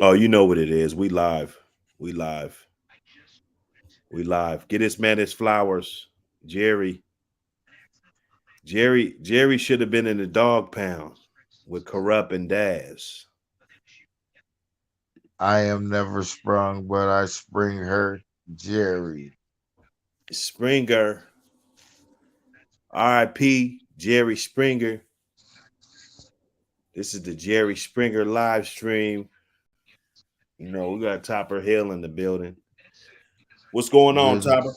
Oh, you know what it is. We live. We live. We live. Get this man his flowers. Jerry. Jerry should have been in the dog pound with Corrupt and Daz. I am never sprung, but I spring her, Jerry. Springer. R.I.P. Jerry Springer. This is the Jerry Springer live stream. You know, we got Topper Hill in the building. What's going on, Topper?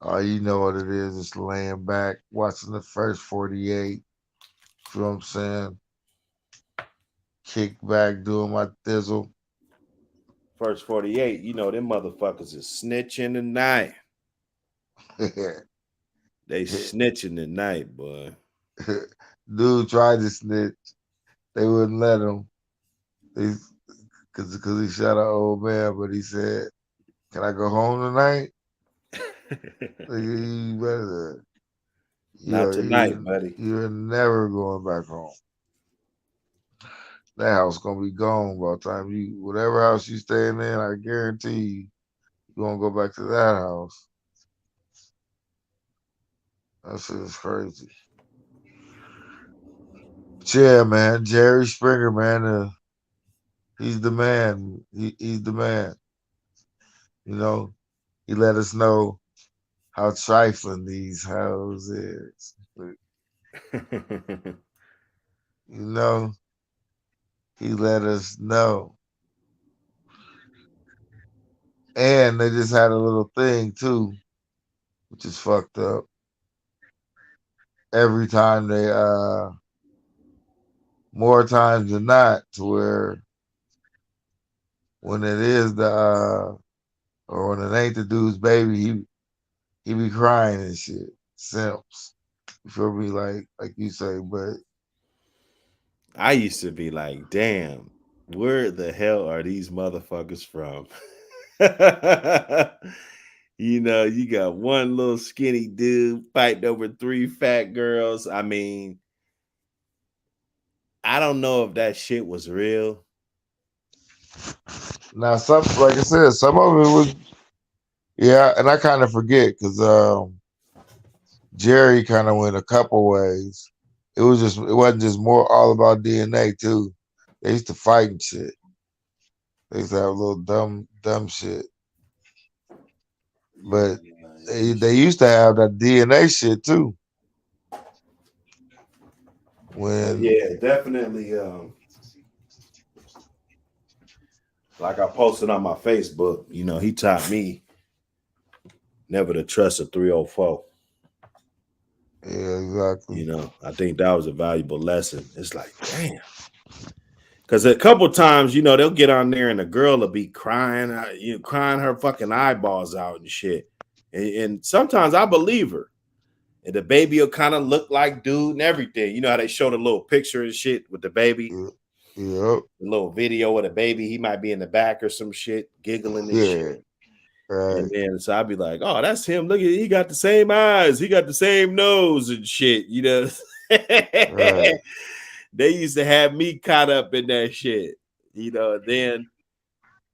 Business. You know what it is. Just laying back, watching the first 48. You know what I'm saying? Kick back, doing my thizzle. First 48. You know, them motherfuckers is snitching tonight. They snitching tonight, boy. Dude tried to snitch. They wouldn't let him. Cause he shot an old man, but he said, "Can I go home tonight?" You better, Not tonight, buddy. you're never going back home. That house gonna be gone by the time you, whatever house you staying in. I guarantee you gonna go back to that house. That shit is crazy. But yeah, man, Jerry Springer, man, he's the man. He's the man. You know, he let us know how trifling these hoes is. You know, he let us know. And they just had a little thing too, which is fucked up. Every time they more times than not, to where when it is the or when it ain't the dude's baby, he be crying and shit. Simps. You feel me? Like you say, but I used to be like, damn, where the hell are these motherfuckers from? You know, you got one little skinny dude fighting over three fat girls. I mean, I don't know if that shit was real. now some, like I said, some of it was, yeah, and I kind of forget because Jerry kind of went a couple ways. It wasn't just more all about DNA too. They used to fight and shit. They used to have a little dumb shit. But they used to have that DNA shit too. When Yeah, definitely. Like I posted on my Facebook, you know, he taught me never to trust a 304. yeah, exactly. You know, I think that was a valuable lesson. It's like, damn. Because a couple times, you know, they'll get on there and the girl will be crying, crying her fucking eyeballs out and shit. And sometimes I believe her. And the baby will kind of look like dude and everything. You know how they showed a little picture and shit with the baby, Yeah, yep. a little video of the baby. He might be in the back or some shit, giggling and shit. Yeah. Right. And then so I'd be like, oh, that's him. Look at he got the same eyes, he got the same nose and shit, you know. Right. They used to have me caught up in that shit, you know. Then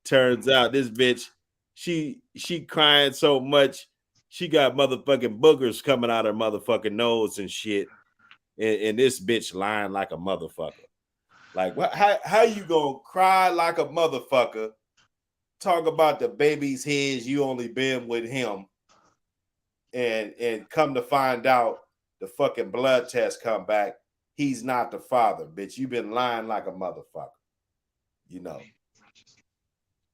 turns out this bitch, she crying so much, she got motherfucking boogers coming out her motherfucking nose and shit. And this bitch lying like a motherfucker. Like, what? How you gonna cry like a motherfucker? Talk about the baby's his, you only been with him, and come to find out the fucking blood test come back, he's not the father, bitch. You been lying like a motherfucker, you know.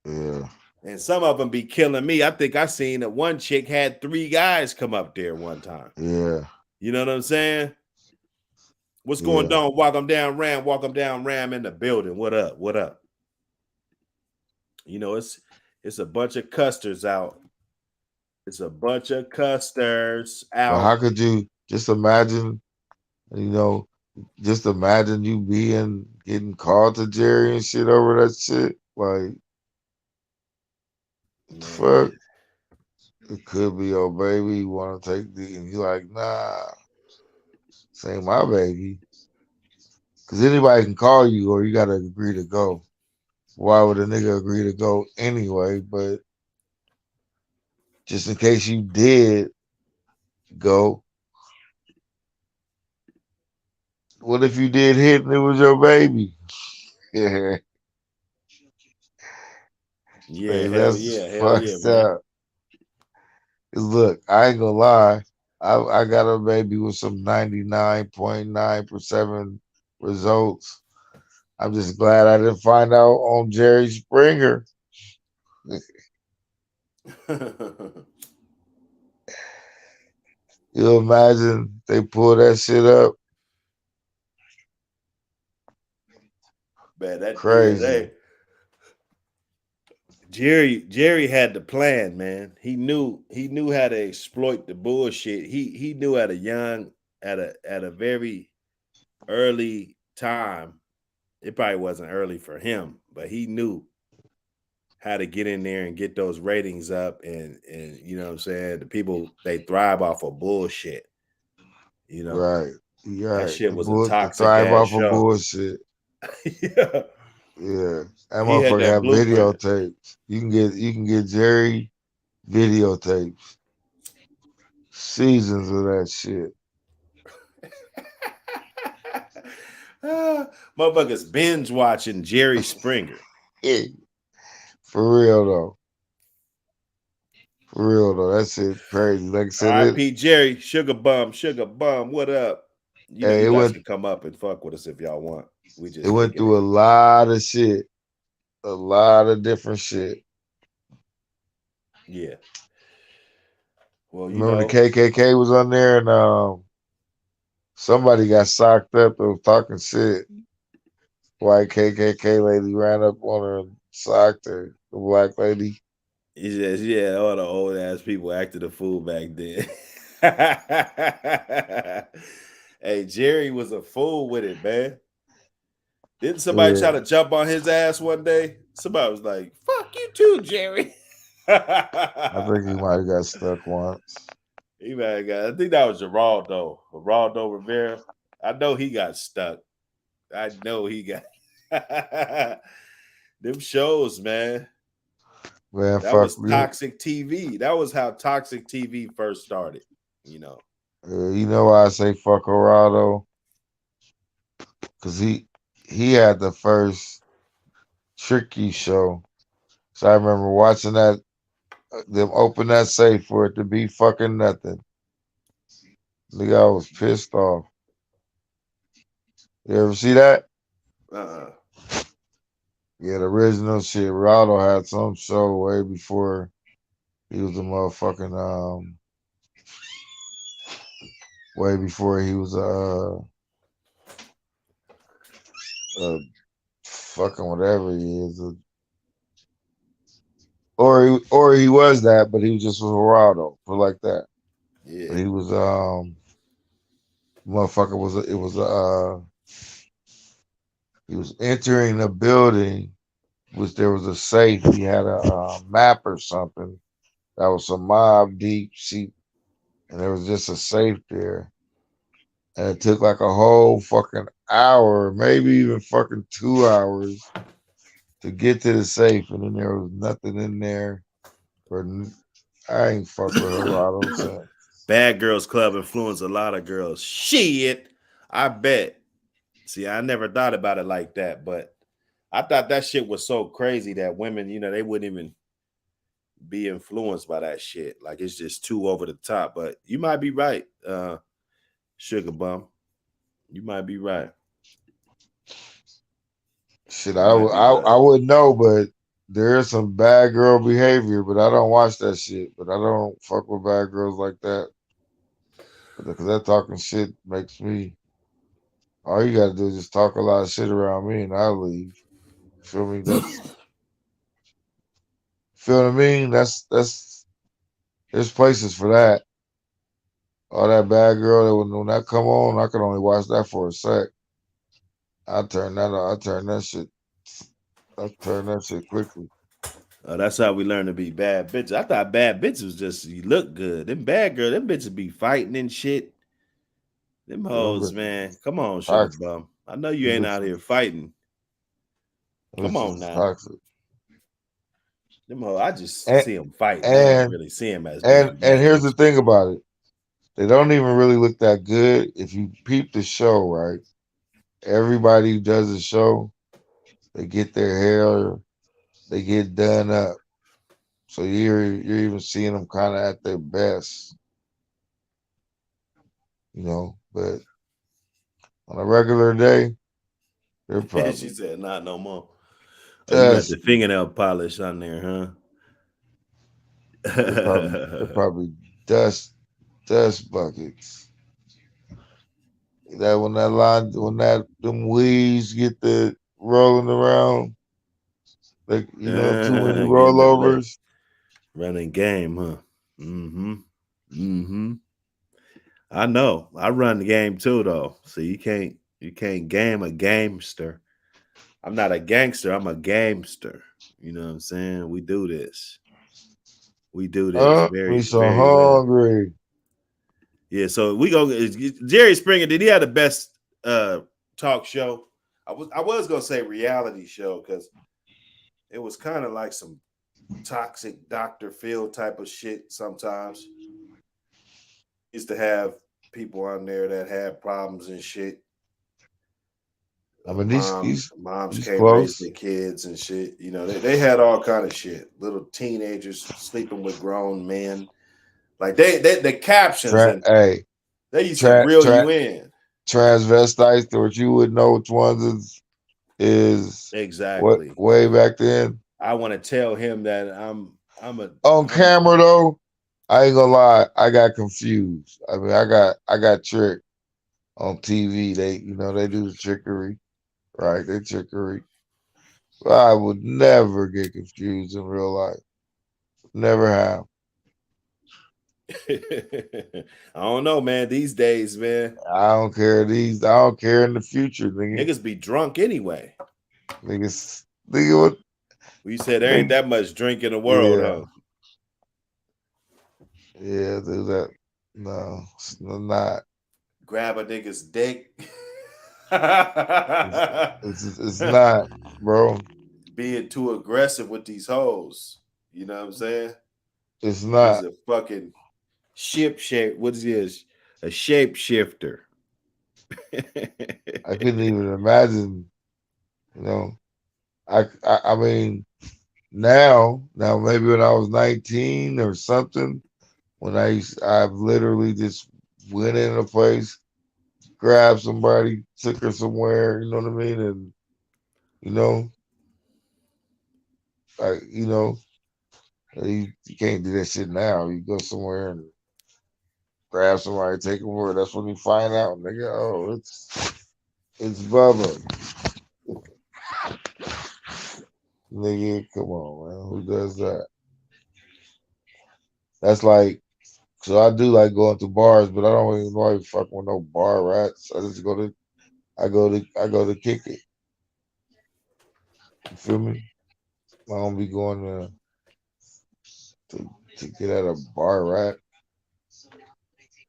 Yeah. And some of them be killing me. I think I seen that one chick had three guys come up there one time. Yeah. You know what I'm saying? What's going Yeah. on? Walk them down, Ram in the building. What up? What up? You know, it's a bunch of custards out. It's a bunch of custards But out. how could you just imagine, you know, just imagine you getting called to Jerry and shit over that shit? Like, what the fuck? Man, It could be your baby. You want to take the, and you like, nah, this ain't my baby. Because anybody can call you or you got to agree to go. why would a nigga agree to go anyway? But just in case you did go, what if you did hit and it was your baby? Yeah, Yeah, like hell that's yeah, hell yeah, fucked man. up. 'Cause look, I ain't gonna lie. I got a baby with some 99.9% results. I'm just glad I didn't find out on Jerry Springer. You imagine they pull that shit up? Man, that Crazy. DNA. Jerry had the plan, man. He knew how to exploit the bullshit. He knew at a very early time. It probably wasn't early for him, but he knew how to get in there and get those ratings up, and you know what I'm saying? The people, they thrive off of bullshit, you know. Right. You're That right. shit was a The toxic thrive ass off of show. bullshit. Yeah. Yeah. That He had motherfucker that have blueprint. videotapes. You can get Jerry videotapes. Seasons of that shit. Ah, motherfuckers binge watching Jerry Springer. For real though. For real though. That shit crazy. Like I said, R.I.P. Jerry, sugar bum, what up? You know, hey, you guys can come up and fuck with us if y'all want. We it just went kicking through it. a lot of shit. A lot of different shit. Yeah. Well, you Remember the know, KKK was on there and somebody got socked up and was talking shit. White KKK lady ran up on her and socked her. The black lady. it's just, yeah, all the old ass people acted a fool back then. Hey, Jerry was a fool with it, man. Didn't somebody Yeah, try to jump on his ass one day? Somebody was like, fuck you too, Jerry. I think he might have got stuck once. He might have got, I think that was Geraldo Rivera. I know he got stuck. I know he got them shows, man. Man, That fuck was you. toxic TV. That was how toxic TV first started. You know. You know why I say fuck Geraldo? Because he had the first Tricky show. So I remember watching that, them open that safe for it to be fucking nothing. Nigga, I was pissed off. You ever see that? Uh-uh. Yeah, the original shit. Geraldo had some show way before he was a motherfucking way before he was a fucking whatever he is. Or he was that, but he was just with Geraldo, put it like that. But Yeah. he was motherfucker was it was he was entering a building which there was a safe. He had a map or something that was some mob deep sheet, and there was just a safe there. And it took like a whole fucking hour, maybe even fucking 2 hours to get to the safe, and then there was nothing in there. For I ain't fuck with Geraldo since. Bad Girls Club influenced a lot of girls. Shit. I bet. See, I never thought about it like that, but I thought that shit was so crazy that women, they wouldn't even be influenced by that shit. Like it's just too over the top. But you might be right, Sugar Bum. You might be right. Shit, You might be I right. wouldn't know, but there is some bad girl behavior. But I don't watch that shit. But I don't fuck with bad girls like that. Because that talking shit makes me. All you gotta do is just talk a lot of shit around me, and I'll leave. Feel me? Feel what I mean. That's there's places for that. All that bad girl that when that come on, I can only watch that for a sec. I turn that on. I turn that shit. I turn that shit quickly. That's how we learn to be bad bitches. I thought bad bitches was just you look good. Them bad girl, them bitches be fighting and shit. Them Yeah, them hoes, bitches man. Come on, Sugar toxic. Bum. I know you Them ain't out bitches, here fighting. Come This on is now. toxic. I just And see them fighting. I ain't and really see them as and being and here's the mates. thing about it. They don't even really look that good. If you peep the show, right? Everybody who does the show, they get their hair, they get done up. So you're even seeing them kind of at their best, you know. But on a regular day, they're She probably said, "Not no more." Oh, you got the dust. fingernail polish on there, They're huh? probably dust buckets. That when that them weeds get the rolling around, like too many Getting the leg rollovers. running game, huh? Mm-hmm. Mm-hmm. I know. I run the game too, though. So you can't game a gamester. I'm not a gangster. I'm a gamester. You know what I'm saying? We do this. We do this Me very, so very well. hungry. Yeah. So we go. Jerry Springer. Did he have the best uh talk show? I was gonna say reality show because it was kind of like some toxic Dr. Phil type of shit sometimes. Used to have people on there that had problems and shit. I mean, Moms he's can't raise close. their kids and shit. They had all kind of shit. Little teenagers sleeping with grown men. Like they the captions and Hey, they used to tra- reel tra- you in. transvestites, which you would know which ones is what Exactly. way back then. I want to tell him that I'm a On I'm camera though, I ain't gonna lie, I got confused. I mean, I got tricked on TV. They do the trickery, right? They trickery. But I would never get confused in real life. Never have. I don't know, man. These days, man, I don't care I don't care in the future, nigga. niggas be drunk anyway. Nigga, what? We said there ain't Nigga, that much drink in the world, yeah, huh? yeah, do that. No, it's not. Grab a nigga's dick. It's, it's not, bro. Being too aggressive with these hoes. You know what I'm saying? It's He's not. a fucking ship shape. What is this? A shape shifter. I couldn't even imagine. You know, I mean, now maybe when I was 19 or something, I've literally just went in a place, grabbed somebody, took her somewhere. You know what I mean? And you know, like you can't do that shit now. You go somewhere and grab somebody, take them where. That's when you find out, nigga. Oh, it's Bubba, nigga. Come on, man. Who does that? That's like. So I do like going to bars, but I don't even know fucking with no bar rats. I go to kick it. You feel me? I don't be going to get at a bar rat.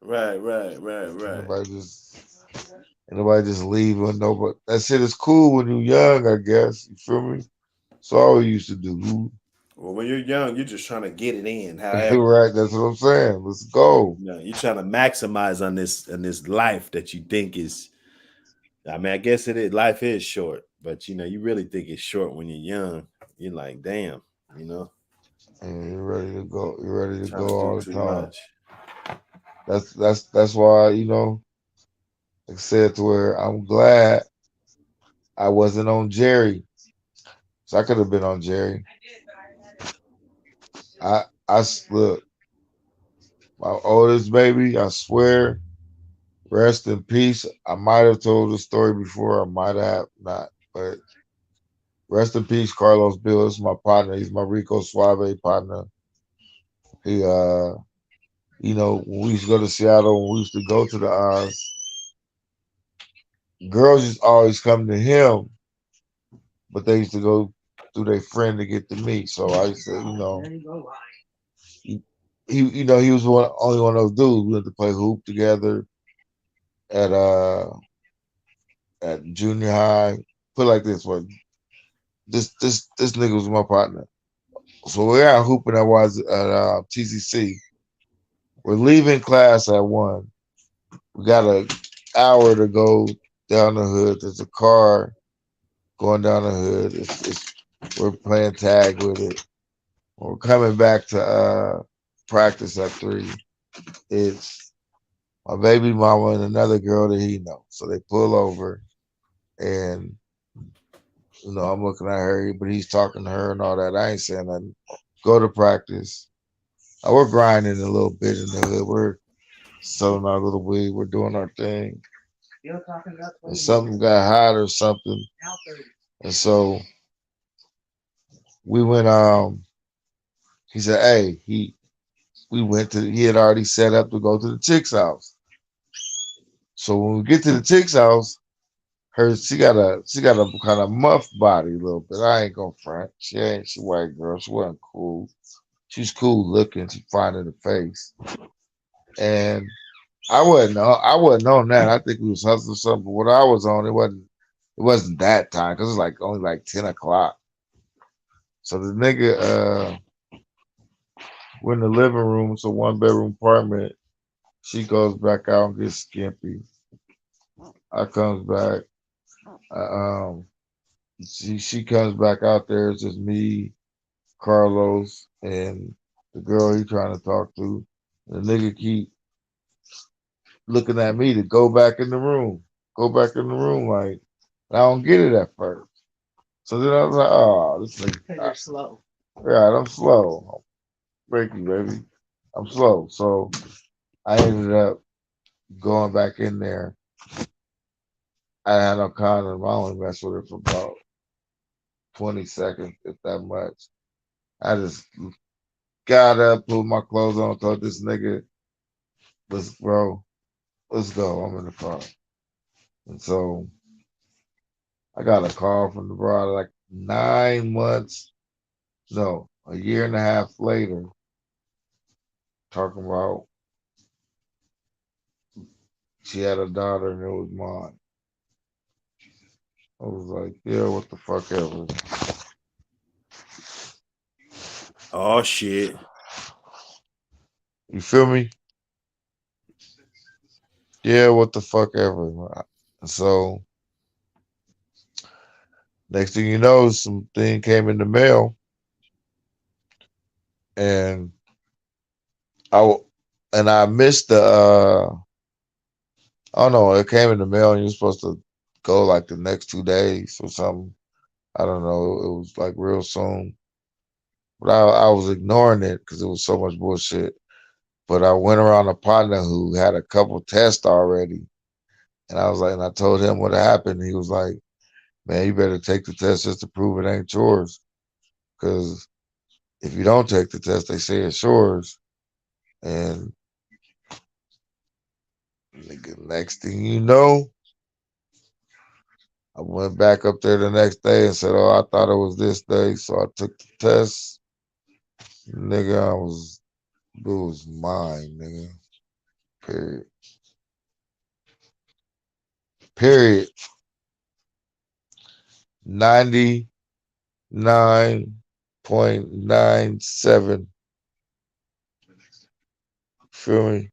Right, right, right, right. Anybody just anybody just leave or no, but that shit is cool when you're young, I guess. You feel me? So all we used to do. Well, when you're young, you're just trying to get it in. However, Right, that's what I'm saying. Let's go. you're trying to maximize on this life that you think is. I mean, I guess it is. Life is short, but you really think it's short when you're young. You're like, damn, you know, And you're ready to go. You're ready to trying go to do all the too time. much. That's why, like I said to where I'm glad I wasn't on Jerry. So I could have been on Jerry. Look, my oldest baby, I swear, rest in peace. I might have told the story before, I might have not, but rest in peace, Carlos Bill. This is my partner. He's my Rico Suave partner. He when we used to go to Seattle, when we used to go to the girls used to always come to him, but they used to go through their friend to get to me. So I said, he, he was only one of those dudes. We went to play hoop together at at junior high. Put it like this way. this nigga was my partner. So we're out hooping at TCC. We're leaving class at 1. We got an hour to go down the hood. There's a car going down the hood. We're playing tag with it. We're coming back to practice at 3. It's my baby mama and another girl that he knows. So they pull over, and I'm looking at her, but he's talking to her and all that. I ain't saying nothing. Go to practice. We're grinding a little bit in the hood. We're selling our little weed. We're doing our thing. And something got hot or something. And so we went, he said, hey, he had already set up to go to the chick's house. So when we get to the chick's house, she got a kind of muff body a little bit. I ain't gonna front. She white girl. She wasn't cool. She's cool looking. She fine in the face. And I wasn't on that. I think we was hustling something. But what I was on, it wasn't that time because it's like only like 10 o'clock. So the nigga, we're in the living room. It's a 1-bedroom apartment. She goes back out and gets skimpy. I comes back. Um, she comes back out there. It's just me, Carlos, and the girl he trying to talk to. The nigga keep looking at me to go back in the room. Go back in the room. Like, I don't get it at first. So then I was like, oh, this nigga. You're slow. Yeah, I'm slow. Thank you, baby. I'm slow. So I ended up going back in there. I had no condom. I only messed with her for about 20 seconds, if that much. I just got up, put my clothes on, told this nigga, bro, let's go. I'm in the car. And so I got a call from the broad like 9 months, no, a year and a half later, talking about she had a daughter and it was mine. I was like, yeah, what the fuck ever. Oh shit. You feel me? Yeah, what the fuck ever. So next thing you know, something came in the mail, and I missed the. I don't know. It came in the mail, and you're supposed to go like the next 2 days or something. I don't know. It was like real soon, but I was ignoring it because it was so much bullshit. But I went around a partner who had a couple tests already, and I was like, and I told him what happened. He was like, "Man, you better take the test just to prove it ain't yours, because if you don't take the test, they say it's yours." And nigga, next thing you know, I went back up there the next day and said, "Oh, I thought it was this day," so I took the test. Nigga, it was mine, nigga. Period. Period. 99.97. Feel me?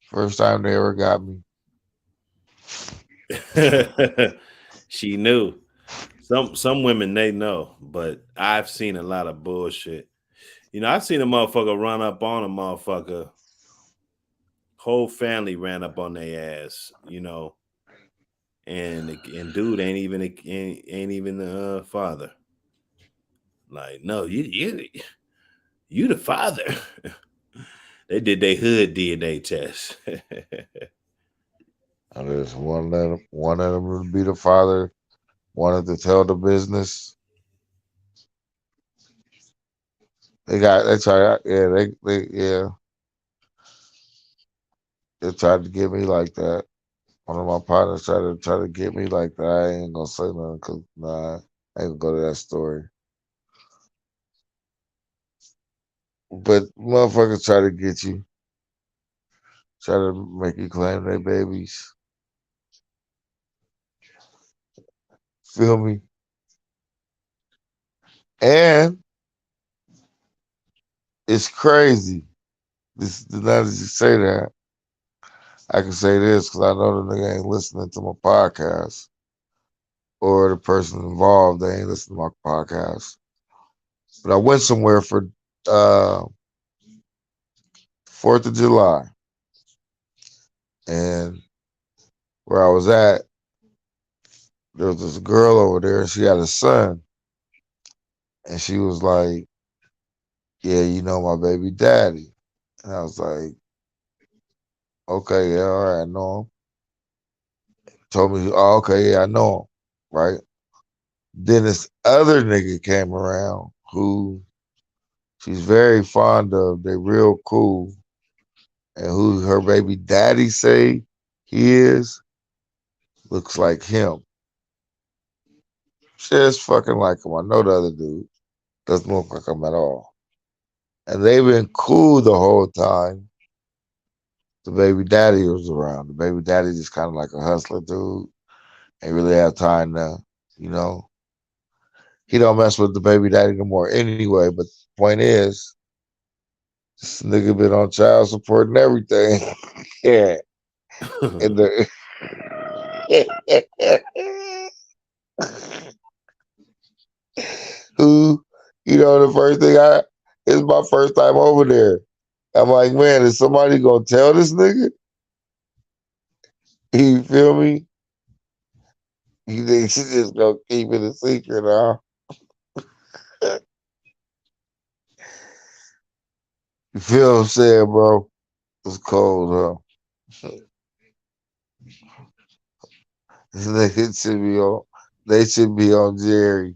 First time they ever got me. She knew. Some women they know, but I've seen a lot of bullshit. I've seen a motherfucker run up on a motherfucker. Whole family ran up on their ass. And dude ain't even the father. Like, no, you the father. They did their hood DNA test. And there's one of them to be the father, wanted to tell the business. They tried, yeah, they tried to get me like that. One of my partners tried to get me like that. I ain't gonna say nothing because nah, I ain't gonna go to that story. But motherfuckers try to get you, try to make you claim they babies. feel me? And it's crazy. This now that you say that, I can say this because I know the nigga ain't listening to my podcast or the person involved. They ain't listening to my podcast. But I went somewhere for uh 4th of July, and where I was at, there was this girl over there, and she had a son, and she was like, "Yeah, you know my baby daddy," and I was like, "Okay, yeah, all right, I know him." Told me, "Oh, okay, yeah, I know him." Right. Then this other nigga came around who she's very fond of. They real cool, and who her baby daddy say he is looks like him. Just fucking like him. I know the other dude doesn't look like him at all. And they've been cool the whole time. The baby daddy was around. The baby daddy just kind of like a hustler dude. Ain't really have time to, you know. He don't mess with the baby daddy no more anyway. But the point is, this nigga been on child support and everything. Yeah. And the who, the first thing it's my first time over there. I'm like, man, is somebody gonna tell this nigga? You feel me? You think she just gonna keep it a secret, huh? You feel what I'm saying, bro? It's cold, huh? They should be on. They should be on Jerry.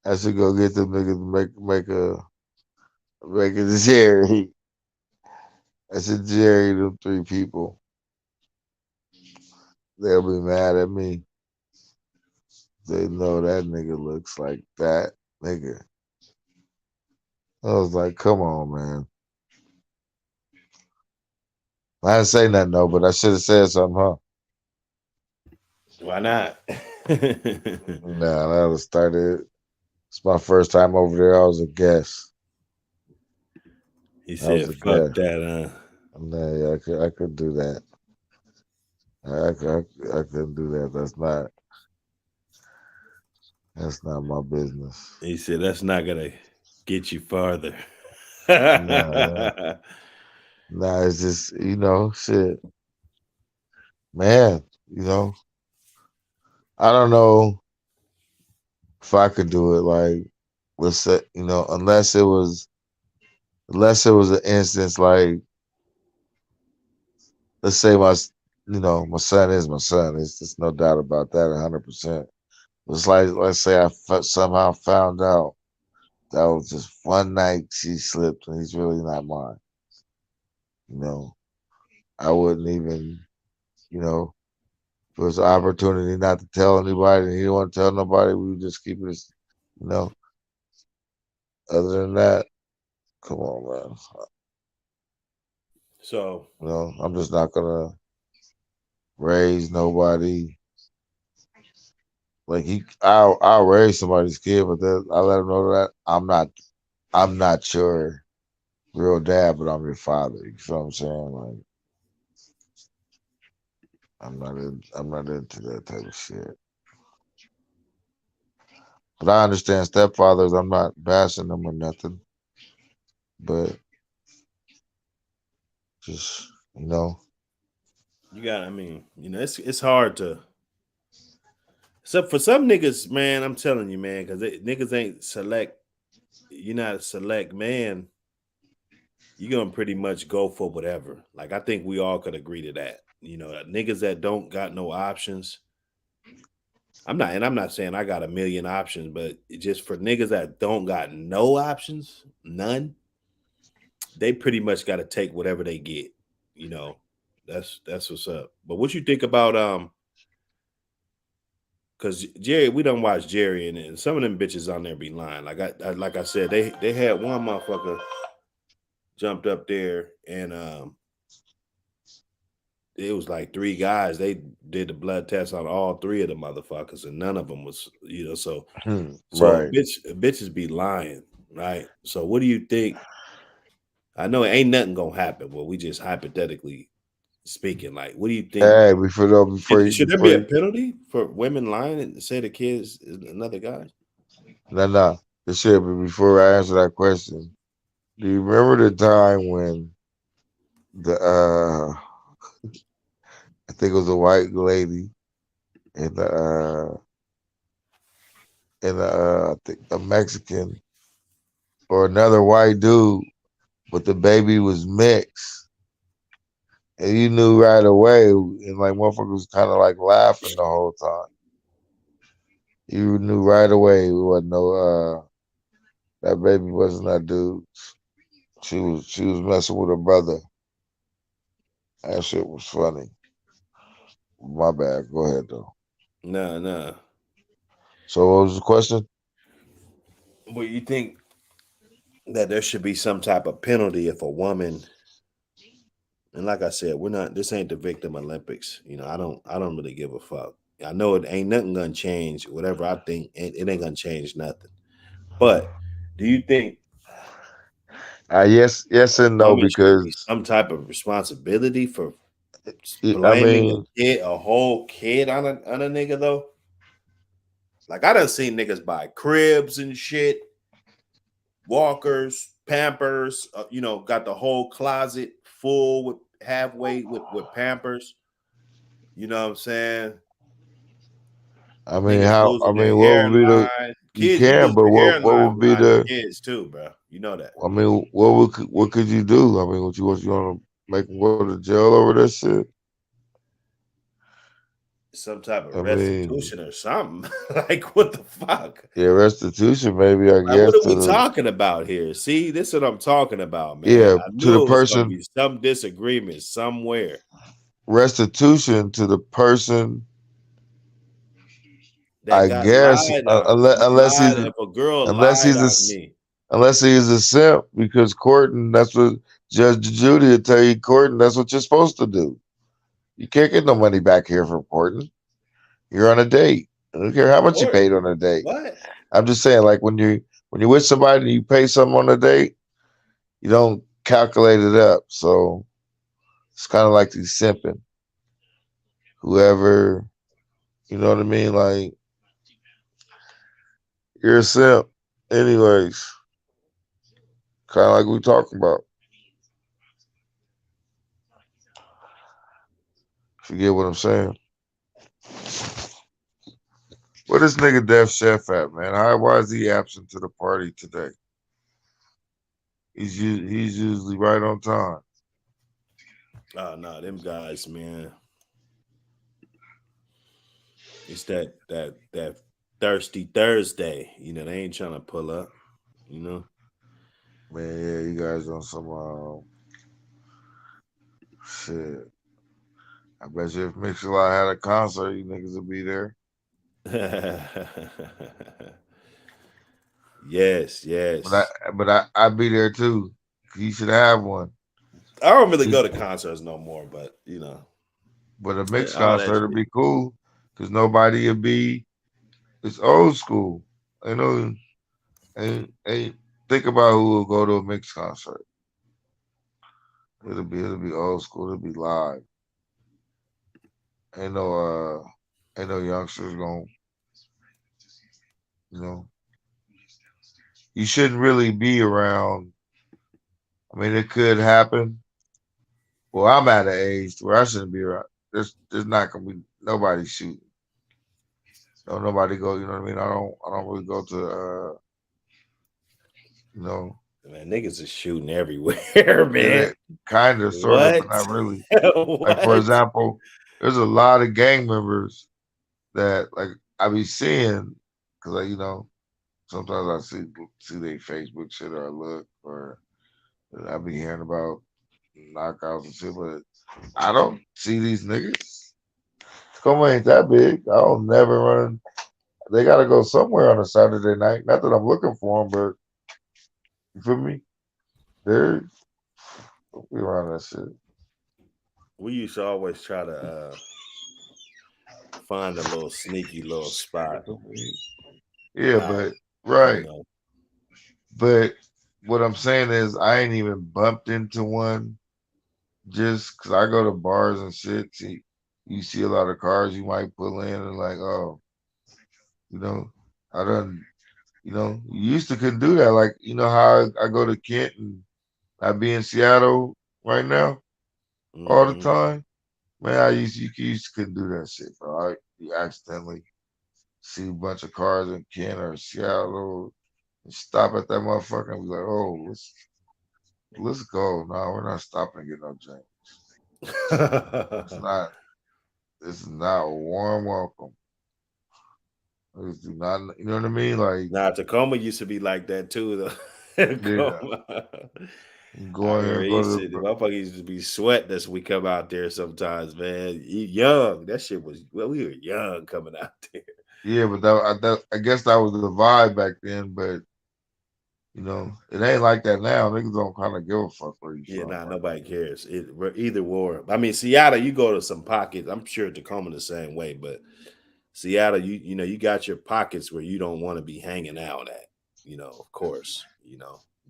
I should go get them niggas to make a Jerry. I should Jerry them 3 people. They'll be mad at me. They know that nigga looks like that nigga. I was like, come on, man. I didn't say nothing though, but I should have said something, huh? Why not? Nah, that was started. It's my first time over there. I was a guest. He I was said, a "Fuck guest. that, Nah, yeah, I could do that. I couldn't do that. That's not my business. He said, "That's not gonna get you farther." Nah, nah, it's just shit, man. You know, I don't know if I could do it. Like, let's say, unless it was an instance like, let's say my son is my son. It's just no doubt about that, 100%. It's like, let's say somehow found out that was just one night she slipped and he's really not mine. You know, I wouldn't even, you know, if it was an opportunity not to tell anybody and he didn't want to tell nobody, we would just keep it, you know. Other than that, come on, man. So I'm just not gonna raise nobody. Like I'll raise somebody's kid, but then I let them know that I'm not your real dad, but I'm your father. You feel what I'm saying? Like I'm not into that type of shit. But I understand stepfathers. I'm not bashing them or nothing, but just I mean, it's hard to. So for some niggas, man, I'm telling you, man, because niggas ain't select. You're not a select man. You're gonna pretty much go for whatever. Like I think we all could agree to that. Niggas that don't got no options. I'm not saying I got a million options, but just for niggas that don't got no options, none, they pretty much got to take whatever they get. You know, that's what's up. But what you think about Because Jerry, we don't watch Jerry, and some of them bitches on there be lying. Like I said, they had one motherfucker jumped up there and it was like three guys. They did the blood test on all three of the motherfuckers, and none of them was, So, Right. bitches be lying, right? So, what do you think? I know it ain't nothing gonna happen. Well, we just hypothetically speaking. Like, what do you think? Hey, Should there be a penalty for women lying and say the kids is another guy? no. This shit, but before I answer that question, do you remember the time when the I think it was a white lady and I think a Mexican or another white dude, but the baby was mixed, and you knew right away, and like motherfuckers was kind of like laughing the whole time. You knew right away it wasn't no that baby wasn't that dude. She was messing with her brother. That shit was funny. My bad. Go ahead though. Nah, nah. So what was the question? Well, you think that there should be some type of penalty if a woman, and like I said, we're not. This ain't the victim Olympics. I don't really give a fuck. I know it ain't nothing gonna change. Whatever I think, it ain't gonna change nothing. But do you think Yes and no women should be because some type of responsibility for I blaming mean a whole kid on a nigga though? Like I done seen niggas buy cribs and shit, walkers, Pampers. Got the whole closet full with halfway with Pampers. You know what I'm saying? Niggas how I losing their mean what would be the hairline. you Kids, you can, lose but your what hairline would be behind the the kids too, bro. You know that. I mean what could you do? I mean what you want to make them go to jail over this shit? Some type I of mean restitution or something. Like what the fuck? yeah, restitution maybe I Like, what guess are to we the talking about here? See, this is what I'm talking about, man. yeah I to the knew it was gonna person be some disagreement somewhere. restitution to the person. That I got guess lied on. If a girl unless lied he's a on me, unless he's a simp because courting that's what Judge Judy will tell you courting that's what you're supposed to do. You can't get no money back here from courting. You're on a date. I don't care how much you paid Horton, on a date. what? I'm just saying, like when you're with somebody and you pay something on a date, you don't calculate it up. So it's kind of like these simping. Whoever, you know what I mean? Like you're a simp, anyways. Kind of like we talking about. Forget what I'm saying. Where this nigga Def Chef at, man? Why is he absent to the party today? He's usually right on time. Oh no, them guys, man. It's that thirsty Thursday. They ain't trying to pull up. You know. Man, yeah, you guys on some shit. I bet you if Mix-a-Lot had a concert, you niggas would be there. Yes, But I yes. but I'd be there too. You should have one. I don't really You- go to concerts no more, but But a mixed all that concert would shit. be cool because nobody would be. It's old school. You know, ain't think about who will go to a mixed concert. It'll be old school. It'll be live. Ain't no ain't no youngsters going. You know, you shouldn't really be around. I mean, it could happen. Well, I'm at an age where I shouldn't be around. There's not gonna be nobody shooting. No, nobody go. You know what I mean? I don't really go to. You know, Man, niggas is shooting everywhere, man. it kind of, sort of, What? but not really. Like for What? example, there's a lot of gang members that like I be seeing because sometimes I see their Facebook shit or I look or I be hearing about knockouts and shit, but I don't see these niggas. Tacoma ain't that big. I don't never run. They got to go somewhere on a Saturday night. Not that I'm looking for them, but you feel me? They're we around that shit. We used to always try to find a little sneaky little spot. Yeah, Out, but you right. know. But what I'm saying is I ain't even bumped into one just because I go to bars and shit. See, you see a lot of cars you might pull in and like, oh, you know, I done, you used to couldn't do that. Like, you know how I go to Kent and I be in Seattle right now all the Mm-hmm. time. Man, I used to couldn't do that shit, bro. You accidentally see a bunch of cars in Kent or Seattle and stop at that motherfucker and be like, oh, let's go. No, we're not stopping to get no drink. It's not. This is not a warm welcome. This do not. You know what I mean? Like, Now Tacoma used to be like that too, though. yeah, Tacoma. I remember go the to motherfuckers used to be sweating as we come out there sometimes, man. Young, that shit was we were young coming out there. yeah, but I guess that was the vibe back then. But it ain't like that now. Niggas don't kind of give a fuck where you Yeah, from nah, right nobody cares. Either war. I mean, Seattle, you go to some pockets. I'm sure Tacoma the same way, but Seattle, you got your pockets where you don't want to be hanging out at. Of course,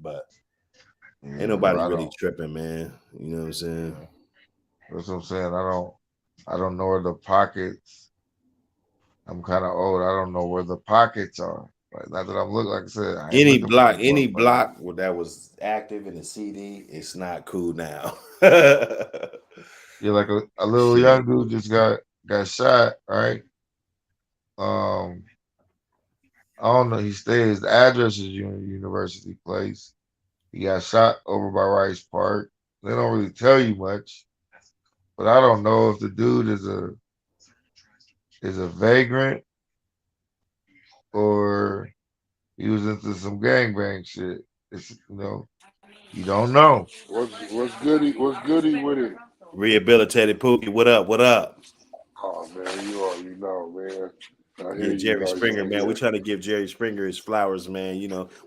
but now. ain't Yeah, but nobody I really don't. tripping, man. You know what I'm saying? Yeah, that's what I'm saying. I don't know where the pockets. I'm kind of old. I don't know where the pockets are. Like not that I'm looking. Like I said, I ain't looking for these Any motherfuckers. block where that was active in the CD, it's not cool now. Yeah, like a little Shit. young dude just got shot. Right. Um, I don't know. He stays. The address is University Place. He got shot over by Rice Park. They don't really tell you much, but I don't know if the dude is a vagrant or he was into some gangbang shit. It's you don't know. What's goody with it? Rehabilitated Pookie. What up? What up? Oh man, you already know, man. I hear Yeah, you Jerry guys Springer, on man. We here. trying to give Jerry Springer his flowers, man.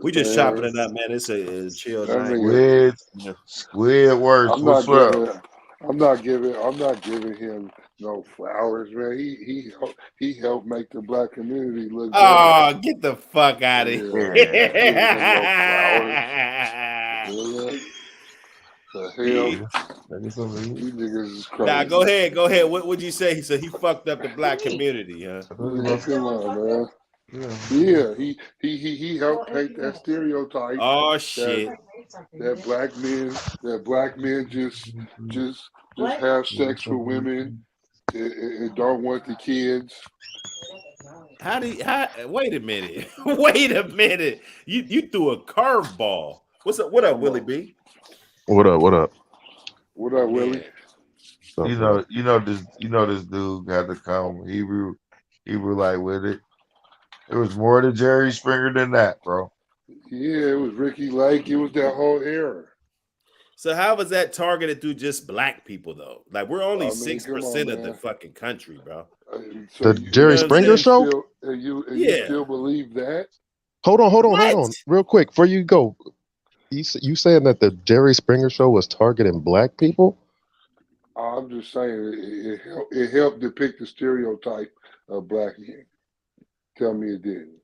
We just chopping Man, it up, man. It's a chill that night. nigga Squidworth, I'm what's not up? giving I'm not giving him no flowers, man. He helped make the black community look better. Oh, get the fuck out of Yeah, here. I ain't giving him no flowers. Yeah, the hell, Yeah, maybe something. you niggas is Nah, crazy. go ahead. Go ahead. What would you say? He said he fucked up the black community, huh? I thought you Man, about come on, man. yeah. Yeah, he helped paint that stereotype Oh that shit. black men just have sex with women and don't want the kids. How wait a minute. Wait a minute. You threw a curveball. What's up? What up, Come Willie on. B? What up? What up? What up, Willie? Yeah. What's You up? What know, up? this dude had to come Hebrew like with it. It was more to Jerry Springer than that, bro. Yeah, it was Ricky Lake. It was that whole era. So how was that targeted through just black people though? Like we're only I mean, six come on, percent of the man. fucking country, bro. So The You Jerry know what I'm Springer saying? show? you Yeah. still believe that? Hold What? on, real quick before you go. You saying that the Jerry Springer show was targeting black people? I'm just saying it helped depict the stereotype of black men. Tell me it didn't.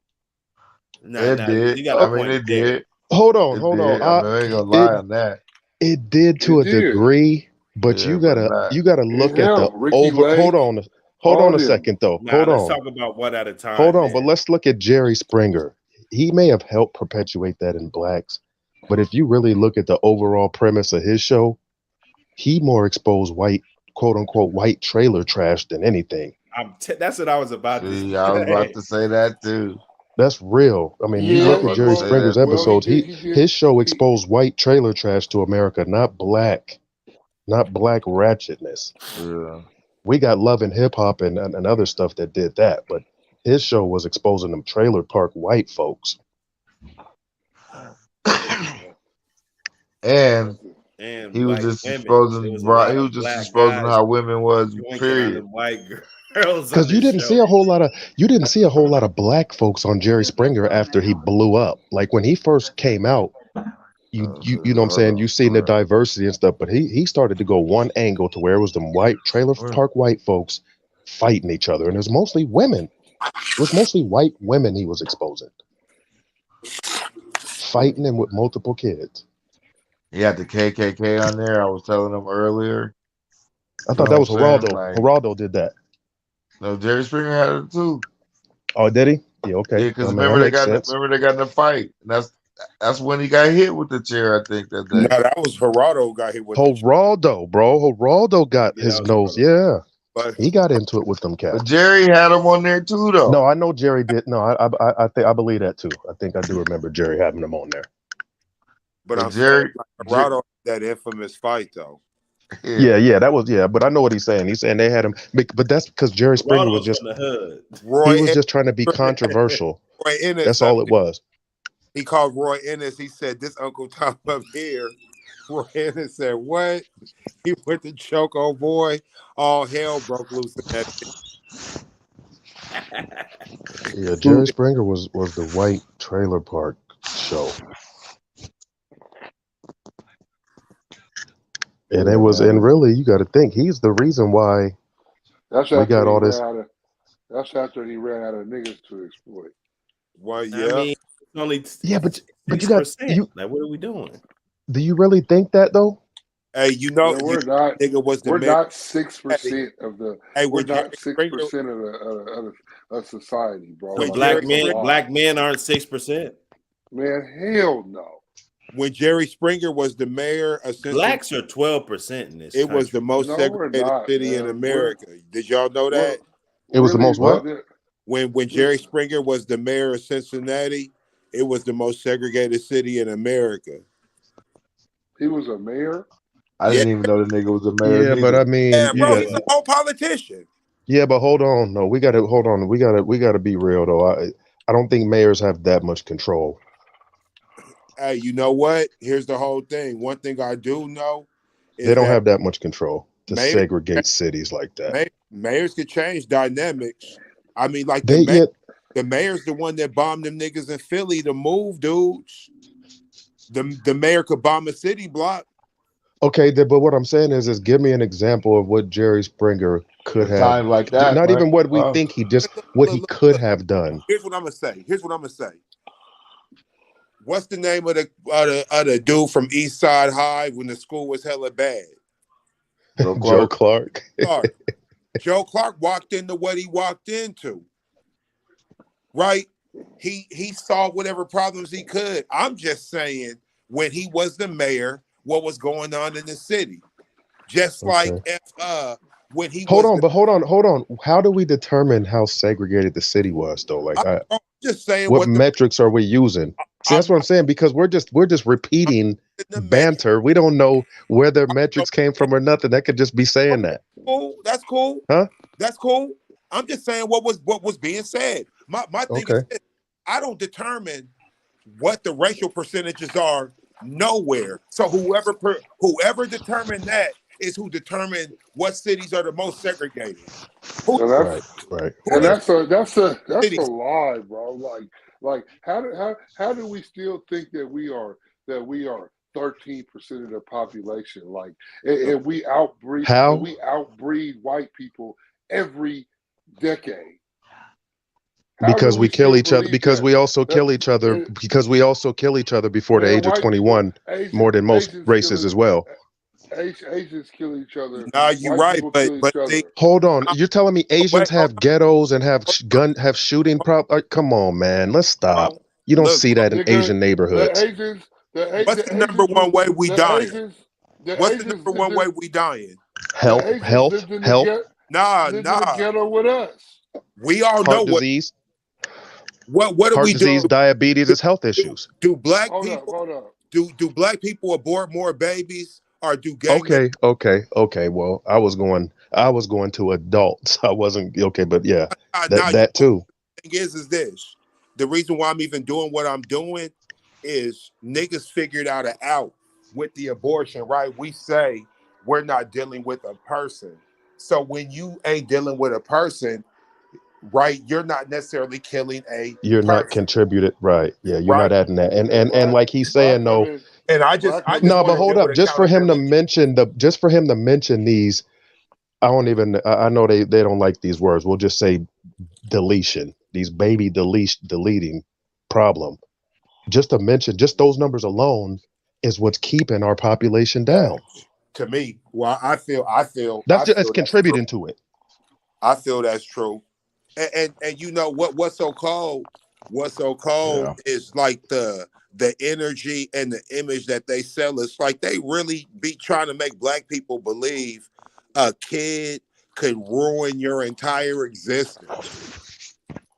Nah, It nah. did. You got a I mean, point it there. did. Hold It on. did. I mean, I ain't gonna It lie on that. it did to It a did. degree, but Yeah, but not. you gotta It look at the helped. Ricky over. Lake, Hold all on a them. second though. Nah, let's talk about one at a Hold time, on. man. But let's look at Jerry Springer. He may have helped perpetuate that in blacks, but if you really look at the overall premise of his show, he more exposed white, quote unquote, white trailer trash than anything. That's what I was about to See, I was about say. to say that too. That's real. I mean, you I was look Yeah, at he about to Jerry well say Springer's that well too. episodes. he His did show he exposed white trailer trash to America, not black ratchetness. Yeah. We got Love and Hip Hop and other stuff that did that, but his show was exposing them trailer park white folks. And And he was white just women. There exposing was a lot he of was just black exposing guys how women was, joinking on period. them white girls on Because this show. you didn't see a whole lot of black folks on Jerry Springer after he blew up. Like when he first came out, you know what I'm saying? You seen the diversity and stuff, but he started to go one angle to where it was them white trailer park white folks fighting each other, and it was mostly women. It was mostly white women he was exposing, fighting and with multiple kids. He had the KKK on there. I was telling him earlier. I thought that was Geraldo. Like, Geraldo did that. No, Jerry Springer had it too. Oh, did he? Yeah, okay. Yeah, because remember they got in the fight. And that's when he got hit with the chair, I think, that day. No, that was Geraldo got hit with Geraldo, bro. Geraldo got his nose. Yeah. But he got into it with them cats. But Jerry had him on there too, though. No, I know Jerry did. No, I think I believe that too. I think I do remember Jerry having him on there. But I'm Jerry Geraldo that infamous fight though. Yeah, that was But I know what he's saying. He's saying they had him, but that's because Jerry Springer was just he was just trying to be controversial. Roy Ennis, that's all it was. He called Roy Ennis. He said, "This Uncle Tom up here." Roy Ennis said, "What?" He went to choke old boy. All hell broke loose in that. Yeah, Jerry Springer was the white trailer park show. And it was, and really, you got to think he's the reason why we got all this. That's after he ran out of niggas to exploit. Well, yeah, I mean, only but you got like, what are we doing? Do you really think that though? Hey, you know, we're not. Nigga was the we're not 6% of the. Hey, we're not 6% of society, bro. So black men aren't 6%. Man, hell no. When Jerry Springer was the mayor, blacks are 12% in this. It was the most segregated city in America. Did y'all know that? It was the most what? When Jerry Springer was the mayor of Cincinnati, it was the most segregated city in America. He was a mayor? I didn't even know the nigga was a mayor. Yeah, but I mean, bro, he's a whole politician. Yeah, but hold on. No, we gotta hold on. We gotta be real though. I don't think mayors have that much control. Hey, you know what? Here's the whole thing. One thing I do know is they don't have that much control to segregate cities like that. Mayors could change dynamics. I mean, like the mayor's the one that bombed them niggas in Philly to move dudes. The mayor could bomb a city block. Okay, but what I'm saying is give me an example of what Jerry Springer could have, like that. Not even what we think he just what he could have done. Here's what I'm gonna say. What's the name of the dude from East Side High when the school was hella bad? Joe Clark. Joe Clark walked into what he walked into. Right? He solved whatever problems he could. I'm just saying, when he was the mayor, what was going on in the city? Just like when he hold on. How do we determine how segregated the city was, though? Like, I'm just saying, what metrics are we using? See, that's what I'm saying, because we're just repeating banter. We don't know where their metrics came from or nothing. That could just be saying that. Cool. That's cool. Huh? That's cool. I'm just saying what was being said. My thing is this. I don't determine what the racial percentages are nowhere. So whoever determined that is who determined what cities are the most segregated. Right. And that's a lie, bro. Like how do we still think that we are 13% of the population? Like, and we outbreed white people every decade. Because we kill each other. Because we also kill each other. Because we also kill each other before the age of 21, more than most races as well. Asians kill each other. Nah, you're right, but hold on. You're telling me Asians have ghettos and have shooting problems? Come on, man. Let's stop. You don't see that in Asian neighborhoods. What's the number one way we dying? What's the number one way we dying? Health. Nah. Ghetto with us. We all know disease. What do heart we disease, do? Diabetes is health issues. Do black people do black people abort more babies, or do gay? Okay. Well, I was going to adults. I wasn't okay, but yeah, that too. The thing is this: the reason why I'm even doing what I'm doing is niggas figured out an out with the abortion, right? We say we're not dealing with a person. So when you ain't dealing with a person, right, you're not necessarily killing a You're person. not contributed, right? Yeah, you're not adding that. And like he's saying, though, And I Black just No, want but to hold deal with up. Just for him to accountability. mention these, I don't even. I know they don't like these words. We'll just say deletion. These baby deleting problem. Just to mention, just those numbers alone is what's keeping our population That down. to me, well, That's that's true. contributing to it. I feel that's true. And you know what's so cold? What's so cold Yeah. is like the energy and the image that they sell. It's like they really be trying to make black people believe a kid could ruin your entire existence.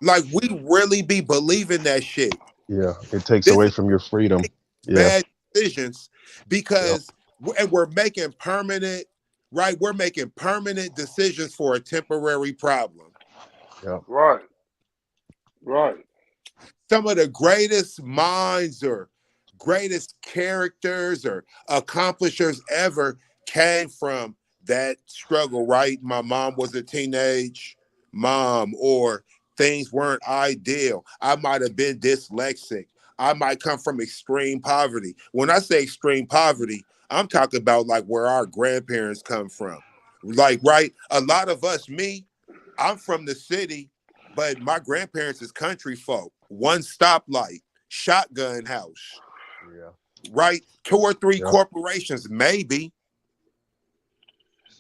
Like we really be believing that shit. Yeah, it takes This away is from your freedom. Yeah. bad decisions Yep. because and we're making permanent, right? We're making permanent decisions for a temporary problem. Yep. Right. Right. Some of the greatest minds or greatest characters or accomplishers ever came from that struggle, right? My mom was a teenage mom, or things weren't ideal. I might have been dyslexic. I might come from extreme poverty. When I say extreme poverty, I'm talking about like where our grandparents come from. Like, right? A lot of us, I'm from the city, but my grandparents is country folk. One stoplight, shotgun house, Yeah. right? 2 or 3 Yep. corporations, maybe.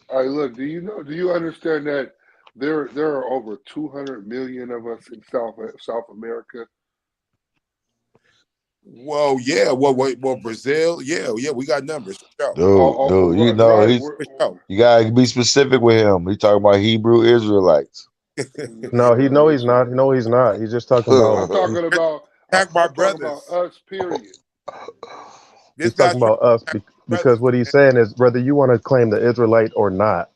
All right, look, do you understand that there are over 200 million of us in South America? Well, yeah. Well, Brazil, yeah, we got numbers. For sure. Dude, you Right, know right. he's We're, For sure. you gotta be specific with him. He talking about Hebrew Israelites. No, he's listen, not. No, he's not. He's just talking about I'm talking about Attack my I'm talking about brothers. us, period. This he's guy's talking trying about us to attack my because brothers. what he's saying is whether you want to claim the Israelite or not,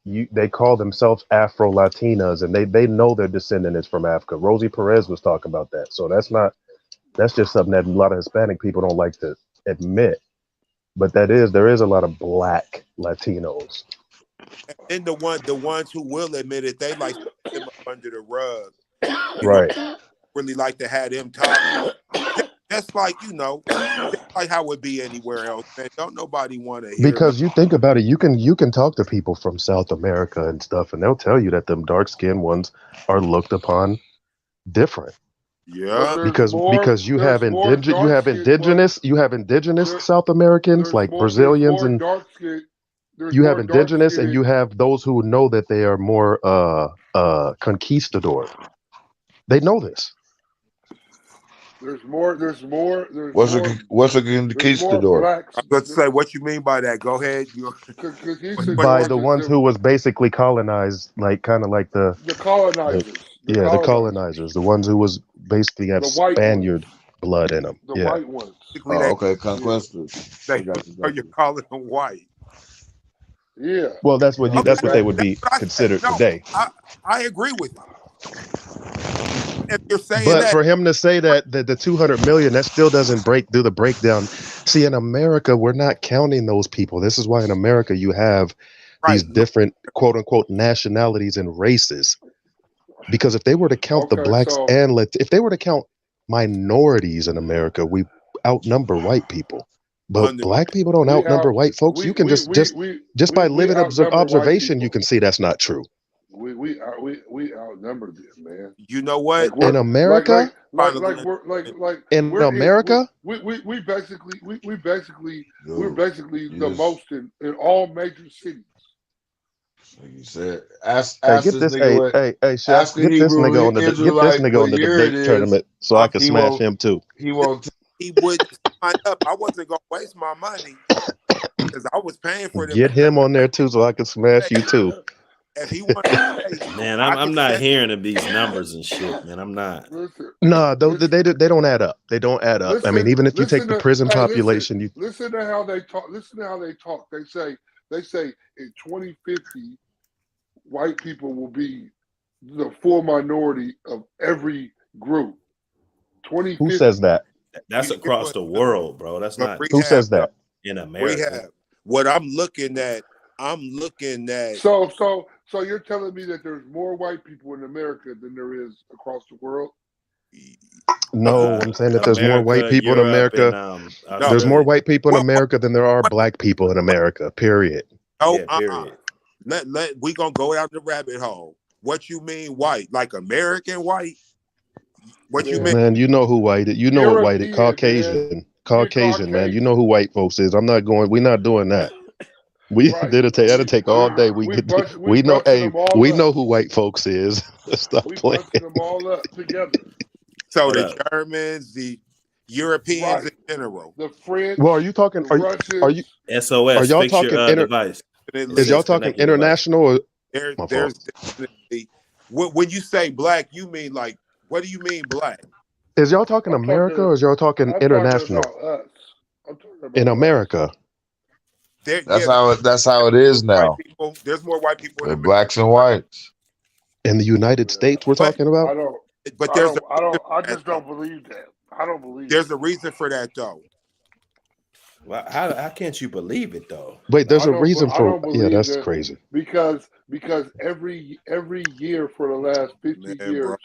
they call themselves Afro Latinas and they know their descendant is from Africa. Rosie Perez was talking about that. So that's just something that a lot of Hispanic people don't like to admit. But there is a lot of black Latinos. And the ones who will admit it, they like to put them up under the rug. You know, Right. really like to have them talk. Just like, just like how it would be anywhere else, man. Don't nobody want to hear no. Because you think about it, you can talk to people from South America and stuff, and they'll tell you that them dark skinned ones are looked upon different. But Yeah. Because there's more dark skinned ones. you have indigenous There, South Americans like there's Brazilians, more and dark skin. There's you have more dark indigenous and skinned. you have those who know that they are more conquistador. They know this. There's more. There's more. There's What's more. a There's more conquistador? blacks. I'm going to say, what you mean by that? Go ahead. What By Conquistadors the ones who was basically colonized, like kind of like the colonizers. The the colonizers. colonizers, the ones who was basically have The white ones. Spaniard blood in them. The Yeah. white ones. basically Oh, okay, Yeah. conquistadors. I they got you. you're calling them white. Yeah. Well, that's what No, that's what they exactly. would be That's what I say. considered No, today. I agree with you. If you're saying But that, for him to say that the 200 million, that still doesn't do the breakdown. See, in America, we're not counting those people. This is why in America you have these right? different quote unquote nationalities and races. Because if they were to count the Okay. blacks So and if they were to count minorities in America, we outnumber white people. But Under, black people don't we outnumber out. white folks. You can just by We living outnumber white observation, you people. can see that's not true. We outnumber them, man. you know what? Like In we're America, Finally, in we're in America, we basically we're Dude, basically you the just most in all major cities. like you said. Ask hey, ask get this this, nigga what hey, chef, ask a Hebrew Israelite what on the year it debate is. tournament so I can He smash won't him too. he won't he would sign up. I wasn't gonna waste my money because I was paying for them to Get him on there too so I can smash you too. If he wanted to pay, Man, I I'm could not set. hearing of these numbers and shit, man. I'm not. Listen, No, listen, they don't add up. They don't add up. I mean, even if you take the prison population, you listen to how they talk. Listen to how they talk. They say in 2050, white people will be the full minority of every group. who 2050. says that? That's You hear across what? the world, bro. That's But not Who says rehab, that? in America. rehab. What I'm looking at. So you're telling me that there's more white people in America than there is across the world? No, I'm saying that there's more white people in Europe, America. and There's more Australia. white people in What- America than there are black people in America. Period. No, Yeah, period. we gonna go down the rabbit hole. What you mean white? Like American white? What you mean? Man, you know who white it. You know what white it. European, Caucasian. Caucasian, man. You Caucasian. know who white folks is. We're not doing that. We Right. that'll take all day. We We busting know. Hey, them all we up. know who white folks is. Stop We playing. busting them all up together. So What the up? Germans, the Europeans Right. in general. The French, Well, are you talking? the Russians. Are you? SOS. Are y'all Fix your talking device. Definitely, Is y'all talking Disconnect your device. international? Or, my there's fault. definitely when you say black, you mean like what do you mean black? Is y'all talking I'm America talking- or is y'all talking I'm international? talking about us. I'm talking about In us. America. That's how it is now. There's more white people in With America. blacks and whites. In the United States, we're But- talking I about. don't. But I just don't believe that. I don't believe. There's a reason for that though. Well, how can't you believe it though? Wait, there's I a don't reason be- I for. don't Yeah, believe that's that. crazy. because every year for the last 50 Man, years, bro.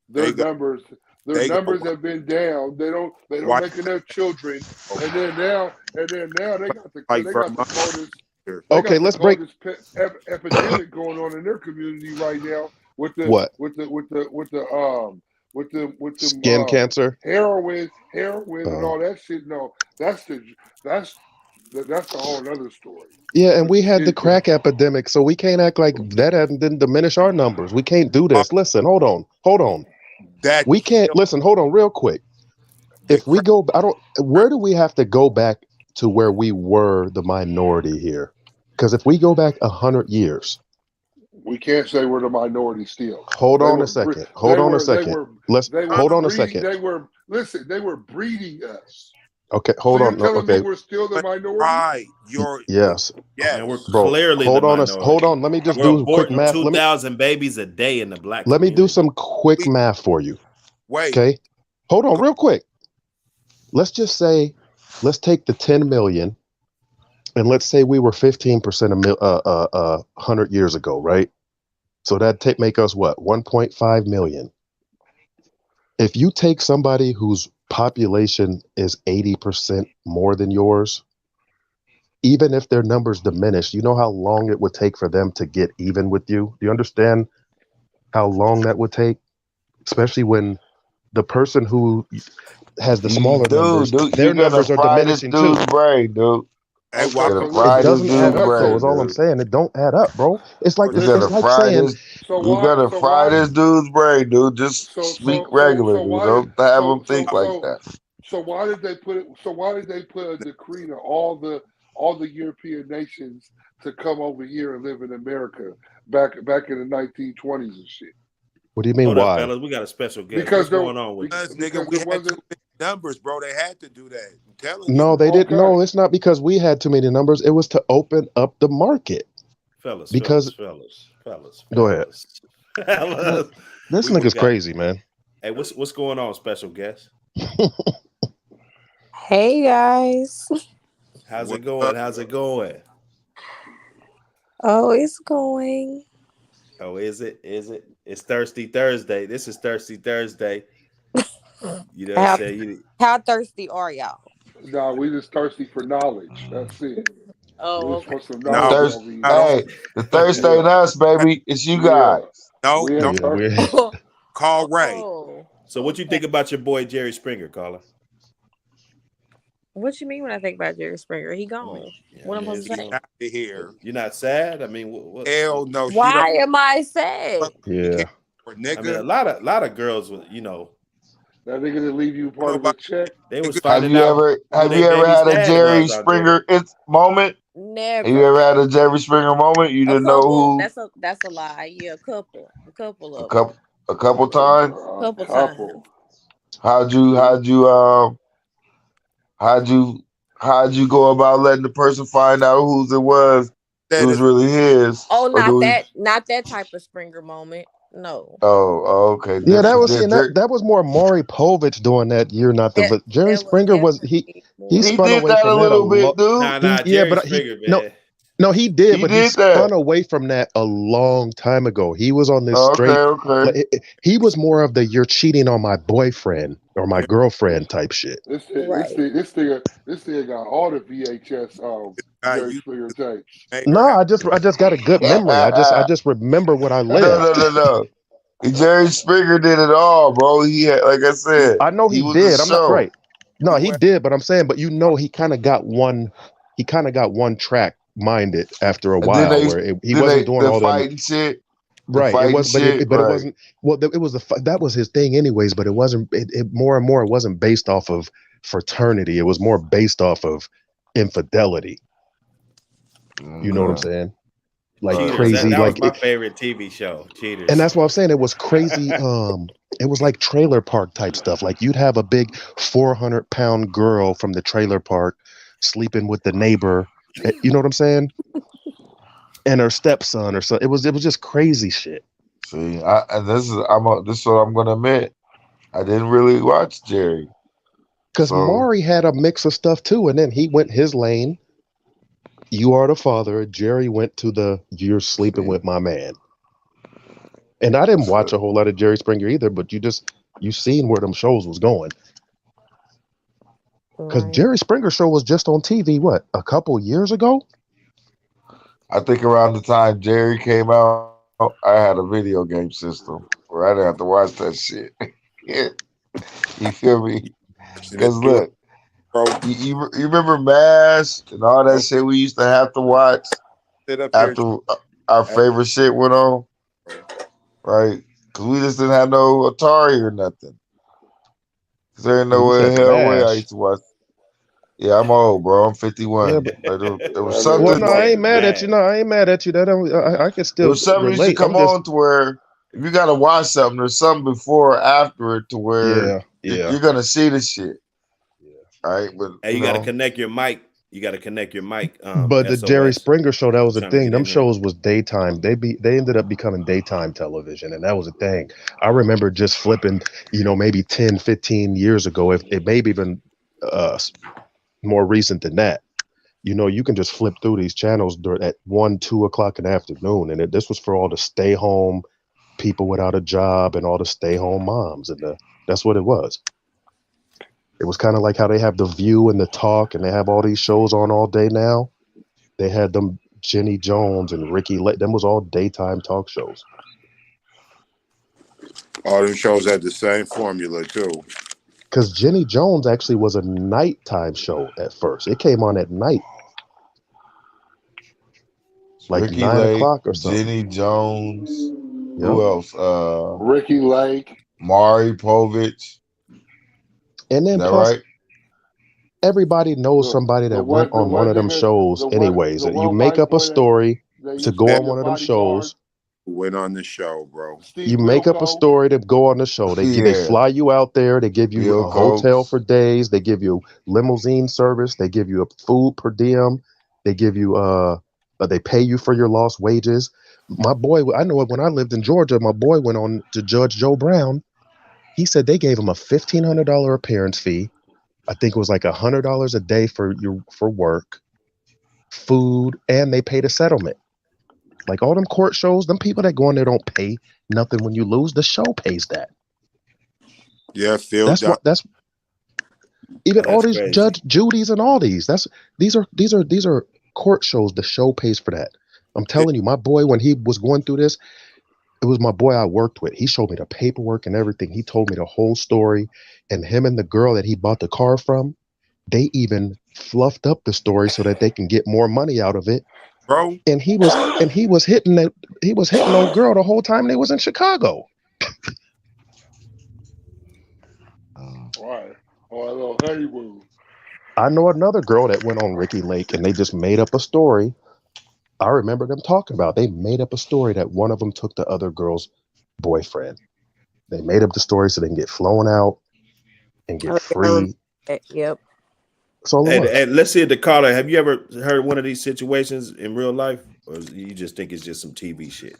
their They go- numbers they go- numbers have been down. They don't White- make enough children, and then now they got the Like they got the Vermont. coldest. Here. They Okay, got let's the break. coldest epidemic going on in their community right now with the What? with the Skin cancer. heroin and Uh, all that shit. No, that's a whole other story. Yeah, and we had the crack epidemic, so we can't act like that didn't diminish our numbers. We can't do this. Listen, hold on. That We can't listen. Hold on, real quick. If we go, where do we have to go back to where we were the minority here? Because if we go back 100 years, We can't say we're the minority still. hold They on were a second. bre- Hold they on a were- second. They were Hold on a breeding- second. They were breeding us. Okay, hold So on. you're No, telling me okay. we're still the minority? right. Yes, Man, we're bro. clearly Hold the on. minority. Hold on. Let me just We're do quick aborting math. 2,000 babies a day in the black Let me do community. some quick math for you. Wait. Okay. Hold on, real quick. Let's just say, let's take the 10 million, and let's say we were 15% 100 years ago, right? So that make us what? 1.5 million. If you take somebody whose population is 80% more than yours, even if their numbers diminish, you know how long it would take for them to get even with you? Do you understand how long that would take? Especially when the person who has the smaller numbers, their numbers are diminishing too. Dude's brain, dude. Hey, Okay, why- so Gonna fry It this doesn't add dude's up, though. brain, Is all I'm dude. saying. It don't add up, bro. It's like We're Listen, gonna it's like fry saying this. So We're why? gonna so fry why, this dude's brain, dude. Just So speak so regular, so dude. why? Don't have So him think so like so that. so why did they put it? So why did they put a decree to all the European nations to come over here and live in America back in the 1920s and shit? What do you mean? Hold up, Why? fellas. We got a special guest. Because What's there- going on with Because, you? nigga, because we there had too wasn't- many numbers, bro. They had to do that. I'm telling you. No, they didn't. Okay. No, it's not because we had too many numbers. It was to open up the market. Fellas, Because- fellas. Go ahead. Fellas. This We nigga's got- crazy, man. Hey, what's going on, special guest? Hey guys. How's What it going? up? How's it going? Oh, it's going. Oh, is it? It's Thirsty Thursday. This is Thirsty Thursday. You know what I'm saying? How thirsty are y'all? Nah, we just thirsty for knowledge. That's it. We Oh, just want some No, knowledge. Thirst- over here. I Hey, the thirst ain't us, baby. It's you guys. No, We no. ain't Yeah, we're- thirsty. Call Ray. Oh. So what you think about your boy Jerry Springer, Carla? What you mean when I think about Jerry Springer? He gone. What am I is supposed to he say? gone? Out of here. You're not sad? I mean, what? Hell no. She Why don't am I sad? fuck yeah. for I mean, a nigga. lot of girls, you know, That nigga to leave you part of a check. they was Have finding you out ever who they baby's had a dad Jerry was out Springer moment? Never. Have you ever had a Jerry Springer moment? You A didn't know couple. who That's a lie. Yeah, a couple a of them. couple times. Couple Couple. How'd you go about letting the person find out whose it was? It was really his. Oh, Or do we- not that type of Springer moment. No. Oh, okay. Yeah, that was Different. that was more Maury Povich doing that year, not the. But Jerry That Springer was he definitely he more- spun did away that from a that little bit, dude. Nah, yeah, Jerry but Springer, man. no, No, he did, He but he did that. spun away from that a long time ago. He was on this Okay, straight. okay. He was more of the "you're cheating on my boyfriend or my girlfriend" type shit. This Right. nigga got all the VHS Jerry You Springer tapes. No, mayor. I just got a good memory. I just remember what I lived. No. Jerry Springer did it all, bro. He had, like I said, I know he he was the did. I'm not show. right. No, he did, but I'm saying, but he kind of got one. He kind of got one track minded after a And then while, where he then wasn't doing the all them. fighting shit. The Right. It fighting was, shit, but it right. wasn't. Well, it was that was his thing, anyways. But it wasn't. It more and more, it wasn't based off of fraternity. It was more based off of infidelity. You know what I'm Okay. saying? Like Right. Cheaters. crazy, That was like my it, favorite TV show. Cheaters. and that's what I'm saying. It was crazy. It was like trailer park type stuff. Like you'd have a big 400-pound girl from the trailer park sleeping with the neighbor. You know what I'm saying? And her stepson or so. It was just crazy shit. See, and this is what I'm gonna admit. I didn't really watch Jerry. Because So Maury had a mix of stuff too, and then he went his lane. You are the father. Jerry went to the "you're sleeping see, with my man." And I didn't watch so a whole lot of Jerry Springer either, but you seen where them shows was going. Because Right. Jerry Springer show was just on TV, what, a couple years ago? I think around the time Jerry came out, I had a video game system where I didn't have to watch that shit. You feel me? Just Because do it, look, bro. you remember MASH and all that Bro, shit we used to have to watch sit up here. after our favorite shit went on, right? Because we just didn't have no Atari or nothing. Because there ain't Oh, no you way, said hell way I MASH. used to watch. Yeah, I'm old, bro. I'm Yeah, 51. but Like there was That well, nigga something. no, I said ain't mad at you. Man. No, I ain't mad at you. That don't, I can There still was something used to relate. I'm come just, on to where if you gotta watch something, there's something before or after it to where yeah, yeah, you're gonna see the shit, yeah. right? But Hey, you got to connect your mic. You got to connect your mic. But the Jerry SOS. Springer show, that was the Trying to thing. get Them in here. shows was daytime. They ended up becoming daytime television, and that was a thing. I remember just flipping, maybe 10, 15 years ago, if it maybe even uh, more recent than that. You can just flip through these channels at 1, 2 o'clock in the afternoon, and this was for all the stay home people without a job and all the stay home moms, and that's what it was. It was kind of like how they have The View and The Talk, and they have all these shows on all day now. They had them Jenny Jones and Ricky Lake. Them was all daytime talk shows. All them shows had the same formula too. Because Jenny Jones actually was a nighttime show at first. It came on at night, like Ricky 9 Lake, o'clock or something. Jenny Jones, Yep. who else? Ricky Lake. Maury Povich. And Is then that plus, right? everybody knows somebody The that went on one one of them nigga, shows anyways. You make white up a boy story that to used to go That on be a one of them bodyguard, shows. went on the show, bro. You Steve make up a Wilco. story to go on the show. They Yeah. fly you out there. They give you Bill a hotel Cokes. for days. They give you limousine service. They give you a food per diem. They give you they pay you for your lost wages. My boy, I know it when I lived in Georgia. My boy went on to Judge Joe Brown. He said they gave him a $1,500 appearance fee. I think it was like $100 a day for work, food, and they paid a settlement. Like all them court shows, them people that go in there don't pay nothing when you lose. The show pays that. Yeah, Phil. That's even all That's these crazy. Judge Judy's and all these. These are court shows. The show pays for that. I'm telling you, my boy, when he was going through this, it was my boy I worked with. He showed me the paperwork and everything. He told me the whole story. And him and the girl that he bought the car from, they even fluffed up the story so that they can get more money out of it. Bro. And he was hitting old girl the whole time they was in Chicago. Right. Or a little honeymoon. I know another girl that went on Ricky Lake and they just made up a story. I remember them talking about they made up a story that one of them took the other girl's boyfriend. They made up the story so they can get flown out and get free. Yep. That's all it was. And let's see the caller. Have you ever heard one of these situations in real life, or you just think it's just some TV shit?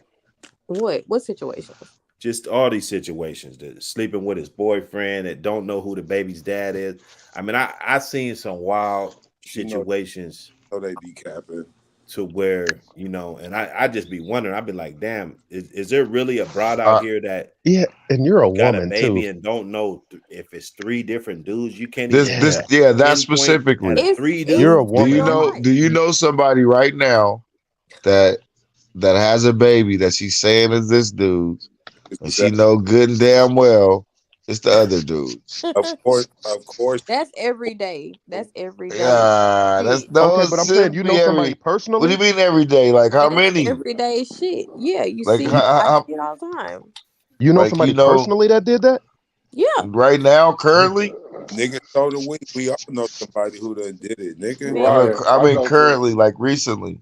What situation? Just all these situations, that sleeping with his boyfriend, that don't know who the baby's dad is. I mean, I seen some wild situations. So they be capping. to where, you know, and I just be wondering, I'd be like, damn, is there really a broad out Uh, here that Yeah, and you're a got a woman too. baby and don't know if it's three different dudes? You can't this even this Yeah, yeah, that pinpoint specifically. that's It's three you're a it's dudes. Do you woman. real know? life. Do you know somebody right now that has a baby that she's saying is this dude, and she know good and damn well it's the other dude. Of course. That's every day. That's everyday Yeah, that's shit. no. Okay, It but I'm saying shouldn't you be know somebody every. What do you personally. mean every day? Like how That's many? everyday shit. Yeah, you Like see, I how see it all the time. You know like somebody personally that did that. Yeah, right now currently. Nigga, so do we. We all know somebody who done did it, nigga. man, I I mean know some. currently, like recently.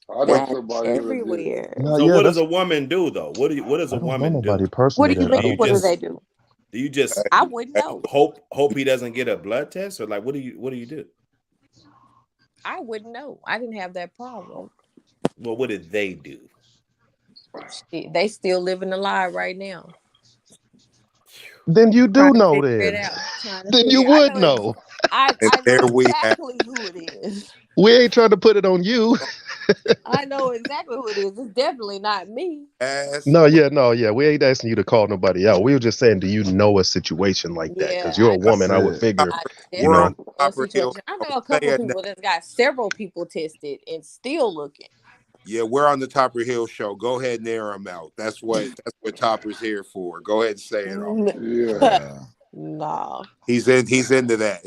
I know that's somebody who done did it. everywhere. No, So yeah, what does that's. a woman do though? What does a I don't know woman nobody do? What personally do you that I Do mean? you don't What do think. they just do? do you just I Hey, wouldn't hey, know. hope he doesn't get a blood test, or like what do you do? I wouldn't know. I didn't have that problem. Well, what did they do? Shit, they still living the lie right now. Then you Trying do to know. figure it Then, out. Trying to then you figure. I would know. know. and I know there we have exactly who it is. We ain't trying to put it on you. I know exactly who it is. It's definitely not me. ass. No, yeah, no, yeah. We ain't asking you to call nobody out. We were just saying, do you know a situation like that? Because Yeah, you're a That's woman. I would it. figure, I you We're on know. definitely know a Copper Hill. situation. I Show. know a couple of Saying that. people that's got several people tested and still looking. Yeah, we're on the Topper Hill show. Go ahead and air them out. That's what Topper's here for. Go ahead and say it all. Yeah. Yeah. Nah. He's into that.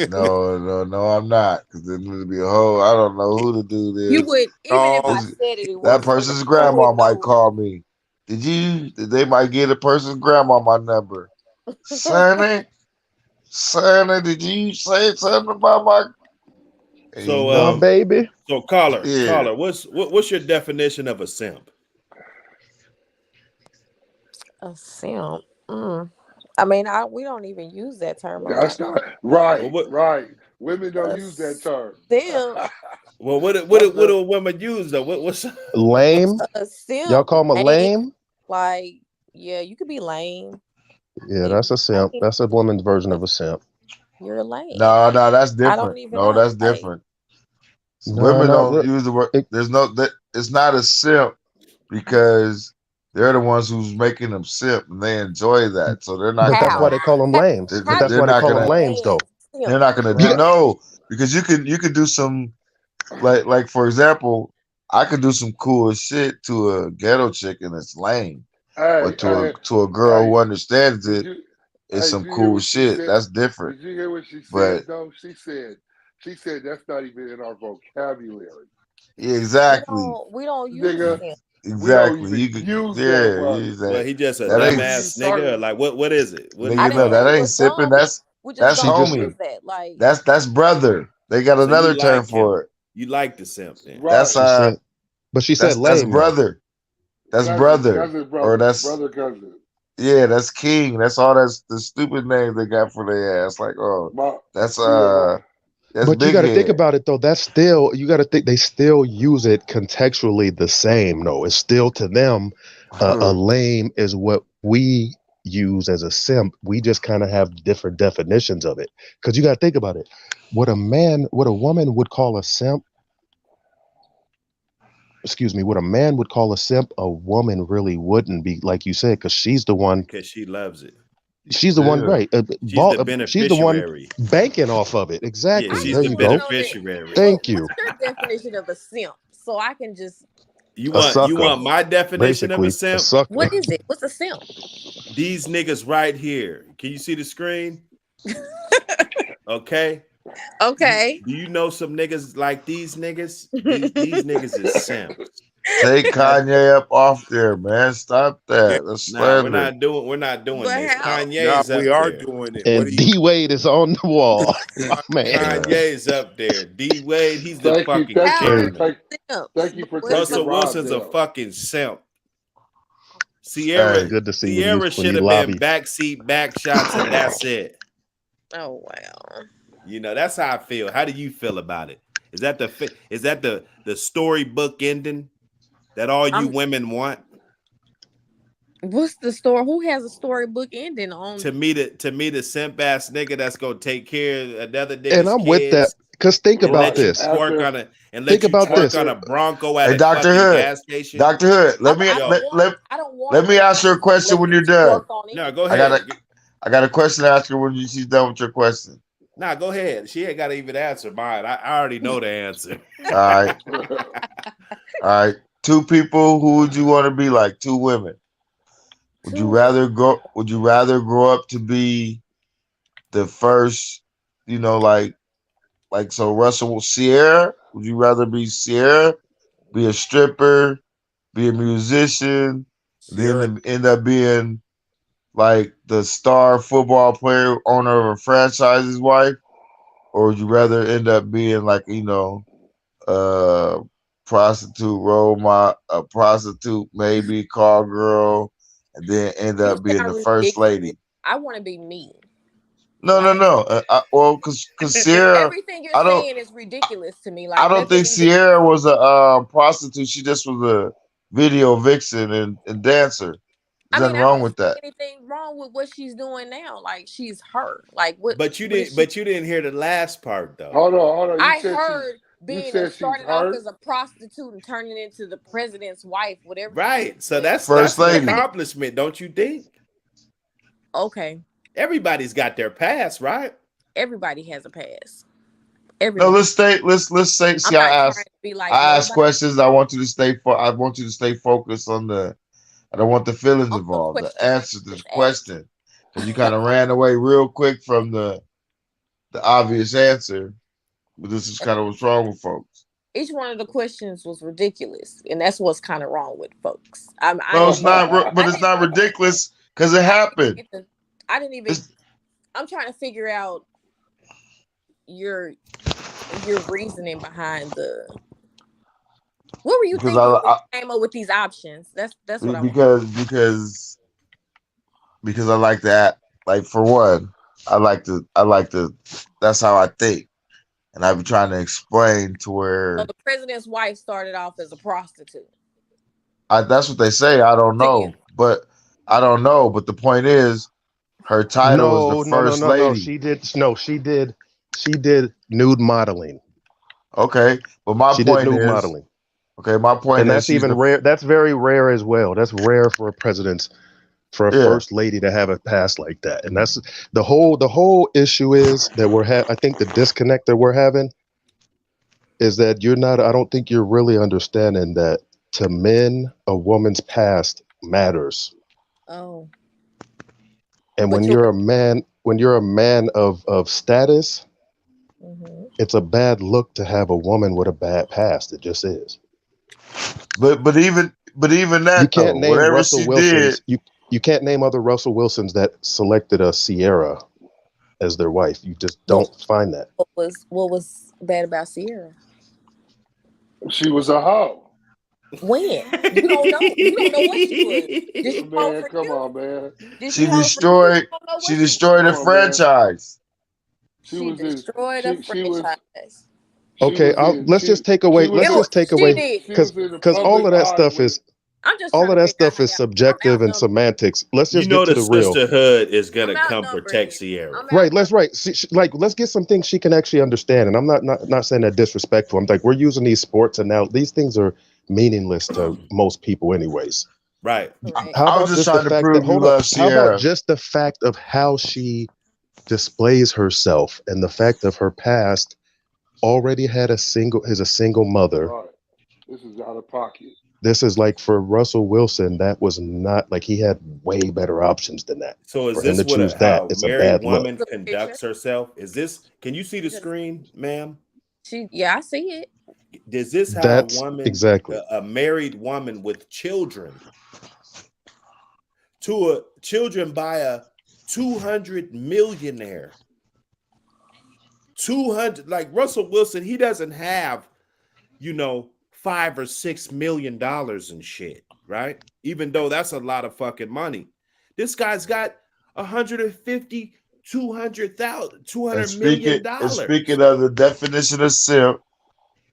No, I'm not. Because there needs to be a whole. I don't know who the dude You is. would, even if I Dog. This, said it, it that wasn't for person's nothing. You grandma wouldn't might know. call me. They might get a person's grandma my number. Sonny, Sonny, did you say something about my? And you So My know, baby. so yeah. caller, what's your definition of a simp? A simp. I mean, we don't even use that term That's around. not Well, right. Right. Women don't A use that term. simp. what do women use though? What's Lame. A Y'all simp. call them a Lame. lame? Like, yeah, you could be lame. Yeah, If that's a you're simp. lame, That's a woman's version of a simp. you're lame. No, that's I don't different. even No, know. that's Like, different. No, Women not don't really. use the word. It, There's no that. It's not a simp because they're the ones who's making them simp, and they enjoy that. So they're not but that's why how? they gonna. call them lames. But How do that's They're why they not call them gonna. a lames, man though. They're simp? not gonna You do got Right. no because you could do some like for example, I could do some cool shit to a ghetto chick and it's lame, Hey, but hey, to a girl hey, who understands did it, you it's did some you hear cool what she shit. said? That's different. Did you hear what she said But though? She said that's not even in our vocabulary. yeah, exactly, We don't use Nigga, simp. we don't exactly. even You could use that yeah, word. you Well, say he just a that So ain't what are you dumbass talking nigga. about? Like what is it? What do I nigga. you didn't No, call say that it? he ain't was sipping. dumb. We just That's she don't just use homie. that. Like, That's brother. They got So you another term like for him? it. You like the simp then? Right. That's she said, but she said that's lame though. brother. That's Cousin, brother. cousin, Or brother, that's brother, cousin. yeah, that's king. That's all that's the stupid names they got for their ass. Like, oh, My that's yeah, that's But you big got to think head. about it though. That's still you got to think they still use it contextually the same. No, it's still to them a lame is what we use as a simp. We just kind of have different definitions of it. Because you got to think about it. What a woman would call a simp, excuse me, what a man would call a simp, a woman really wouldn't be, like you said, because Because she loves it. she's the one, Yeah. right? She's the She's the one beneficiary. banking off of it. Yeah, I Exactly. she's There the just you want to go. know that. beneficiary. Thank What's you. your definition of a simp? So I can just. A You sucker, want my definition of a basically, a simp? sucker. What is it? What's a simp? These niggas right here. Can you see the screen? Okay. Okay. Do you know some niggas like these niggas? These niggas is simps. Take That Kanye up off there, man. Stop Yeah. that. That's nah, slander. we're not doing But this. how? Nah, Kanye's we up are there. doing it. What And do you D Wade is on the wall. Man. Yeah. Kanye's up there. D Wade, he's the thank you, fucking thank How you, are Hey, king. thank simps? thank you But for what is taking a Russell Rob Wilson's a down. fucking simp. hey, Sierra Good to see Sierra when should you have been lobby. backseat back shots and that's it. Oh wow. You know, that's how I feel. How do you feel about it? Is that the storybook ending that all you I'm. women want? What's the story? Who has a storybook ending on? To me, the simp ass nigga that's gonna take care of another And nigga's I'm with that. kids. Because think and about let you this. twerk After on it and Think let you about twerk this. on after a Bronco at Hey, a Dr. fucking Hood. gas station? Dr. Hood, I don't want. I don't want let a me man ask her a to question let when me you're done. twerk on No, go anything. ahead. I got a question to ask her when she's done with your question. Nah, go ahead. She ain't got to even answer mine. I already know the answer. All right. All right. Two people, who would you want to be like? Two women. Would you Two. rather grow up to be the first, so Russell Sierra? Would you rather be Sierra, be a stripper, be a musician, Sierra. then end up being like the star football player, owner of a franchise's wife? Or would you rather end up being like, a prostitute a prostitute, maybe call girl, and then end You up being the sound first ridiculous. lady? I want to be me. No, no, Like no. Because Sierra, everything you're I don't, saying is ridiculous to me. I Like don't nothing think even. Sierra was a prostitute. She just was a video vixen and dancer. I There's mean, nothing I wrong don't with see that. anything wrong with what she's doing now. Like she's her. Like what? But you What is didn't. she? But you didn't hear the last part though. hold on. I heard You being a said she's starting off hurt. as a prostitute and turning into the president's wife, whatever she Right. So said. First that's an lady. accomplishment, don't you think? Okay, Everybody's got their past, right? everybody has a past. No, Everybody. let's say. I'm See, not trying to be like I ask nobody. questions. I want you to I want you to stay focused on the. I don't want the feelings On the involved. The question that answer to you the just asked. question, because you kind of ran away real quick from the obvious answer. But this is kind of what's wrong with folks. Each one of the questions was ridiculous, and that's what's kind of wrong with folks. I No, it's didn't even. not. But I it's didn't not even. ridiculous because it I didn't even happened. get the. I didn't even. It's I'm trying to figure out your reasoning behind the. What were you because thinking when you came up with these options? That's what I want. because I like that. Like, for one, I like to. That's how I think, and I've been trying to explain to So where the president's wife started off as a prostitute that's what they say. I don't to you. know, but the point is, her title is the No, no, no, first no, no. lady. She did. No, she did. She did nude modeling. Okay, but She did nude modeling, my point and is, that's she's even the rare. That's very rare as well. That's rare for a yeah. first lady to have a past like that. And that's the whole issue is that I think the disconnect that we're having is that you're not. I don't think you're really understanding that to men, a woman's past matters. Oh, And but you're. when you're a man of status, Mhm. it's a bad look to have a woman with a bad past. It just is. But even You that though, can't name whatever Russell she did, Wilson's. You can't name other Russell Wilsons that selected a Sierra as their wife. You just But don't find that. what was bad about Sierra? She was a hoe. When you don't know, you don't know what she was. Did she hoe Man, for come you? on, man. Did she she hoe for you? You destroyed don't know she what she was. destroyed Come a on, man. franchise. She She was in. destroyed a She was. franchise. She Okay, was in. let's just take away. She was Let's in. just take She away did. She was in the because all public of that eye stuff with. is I'm just trying to figure out how y'all. I'm subjective and outnumbered. semantics. Let's You just get know to the the real. sisterhood is I'm gonna come outnumbered protect here. Sierra. I'm Right. outnumbered. Like, let's get some things she can actually understand. And I'm not saying that disrespectful. I'm like, we're using these sports and now these things are meaningless to most people, anyways. Right. Correct. How I was about just just the trying to fact that prove you hold up? love How about Sierra. just the fact of how she displays herself and the fact of her past already is a single mother. Right. This is out of pocket. This is like for Russell Wilson, that was not like he had way better options than that. So is For him this to what choose that, how a it's a married bad look. woman Look at the picture. conducts herself? Is this? Can you see the Just screen, ma'am? yeah, I see it. Is this how a That's woman, exactly. a married woman with children, children by a 200 millionaire? 200, like Russell Wilson, he doesn't have, $5 or $6 million and shit, right? Even though that's a lot of fucking money. This guy's got 150, 200,000, And $200 speaking million. and speaking of the definition of simp,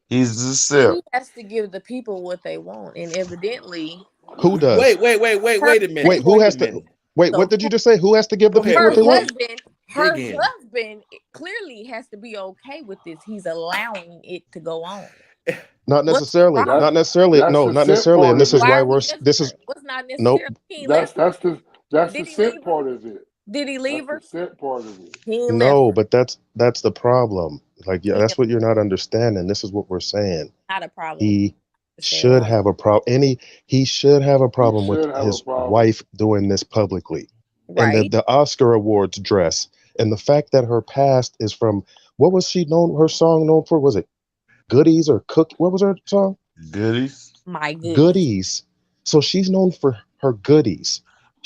he's a simp. He has to give the people what they want, and evidently, Who does? Wait a minute. her Wait, who Wait has a to? minute. Wait, so what did you just say? Who has to give the Go ahead, people what her they Wilson. want? husband, her Dig in. husband clearly has to be okay with this. He's allowing it to go on. Not What's necessarily. wrong? Not necessarily. That's No, the not simp necessarily. And part this of is it. Why why are we this is different? What's not nope. necessarily? He ain't That's left her. that's the Did he leave simp her? part of it. Did he leave That's the her? simp part of it. He ain't left No, her. but that's the problem. Like, yeah, He that's ain't what you're not understanding. This is what we're saying. not a problem. He Understand should why? have a problem. He should have a He problem with should have a his problem. wife doing this publicly. And Right. the Oscar Awards dress, and the fact that her past is from, what was she known? Her song known for, was it Goodies or Cook? What was her song? Goodies. My goodness. Goodies. So she's known for her goodies.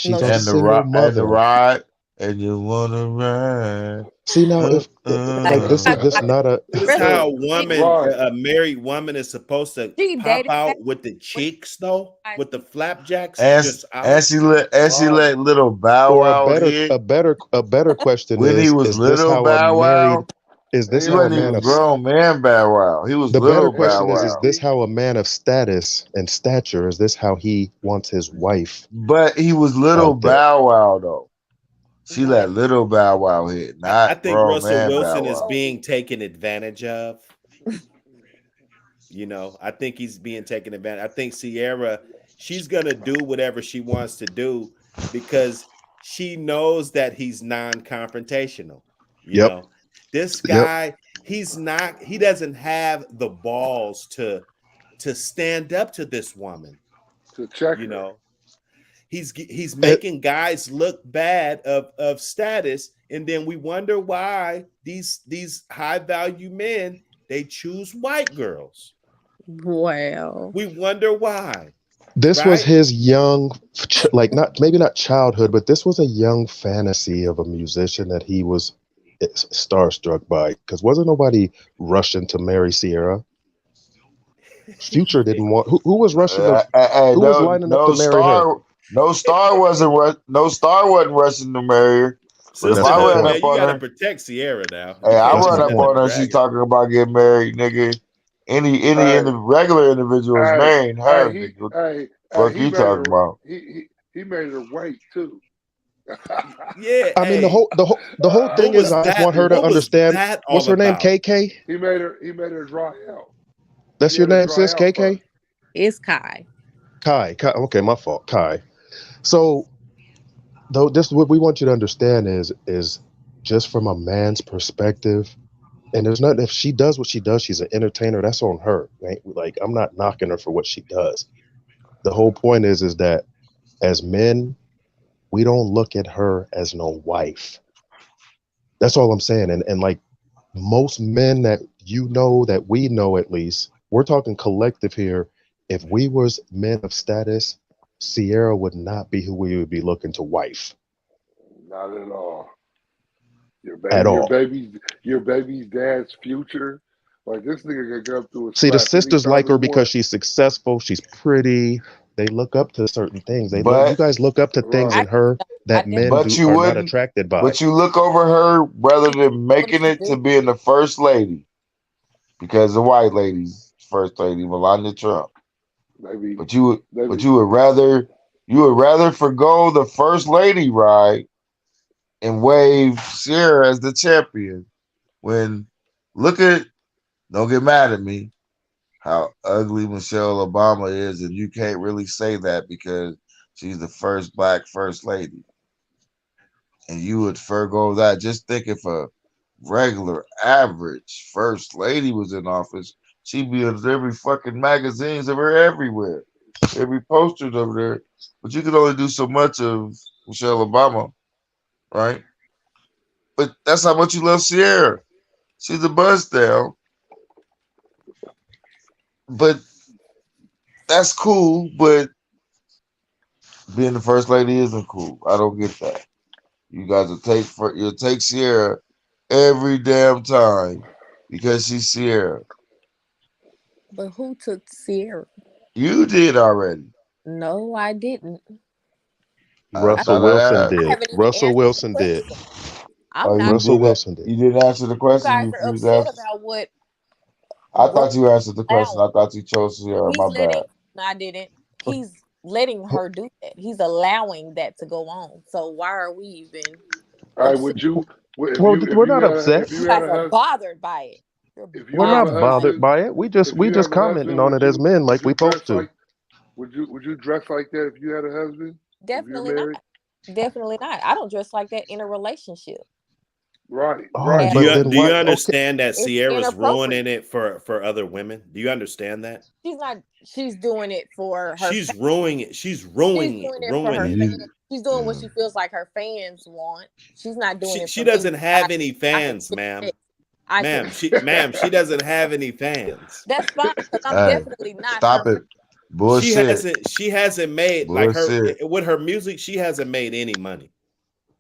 No, She's a she. And the single and the mother. ride. And you wanna ride. See, now if like Like, this not a This really, how a she, woman, Right. a married woman, is supposed to she pop dated that out with the when cheeks, though, with the flapjacks And just and out. she let little Bow or Wow hit a better question when he was is this little how a Bow married Wow. is And this He he how a was wasn't man even of grown man Bow Wow. He was the better little question Bow is Wow. this how a man of status and stature, is this how he wants his wife But he was little out there? Bow Wow though. She well, let little Bow Wow hit, I not think grown Russell man Wilson Bow is Wow. being taken advantage of. I think he's being taken advantage. I think Sierra, she's gonna do whatever she wants to do because she knows that he's non-confrontational. You Yep. know, this Yep. guy, he doesn't have the balls to stand up to this woman. to check You her. know, he's And, making guys look bad of status, and then we wonder why these high value men, they choose white girls. well, We wonder why, this was right? his young like not maybe not childhood, but this was a young fantasy of a musician that he was starstruck by, because wasn't nobody rushing to marry Sierra. Future didn't want who was rushing to Hey, who was lining up to no marry her. star, no star wasn't rushing to marry her. But if That's I my Sisterhood, ran man, up point. you on got to her, protect Sierra now. hey, You I can't That's be run my up sending point. on them her. She dragging. talking about getting married, nigga. Any Hey, regular individual is hey, marrying her, he nigga. What the hey, fuck he you made talking her about? he made her wait too. Yeah, I mean, hey, the whole thing what is was I just that? want her to What was understand. that What's all her name? about? KK. He made her dry out. That's He your had her name, dry sis? out KK? first. it's Kai. Kai. Okay, my fault. Kai. So, though, this what we want you to understand is just from a man's perspective. And there's nothing, if she does what she does, she's an entertainer. That's on her. Right? Like, I'm not knocking her for what she does. The whole point is that as men, we don't look at her as no wife. That's all I'm saying. And like most men that that we know, at least, we're talking collective here. If we was men of status, Sierra would not be who we would be looking to wife Not at all. at all. Your baby's dad's future. Like this nigga can come through and See, the slap sisters anytime like he her because want. she's successful, she's pretty. They look up to certain things. They look. You But guys look up to things I Right. in her I that men definitely but do you are not wouldn't. attracted by. But you look over her rather than noticed making you it to do. being the first lady, because the white lady's first lady, Melania Trump. Maybe But you maybe would rather forgo the first lady ride and wave Sierra as the champion. When look at, don't get mad at me, how ugly Michelle Obama is, and you can't really say that because she's the first black first lady, and you would forego that. Just think if a regular average first lady was in office, she'd be in every fucking magazines of her everywhere, every posters over there. But you could only do so much of Michelle Obama, right? But that's how much you love Sierra. She's a buzz down, but that's cool. But being the first lady isn't cool. I don't get that. You guys you'll take Sierra every damn time because she's Sierra. But who took Sierra? You did already. No, I didn't. I I, Russell thought I Wilson had. I did. haven't even Russell answered the Wilson did. question. I'm Oh, not. you Russell did that. Wilson did. You didn't answer the You question. guys You are was upset asking. about what I thought you answered the question. allowing. I thought you chose Sierra. He's My letting. bad. No, I didn't. He's letting her do that. He's allowing that to go on. So why are we even All right, upset? Well, Well, we're not upset. if You you had guys a are husband, bothered by it. You're if you We're have a bothered not by bothered husband, by it. We just if you have a commenting husband, on it as men, like we supposed to. would you dress like that if you had a husband? it. If you're Definitely married? not. Definitely not. I don't dress like that in a relationship. Right, Oh, right. At Do but you all. then do you why? Okay, understand that It's Sierra's inappropriate. ruining it for other women? Do you understand that? She's not. She's doing it for her. She's ruining it. She's She's ruining doing it for her ruining it. fans. She's doing what she feels like her fans want. She's not doing it She for me. doesn't have any I can fans, care ma'am. less. I can. She doesn't have any fans. That's fine because I'm Hey, definitely not stop her. it. Bullshit. She hasn't made like her Bullshit. with her music, she hasn't made any money.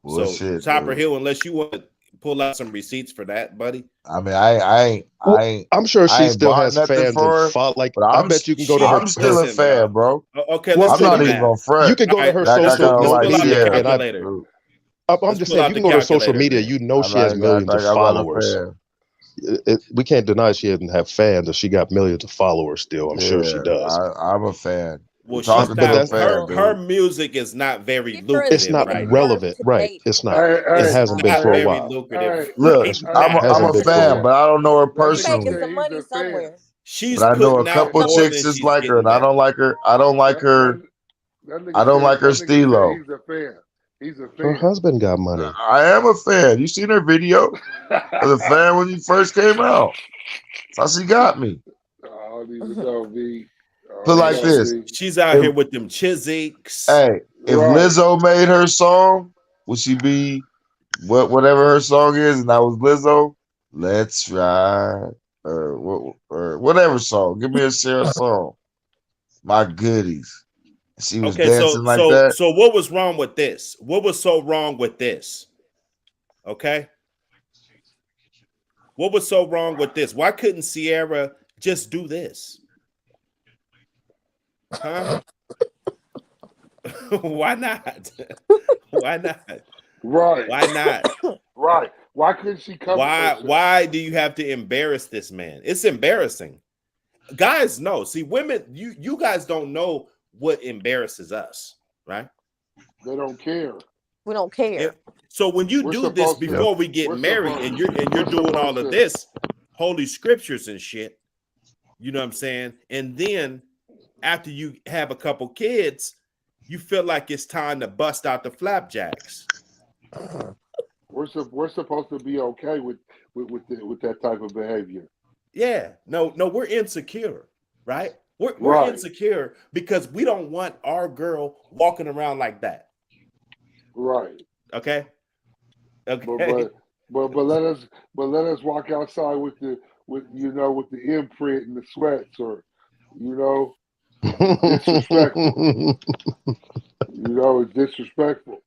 So Bullshit, Chopper dude. Hill, unless you want to pull out some receipts for that, buddy. I mean, I well, I'm sure she ain't still bought has nothing fans and for her, fought. Like but I bet you can go to I'm still a listen, fan, bro. Okay, Well, let's I'm do the not even math. gonna front. You can go to her Like, I social don't like pull out the media, and calculator. I'm Let's just pull saying out you the can go to her social calculator, media. man. You know she has I'm millions of not a followers. fan. We can't deny she doesn't have fans, and she got millions of followers still. I'm sure she does. I'm a fan. Well, Talking she's to a not fan, her dude. music is not very Sierra is It's lucrative not right definitely now. one of relevant, right? today's It's not. Hey, It hey, hasn't It's been not for a hey, very while. lucrative hey, Look, right hey, I'm now. Hasn't a been that for a fan, nigga, but while. I don't know her that She's nigga making personally. said some he's money a fan. somewhere. She's But I know a putting out couple more chicks than just she's like her, getting and I back. don't like her. I don't like her. That I don't like her that nigga stilo. said he's a fan. He's a Her fan. husband got money. I am a fan. You seen her video of the fan when you first came out? That's how she got me. I don't even know, V. I Put it don't Man, like know, this: V. she's out if here with them chiseks. if Right. Lizzo made her song, would she be whatever her song is, and that was Lizzo? Let's ride or whatever song. Give me a Sarah song. My goodies. She was Okay, dancing like that. so what was wrong with this? What was so wrong with this? Okay, what was so wrong with this? Why couldn't Sierra just do this? Huh? Why not? Why not? Right. Why not? Right. Why couldn't she cover herself? Why do you have to embarrass this man? It's embarrassing. Guys know. See, women, you guys don't know what embarrasses us, right? They don't care. We don't care. So when you We're do this supposed to. before we get We're married supposed. and you're We're doing all supposed of to. this holy scriptures and shit, you know what I'm saying? And then after you have a couple kids, you feel like it's time to bust out the flapjacks. We're supposed to be okay with that type of behavior. Yeah, no, we're insecure, right? We're Right. insecure because we don't want our girl walking around like that. Right. Okay. Okay. But let us walk outside with the imprint and the sweats, or disrespectful. It's disrespectful.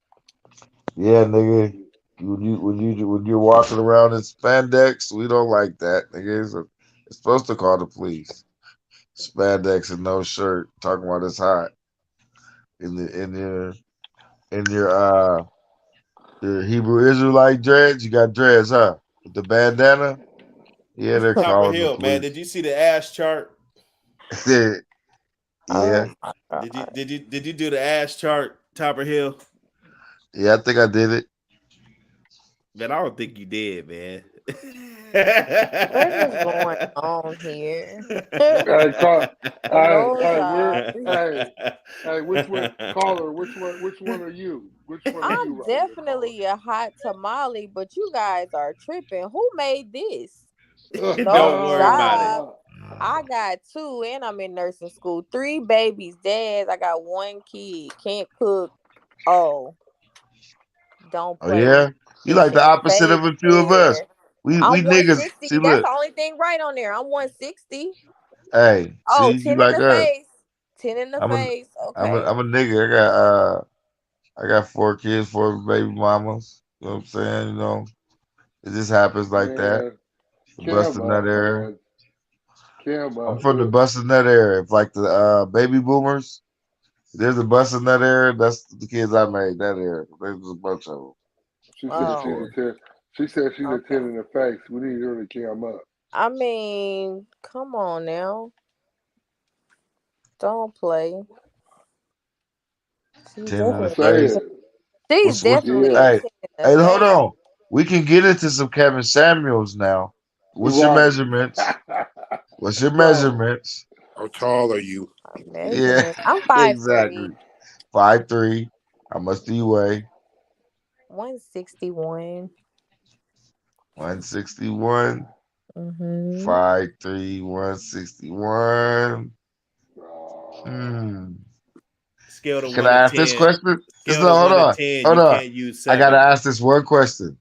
Yeah, nigga. When you're walking around in spandex, we don't like that, nigga. It's supposed to call the police. Spandex and no shirt, talking about it's hot. In your Hebrew Israelite dreads, you got dreads, huh? With the bandana, yeah, they're Topper calling the Hill, man. police. Did you see the ash chart? Yeah. Did you do the ash chart, Topper Hill? Yeah, I think I did it. Man, I don't think you did, man. What is going on here? Hey, which one, caller? Which one are you? Which one are you I'm right here, definitely a hot tamale, but you guys are tripping. Who made this? caller? Don't worry about it. Stop. I got 2 and I'm in nursing school. 3 babies, dads. I got 1 kid. Can't cook. Oh, don't Oh play. yeah, you like It's the in the opposite of face a few of us. here. We I'm niggas. 160. See, That's look, the only thing right on there. I'm 160. hey, see, Oh, you 10 in like the us. face. 10 in the face. Okay. I'm a nigga. I got 4 kids, 4 baby mamas. You know what I'm saying? It just happens like that. Man, The busted Cam nut up, era. man. Cam I'm up. from the busted nut era. If like the baby boomers, there's a busted nut era. That's the kids I made that era. There's a bunch of them. She said Just Oh, she's a for 10. She said she's a 10 okay. in the face. We need her to cam up. I mean, come on now. Don't play. She's 10 in I'm the definitely face. saying. she's What's definitely Yeah. a hey 10 in the hey hold face. on. we can get into some Kevin Samuels now. What's your Right. measurements? What's your Bro. measurements? How tall are you? Yeah, Measurements. I'm 5'3", exactly. 5'3". How much do you weigh? 161. 161. Mm-hmm. 5'3", 161. Hmm. Scale of Can one I to ask this 10. question? Scale No, of hold one to on. 10. Hold You on. can't use I gotta 7. ask this one question.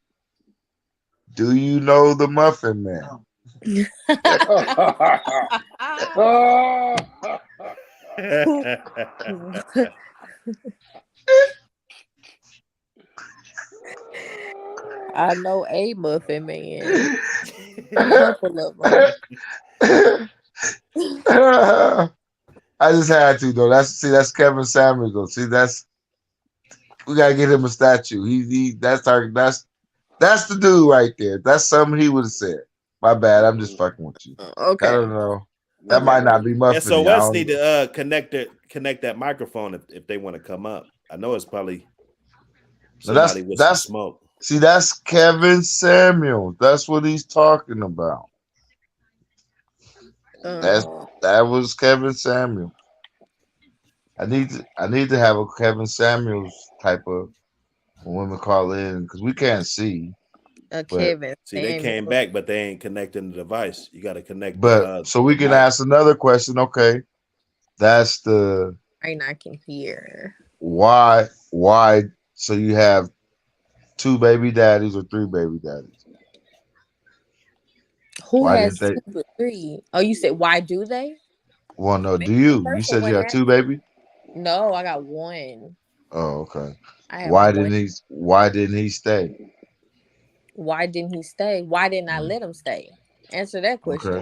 Do you know the Muffin Man? I know a Muffin Man. A couple of them. I just had to though. That's Kevin Samuels though. See, we gotta get him a statue. That's the dude right there. That's something he would have said. My bad. I'm just fucking with you. I Okay. don't know. That might Okay. not be muffin. I SOS don't need know. to connect that microphone if they want to come up. I know it's probably No, somebody with some smoke. that's Kevin Samuels. That's what he's talking about. That's Um, that was Kevin Samuels. I need to have a Kevin Samuels type of women call in because we can't see. a But Kevin See, they came Samuel. back, but they ain't connecting the device. You got to connect so we the can mic. ask another question. Okay, that's the Right now I can hear. why. So you have 2 baby daddies or 3 baby daddies? Who Why didn't has they? 2 or 3? Oh, you said why do they? Well, no. Do Maybe the you? You first one said you would have have 2 to. baby. No, I got 1. Oh, okay. I have 1. Why didn't he stay? Why didn't he stay? Why didn't I let him stay? Answer that Okay. question.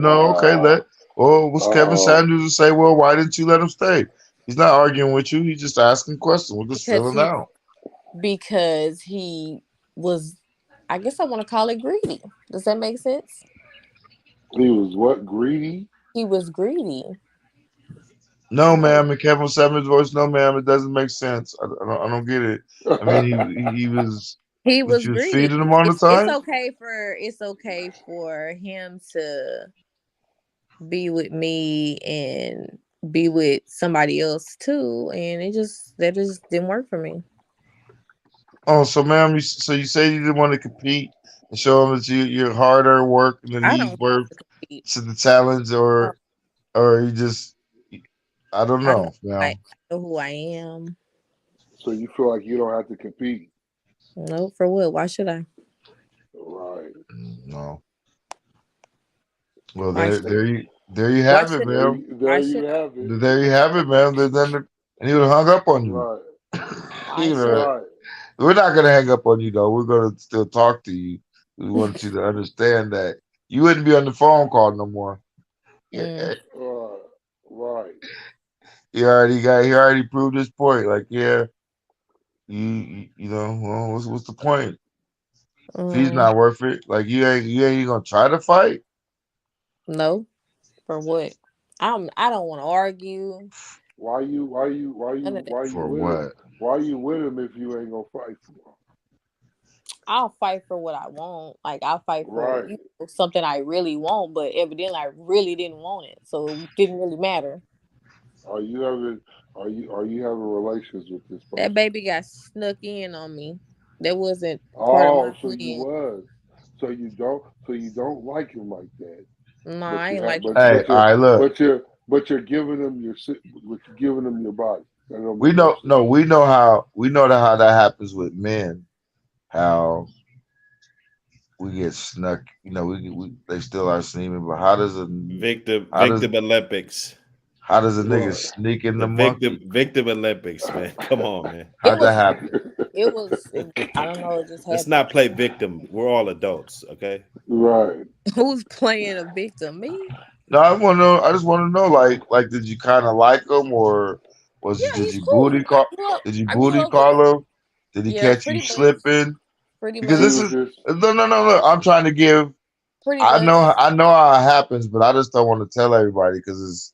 No, okay. What's Kevin Sanders to say? Well, why didn't you let him stay? He's not arguing with you. He's just asking questions. We're just Because filling out. he was, I guess I want to call it greedy. Does that make sense? He was what? Greedy? He was greedy. No, ma'am. In Kevin Sanders' voice, no, ma'am. It doesn't make sense. I don't get it. I mean, he was, He but was you was greedy. feeding him all the It's time. okay for him to be with me and be with somebody else too, and that just didn't work for me. Oh, so ma'am, so you say you didn't want to compete and show him that you're harder work than I he's don't worth compete. to the challenge, or you just I don't I know know, ma'am. I know who I am. So you feel like you don't have to compete? No, for what? Why should I? Right. No. Well, Why should there you why have it, should ma'am. why There you should have it. There you have it, ma'am. And he would have hung up on you. Right. why You should know, Right. we're not gonna hang up on you though. We're gonna still talk to you. We want you to understand that you wouldn't be on the phone call no more. mm, Right. He already proved his point. Like, yeah, you know, well, what's the point? If he's mm, not worth it, like you ain't gonna try to fight. no, for what? I don't want to argue. Why you None of that. For with him? what? Why you with him if you ain't gonna fight for him? I'll fight for what I want. Like I'll fight for Right. something I really want, but evidently I really didn't want it, so it didn't really matter. Are you having are you having relations with this That person? baby got snuck in on me. That wasn't part of my Oh, so you plan. was. So you don't like him like that. No, But I you ain't have like him. Hey, all right, look. but you're giving him but you're giving him your body. That don't We make no know sense. no, we know how that happens with men. How we get snuck, they still are semen, but how does Victim Olympics. a nigga Right. sneak in The the monkey? victim Olympics, man. Come on, man. It How'd that was. happen? I don't know. It just Let's happened. not play victim. We're all adults, okay? Right. Who's playing a victim? Me? No, I just want to know, like, did you kind of like him, or Yeah, did he's you cool. booty call? Did you I grew booty up with him. call him? Did he Yeah, catch you pretty much. slipping? Pretty Because He much. this was is just no. I'm trying to give. Pretty much. I know how it happens, but I just don't want to tell everybody because it's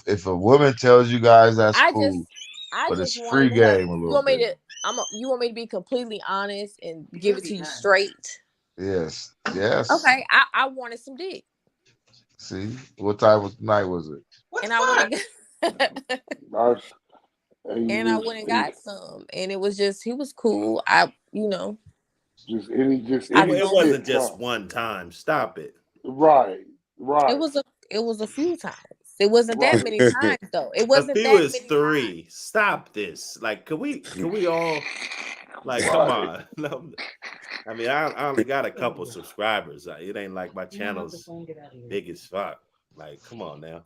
if a woman tells you guys that's I cool, just, I but just it's wanted free to help. game a You little want me bit. to? You want me to be completely honest and give it to you straight? Yes. Yes. Okay, I wanted some dick. See, what time of night was it? And I went Nice. and I went and got some, and it was just he was cool. I Just any I It don't. wasn't stick, just huh? one time. Stop it. Right, It right, was a few times. It wasn't that right. many times though. It A wasn't few that is many times. 3. Stop this. Like, can we all like come Right. on? No, I mean, I only got a couple subscribers. It ain't like my channel's big as fuck. Like, come on now.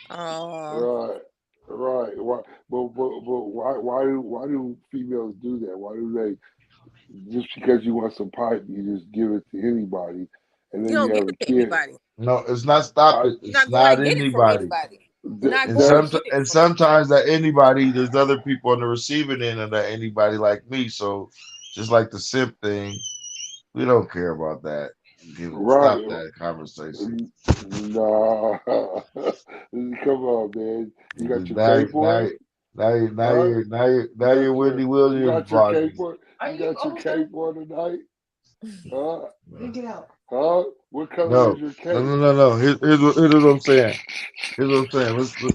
Uh, Right, right. Why? But why do females do that? Why do they just because you want some pipe, you just give it to anybody, and you then you don't give have a it to kid? anybody. No, it's not. Stop I it. You're It's not going to not get it from anybody. anybody. You're not And going to that's get it from anybody. sometimes that anybody, there's other people on the receiving end of that anybody like me. So just like the simp thing, we don't care about that. right. Stop that conversation. Nah, come on, man. You got your Now, cape on, huh? now You you're got Wendy you Williams got your cape volume. on. You got your cape on tonight, huh? Huh? What color is No, your cape? Here's what I'm saying. Here's what I'm saying.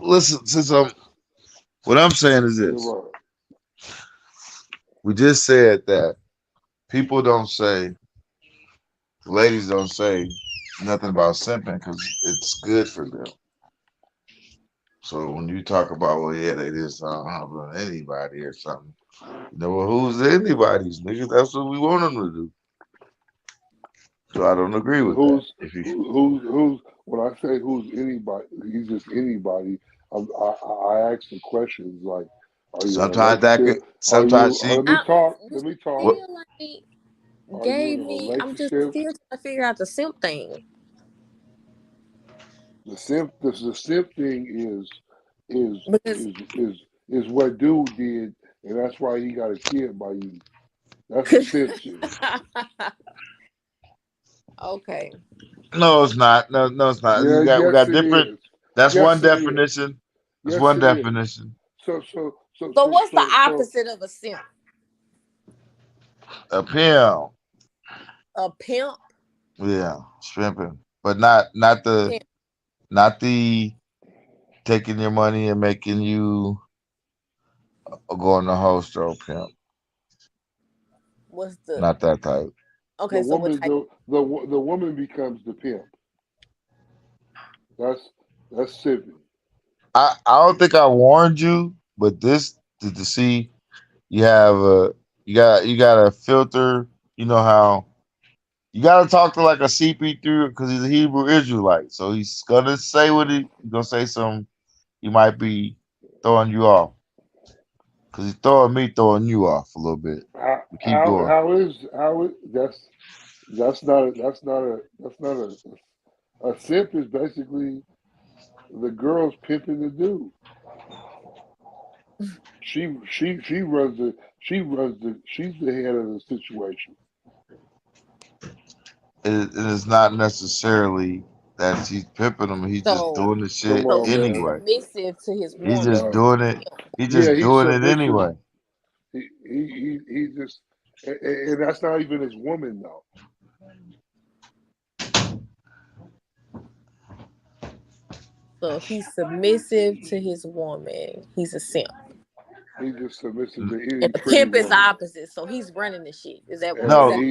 Listen, since what I'm saying is Come this. on. We just said that people don't say, the ladies don't say nothing about simping because it's good for them. So when you talk about, well, yeah, they just don't have anybody or something, well, who's anybody's niggas? That's what we want them to do. So I don't agree with that. Who's when I say who's anybody, he's just anybody. I ask the questions like, are you in a Sometimes that could, relationship? Are sometimes you? she, Let me talk. You Let me talk. what, still like Are you in gave a me. I'm just relationship? still trying to figure out the simp thing. The simp thing is Because is is is what dude did, and that's why he got a kid by you. That's the simp shit. okay, no, it's not. No, it's not. Yeah, We yes got it different. is. That's one Yes it is. definition. That's Yes one it is. definition. So so so so so what's the so so opposite of a simp? A pimp, A pimp. yeah, stripping, but not the taking your money and making you go on the host or pimp. What's the Not that type. the okay? So what woman type? the woman becomes the pimp. That's that's simping. I don't think I warned you, but this to see you have a you got a filter. You know how you got to talk to like a CP3 because he's a Hebrew Israelite, so he's gonna say what he's gonna say. Some he might be throwing you off because he's throwing you off a little bit. But keep going. How is that's not a simp is basically the girl's pimping the dude. She's the head of the situation. It is not necessarily that she's pimping him. He's just So doing the Come shit so on, he's man. anyway. submissive to his He's woman. just No. doing it. He's Yeah, just he's doing it submissive. anyway. He just and that's not even his woman though. So if he's submissive to his woman, he's a simp. He's just submissive to And any the pretty pimp is the woman. opposite. So he's running the shit. Is that what is And No, that he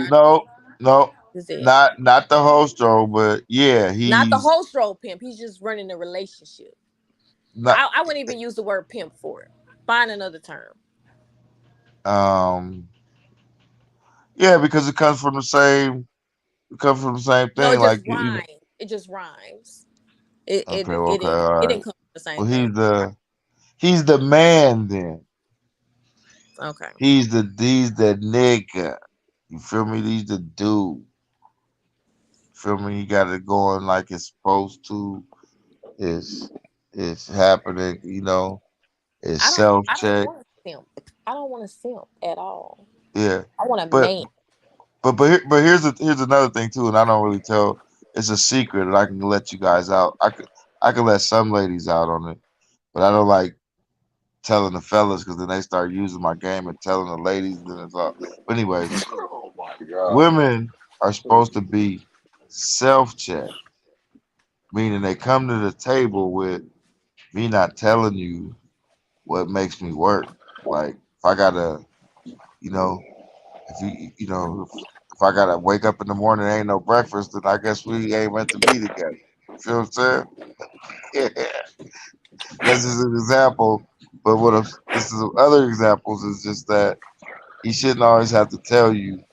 no, is it? not the host though, but yeah, Not the he's whole stroll pimp. He's just running the relationship. not. I wouldn't even use the word pimp for it. Find another term. Um, yeah, because it comes from the same. It comes from the same No, thing. it Like just rhymes. It just rhymes. It it okay, it okay, didn't all it right. didn't come from the same Well, thing. he's the man then. Okay. He's the nigga. You feel me? He's the dude. Feel me? He got it going like it's supposed to. It's it's happening. It's I don't self-check. want a simp. I don't want a simp at all. Yeah, I want a but man. here's another thing too, and I don't really tell. It's a secret, and I can let you guys out. I could let some ladies out on it, but I don't like telling the fellas because then they start using my game and telling the ladies. And then it's all. But anyways, Oh my god. women are supposed to be self-checked, meaning they come to the table with me not telling you what makes me work. Like if I gotta, you know, if if I gotta wake up in the morning, and ain't no breakfast, then I guess we ain't meant to be together. You feel what I'm saying? That's just an example. But this is other examples is just that he shouldn't always have to tell you.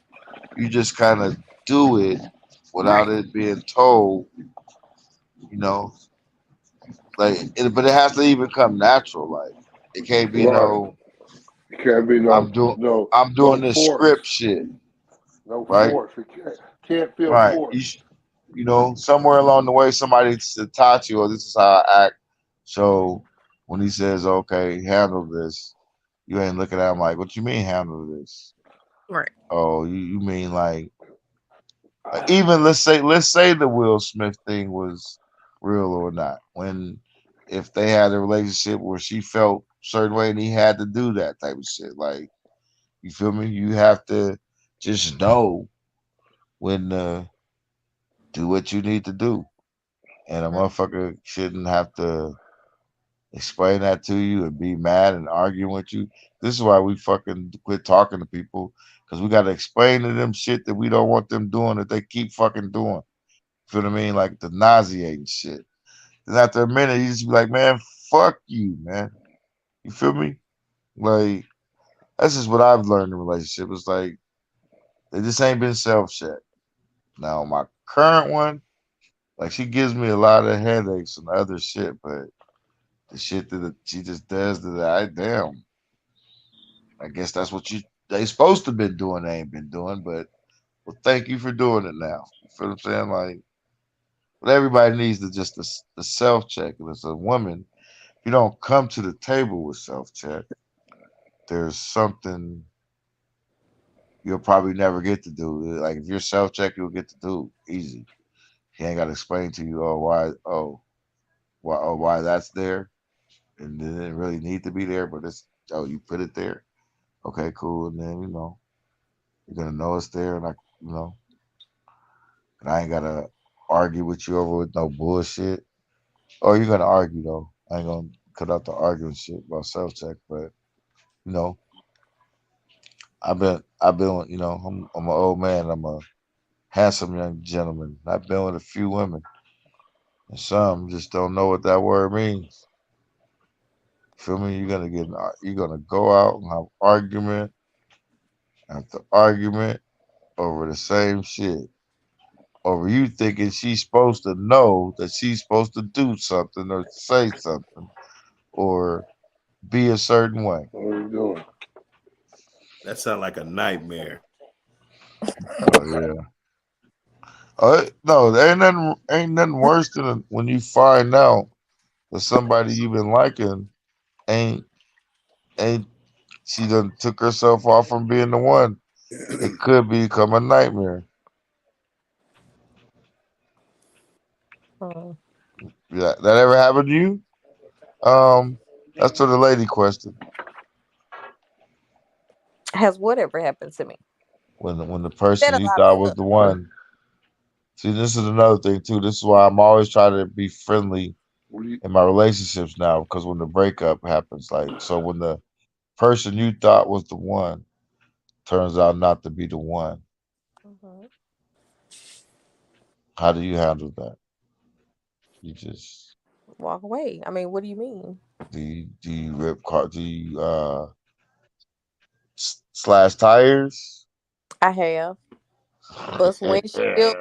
You just kind of do it without it being told. You know, but it has to even come natural. Like it can't be Right. no. It can't be I'm doing. I'm doing no this force. script shit, No right? force. It can't feel Right. forced. Somewhere along the way, somebody taught you, oh, this is how I act. So when he says, okay, handle this, you ain't looking at him like, what you mean handle this? Right. Oh, you mean like even let's say the Will Smith thing was real or not. When if they had a relationship where she felt certain way and he had to do that type of shit. Like, you feel me? You have to just know when do what you need to do. And a motherfucker shouldn't have to explain that to you and be mad and arguing with you. This is why we fucking quit talking to people because we got to explain to them shit that we don't want them doing that they keep fucking doing. Feel what I mean? Like the nauseating shit. Then after a minute, you just be like, man, fuck you, man. You feel me? Like, that's just what I've learned in relationships. It's like, they just ain't been self checked. Now, my current one, like, she gives me a lot of headaches and other shit, but the shit that she just does that damn. I guess that's what they supposed to been doing. They ain't been doing, but well, thank you for doing it now. You feel what I'm saying? Like, but everybody needs to just the self check. And as a woman, if you don't come to the table with self check, there's something you'll probably never get to do. Like if you're self check, you'll get to do easy. He ain't got to explain to you, why that's there, and it didn't really need to be there, but you put it there. Okay, cool, and then you're gonna know it's there, and you know, and I ain't gotta argue with you over with no bullshit. Or you're gonna argue though. I ain't gonna cut out the arguing shit about self check, but you know, I've been, I'm an old man. I'm a handsome young gentleman. I've been with a few women, and some just don't know what that word means. Feel me? You're gonna go out and have argument after argument over the same shit. Over you thinking she's supposed to know that she's supposed to do something or say something or be a certain way. What are you doing? That sounds like a nightmare. Oh yeah. No, there ain't nothing worse than when you find out that somebody you've been liking ain't ain't she done took herself off from being the one. It could become a nightmare. Mm. Yeah, that ever happened to you? That's to the lady question. Has whatever happened to me? When the Said person a you lot of thought was stuff. the one. See, this is another thing too. This is why I'm always trying to be friendly What are you? in my relationships now. Because when the breakup happens, when the person you thought was the one turns out not to be the one, Hmm. how do you handle that? You just Walk away. I mean, what do you mean? do you rip car? Do you slash tires? I have bust windshield,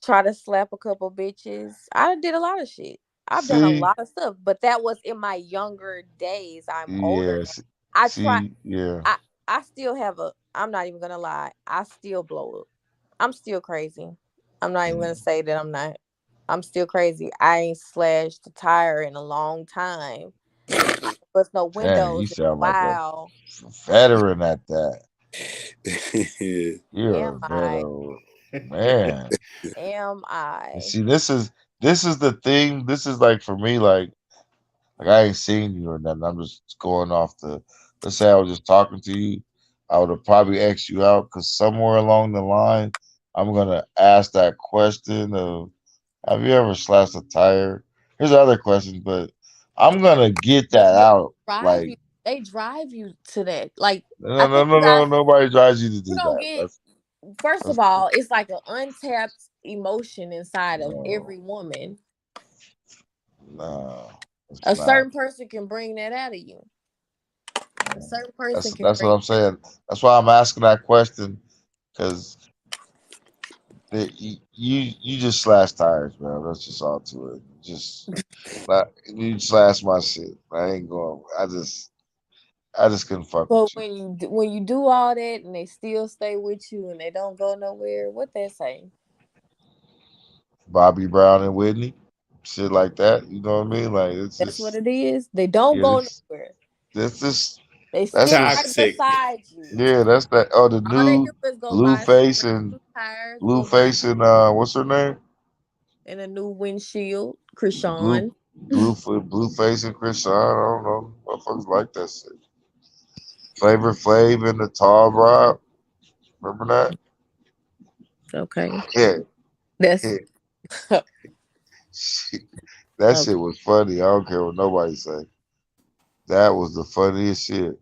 try to slap a couple bitches. I did a lot of shit. I've done a See, lot of stuff, but that was in my younger days. I'm older now. yes. I try. See, yeah. I I still have a. I'm not even gonna lie. I still blow up. I'm still crazy. I'm not even gonna Mm. say that I'm not. I'm still crazy. I ain't slashed a tire in a long time. But no Dang, you windows in a sound like a while. veteran at that. Yeah. You're a Am I? veteran, man. Am And I? see, this is the thing. This is like for me, like Like I ain't seen you or nothing. I'm just going off the. Let's say I was just talking to you. I would have probably asked you out because somewhere along the line, I'm gonna ask that question of, "Have you ever slashed a tire?" Here's other questions, but I'm gonna get But that they out. drive Like you. They drive you to that. Like I no, no, think no, you no. guys, Nobody drives you to you do don't that. get. First of That's all, it's like an untapped emotion inside of no, every woman. no. It's A not. certain person can bring that out of you. A certain person That's can that's what bring I'm saying. That's why I'm asking that question because you just slash tires, man. That's just all to it. Just like you slash my shit. I ain't going. I just couldn't fuck But with you. when you do all that and they still stay with you and they don't go nowhere, what they say? Bobby Brown and Whitney, shit like that. You know what I mean? Like it's That's what just it is. They don't yeah. go This nowhere. this this They that's still just right Toxic. beside you. yeah. That's that. Oh, the All they do new is go buy some Blueface brand and new tires, go buy Blueface and what's her name? and a new windshield. Blue Krishan. Blueface and Chris Sean. I don't know. Motherfuckers like that shit. Flavor Flav and the Tall Rob. Remember that? Okay. Yeah. That's Yeah. That okay. shit was funny. I don't care what nobody say. That was the funniest shit.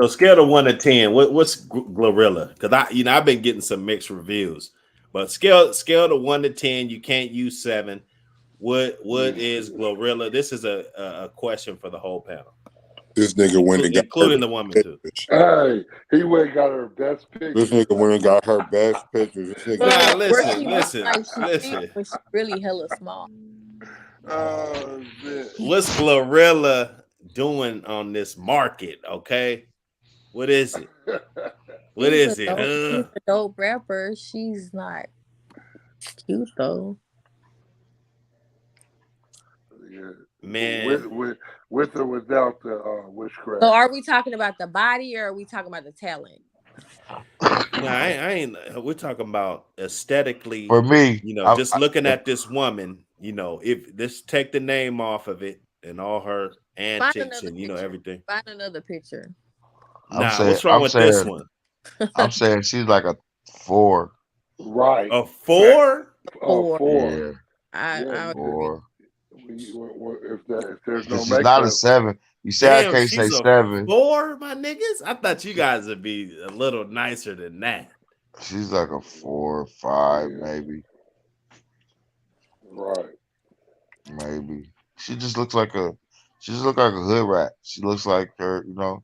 So scale of 1 to 10, what's Glorilla? Because I've been getting some mixed reviews, but scale to 1 to 10, you can't use 7. What is Glorilla? This is a question for the whole panel, This nigga went and got her including the woman best too. pictures. Hey, he went and got her best This picture. nigga went and got her best pictures. This nigga Nah, Where listen, she look listen, like she fit listen. when she really hella small. Oh shit. What's Glorilla doing on this market? Okay, what is it? What is it? She's a dope rapper. She's not cute though. Yeah. Man, With or without the So witchcraft. are we talking about the body or are we talking about the talent? no, I ain't. We're talking about aesthetically. For me, Just looking at this woman. If this take the name off of it and all her Find antics another and picture. everything. Find another picture. I'm Nah, saying what's wrong I'm with this saying one? I'm saying she's like a 4. Right. A 4? Four. Four. Yeah, Yeah. I agree. 4. If there's no Because she's not a makeup, 7. You say I Damn, can't say she's a 7. 4, my niggas. I thought you guys would be a little nicer than that. She's like a 4 or 5, yeah, maybe. right. Maybe. She just looks like a she just looks like a hood rat. She looks like her, no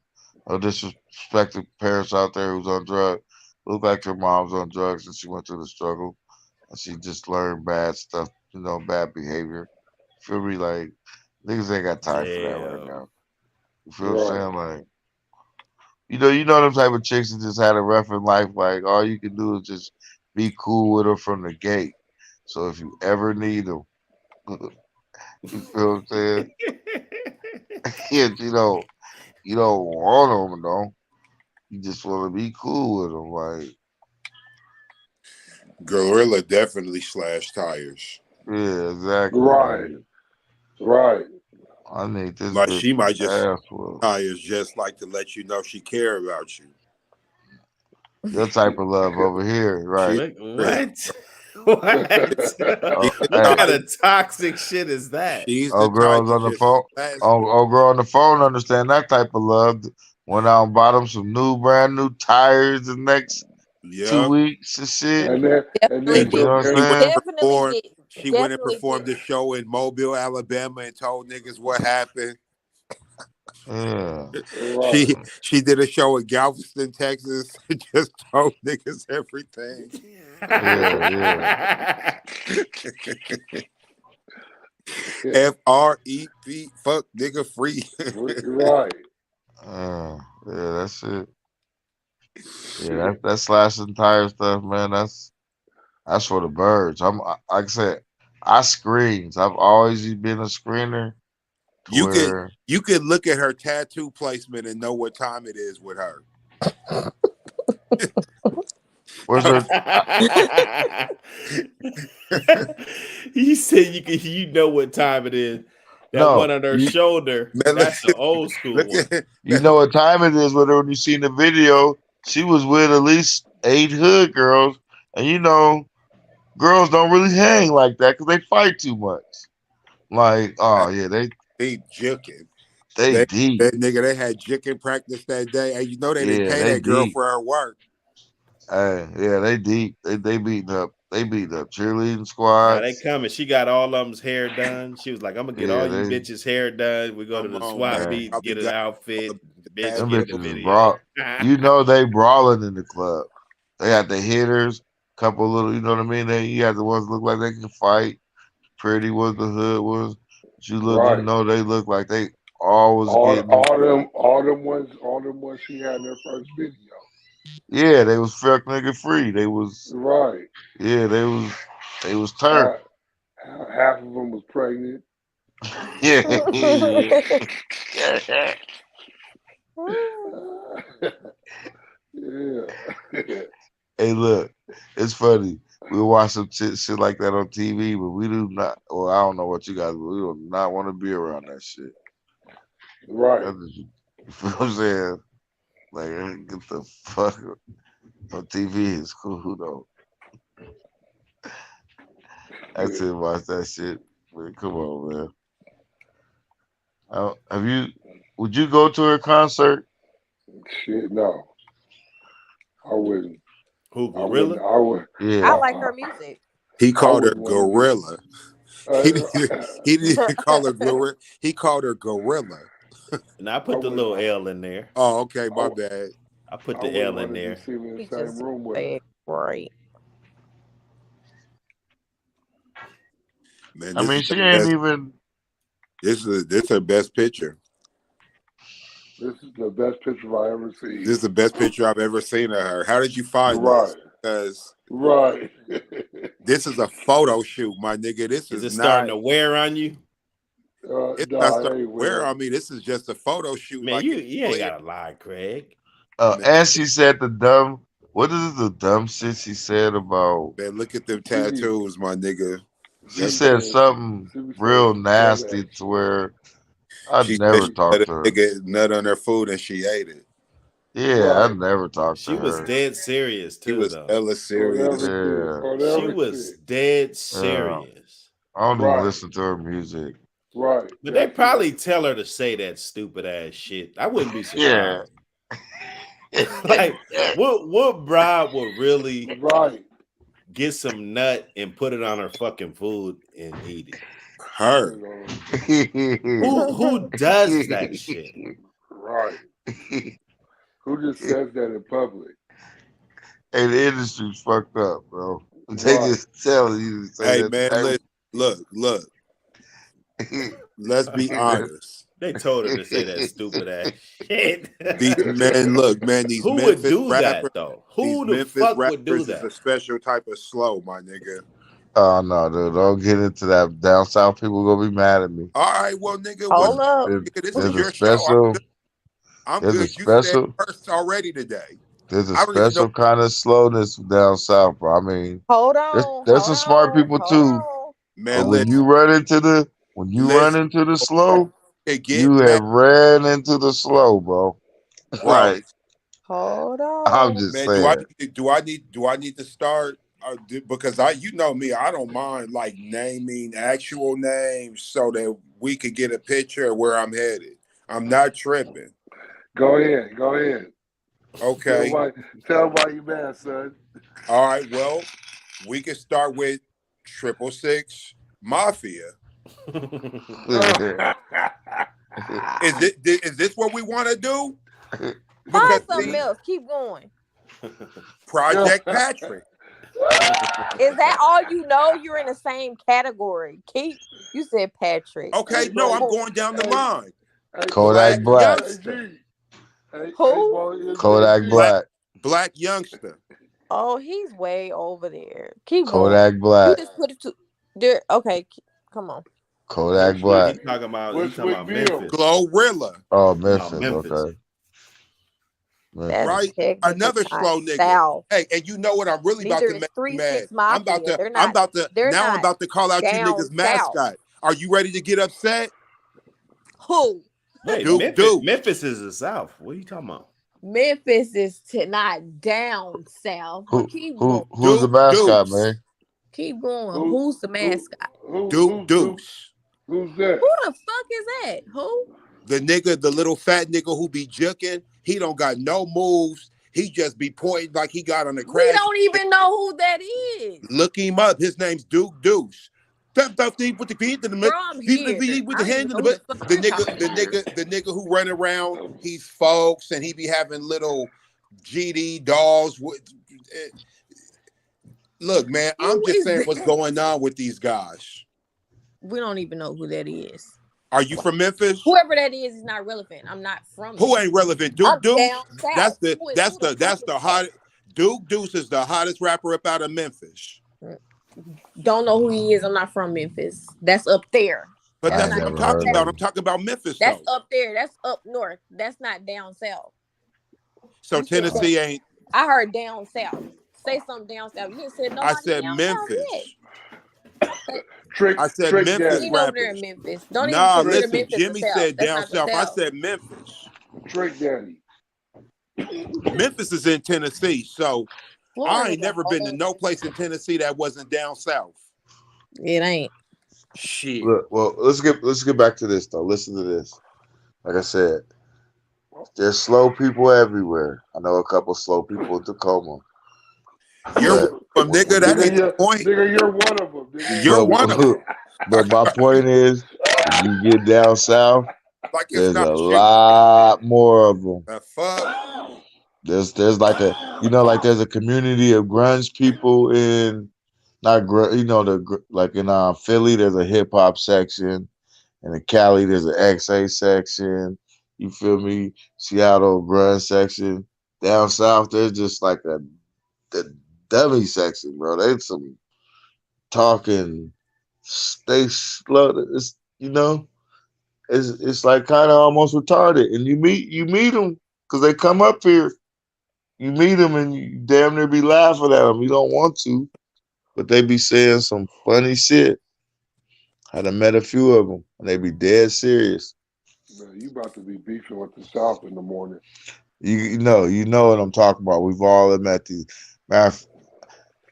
disrespected parents out there who's on drugs. Look like her mom's on drugs and she went through the struggle and she just learned bad stuff, bad behavior. Feel me? Like niggas ain't got time for that right Damn. now. You feel what I'm Right. saying? Like, them type of chicks that just had a rough in life, like all you can do is just be cool with them from the gate. So if you ever need them, you feel what I'm saying? Yeah, you don't want them though. You just want to be cool with them. Like, Gorilla definitely slashed tires. yeah, exactly. Right. Like, Right. I need this Like bitch she might just ass whooped. tires just like to let you know she care about you. Your type of love over here, right? She What? What? she's the Hey, What kind type of toxic shit is that? she's the old type girls to on the just phone. slash. Old girl on the phone understand that type of love. Went out and bought them some brand new tires the next two Yep. weeks and And shit. And then Definitely You get know what I'm she went saying? and definitely performed. get She went and definitely performed get a show in Mobile, Alabama, and told niggas what happened. Yeah. right. She did a show in Galveston, Texas, and just told niggas everything. Yeah, yeah. FREP, fuck nigga free. Right. Yeah, that shit. Yeah, that slashing tire stuff, man. That's for the birds. Like I said, I screens. I've always been a screener to You could where you could look at her tattoo placement and know what time it is with her. where's her You said you know what time it is. That No, one on her you, shoulder. Man, That's the old school look one. at you know what time it is when you seen the video. She was with at least 8 hood girls, and you know, girls don't really hang like that because they fight too much. Like, oh yeah, they juking. they deep. That nigga, they had juking practice that day. And you know they didn't Yeah, pay they that girl deep. for her work. Yeah, they deep. They beating up. They beating up cheerleading Now they squads. coming. She got all of them's hair done. She was like, "I'm gonna get Yeah, all you they bitches hair done. We go to Come the on, swap man. man. meet, Probably get an got all outfit. the Bitch, Them get in the bitches is video." brawl. You know they brawling in the club. They got the hitters, couple little, you know what I mean? You got the ones look like they can fight. Pretty was the hood was. But you Right. know they look like they always getting. All them ones she had in her first video. Yeah, they was fuck nigga free. They was Right. yeah, they was turned. Half of them was pregnant. Yeah. Yeah. Hey, look, it's funny. We watch some shit like that on TV, but we do not. Well, I don't know what you guys, but we do not want to be around that shit. Right. That's just, you feel what I'm saying? Like, get the fuck on TV is cool though. That's it. Watch that shit. Man, come on, man. Have you? Would you go to a concert? Shit, no. I wouldn't. Who I wouldn't. gorilla? I would. Yeah. I like her music. He I called her wouldn't want to be. gorilla. He didn't even call her gorilla. He called her gorilla. And I I put the wouldn't. little L in there. Oh, okay, my I, bad. I put I the wouldn't L in want to be there. seen in the He same just room with her. said right. Man, I this mean, is she the ain't best. even. This her best picture. This is the best picture I ever seen. This is the best picture I've ever seen of her. How did you find Right. this? Because Right. this is a photo shoot, my nigga. This Is is it starting not. to wear on you? It's not Nah, starting hey, to wear man. on me. This is just a photo shoot. Man, Like you it's ain't clear. gotta lie, Craig. Man, And she said the dumb. What is the dumb shit she said about? man, look at them She be, tattoos, my nigga. She she be said saying, something she be saying real some dumb nasty ass to shit. where I'd She said never she She, talk let a to her. nigga nut on her food and she ate it. Yeah, I'd right. never talk to She was her. dead serious He too, was though. hella On serious. everything. Yeah, On She was everything. dead yeah. serious. I don't even Right. listen to her music. Right. But they That's probably it. tell her to say that stupid ass shit. I wouldn't be Yeah. surprised. Like, what bride would really Right. get some nut and put it on her fucking food and eat it? Her. You know, Who does that shit? right. Who just says that in public? Hey, the industry's fucked up, bro. They Right. just telling you to say Hey that man, type look. Let's be honest. They told her to say that stupid ass shit. These men, look, man, Who would do that though? these Who the Memphis fuck would do rappers is that? a special type of slow, my nigga. Oh no, dude! Don't get into that. Down south people gonna be mad at me. All right, well, nigga, Hold up. nigga, this There's is a your show. special. I'm There's a good. You said special. first already today. There's a I don't even know. special kind of slowness down south, bro. I mean, Hold there's on. there's Hold some smart on. people Hold too, on. but Man, when you run into listen, the slow, they get you mad, have ran into the slow, bro. bro. Like Hold I'm on. just Man, saying. do I need to start? Because you know me, I don't mind like naming actual names so that we could get a picture of where I'm headed. I'm not tripping. Go ahead. Go ahead. Okay. Tell why you mad, son. All right. Well, we can start with 666 Mafia. Is this what we want to do? Find Because something else. Keep going. Project Patrick. Is that all you know? You're in the same category. You said Patrick. Okay, no, I'm going down the line. Kodak Black. Who? Kodak Black. Black youngster. Oh, he's way over there. Keep Kodak going. Black. You just put it to there. Okay, come on. Kodak Black. He talking about Memphis. Glorilla. Oh, No, Memphis. Memphis. Okay. That's Right? technically Another not slow nigga. South. Hey, and you know what? I'm really about Neither to is make you 3-6 mad. I'm Mafia. about to They're not call out you down niggas south. mascot. Are you ready to get upset? Who? Wait, Duke. Memphis is the South. What are you talking about? Memphis is not down south. But keep going. Who's the mascot, man? Keep going. Who's the mascot? Deuce. Who's that? Who the fuck is that? Who? The little fat nigga who be juking. He don't got no moves. He just be pointing like he got on the crash. We don't even know who that is. Look him up. His name's Duke Deuce. With the feet in the Bro, I'm here. with the hand in the nigga who run around, he's folks, and he be having little GD dolls. Look, man, I'm just saying what's going on with these guys. We don't even know who that is. Are you from Memphis? Whoever that is not relevant. I'm not from. Who ain't relevant? Duke Deuce. That's the the hottest. Duke Deuce is the hottest rapper up out of Memphis. Don't know who he is. I'm not from Memphis. That's up there. But that's what I'm talking about. I'm talking about Memphis. That's up there. That's up north. That's not down south. So Tennessee ain't. I heard down south. Say something down south. You said no. I said Memphis. I said Memphis. He's over there in Memphis. Don't nah, even listen. Memphis Jimmy said down south. I said Memphis. Drake Daddy. Memphis is in Tennessee, so Florida I ain't never been to no place in Tennessee that wasn't down south. It ain't. Shit. Look, well, let's get back to this though. Listen to this. Like I said, there's slow people everywhere. I know a couple slow people in Tacoma. You're nigga. That ain't the point. Nigga, you're one of them. Nigga. You're one of them. But my point is, if you get down south, like there's a lot more of them. The fuck? There's like there's a community of grunge people in like in Philly there's a hip hop section, and in Cali there's an XA section. You feel me? Seattle grunge section. Down south there's just like the dummy section, bro. They some talking. They slow. It's like kind of almost retarded, and you meet them because they come up here. You meet them and you damn near be laughing at them. You don't want to, but they be saying some funny shit. I done met a few of them, and they be dead serious. Man, you about to be beefing with the South in the morning. You know what I'm talking about. We've all met these.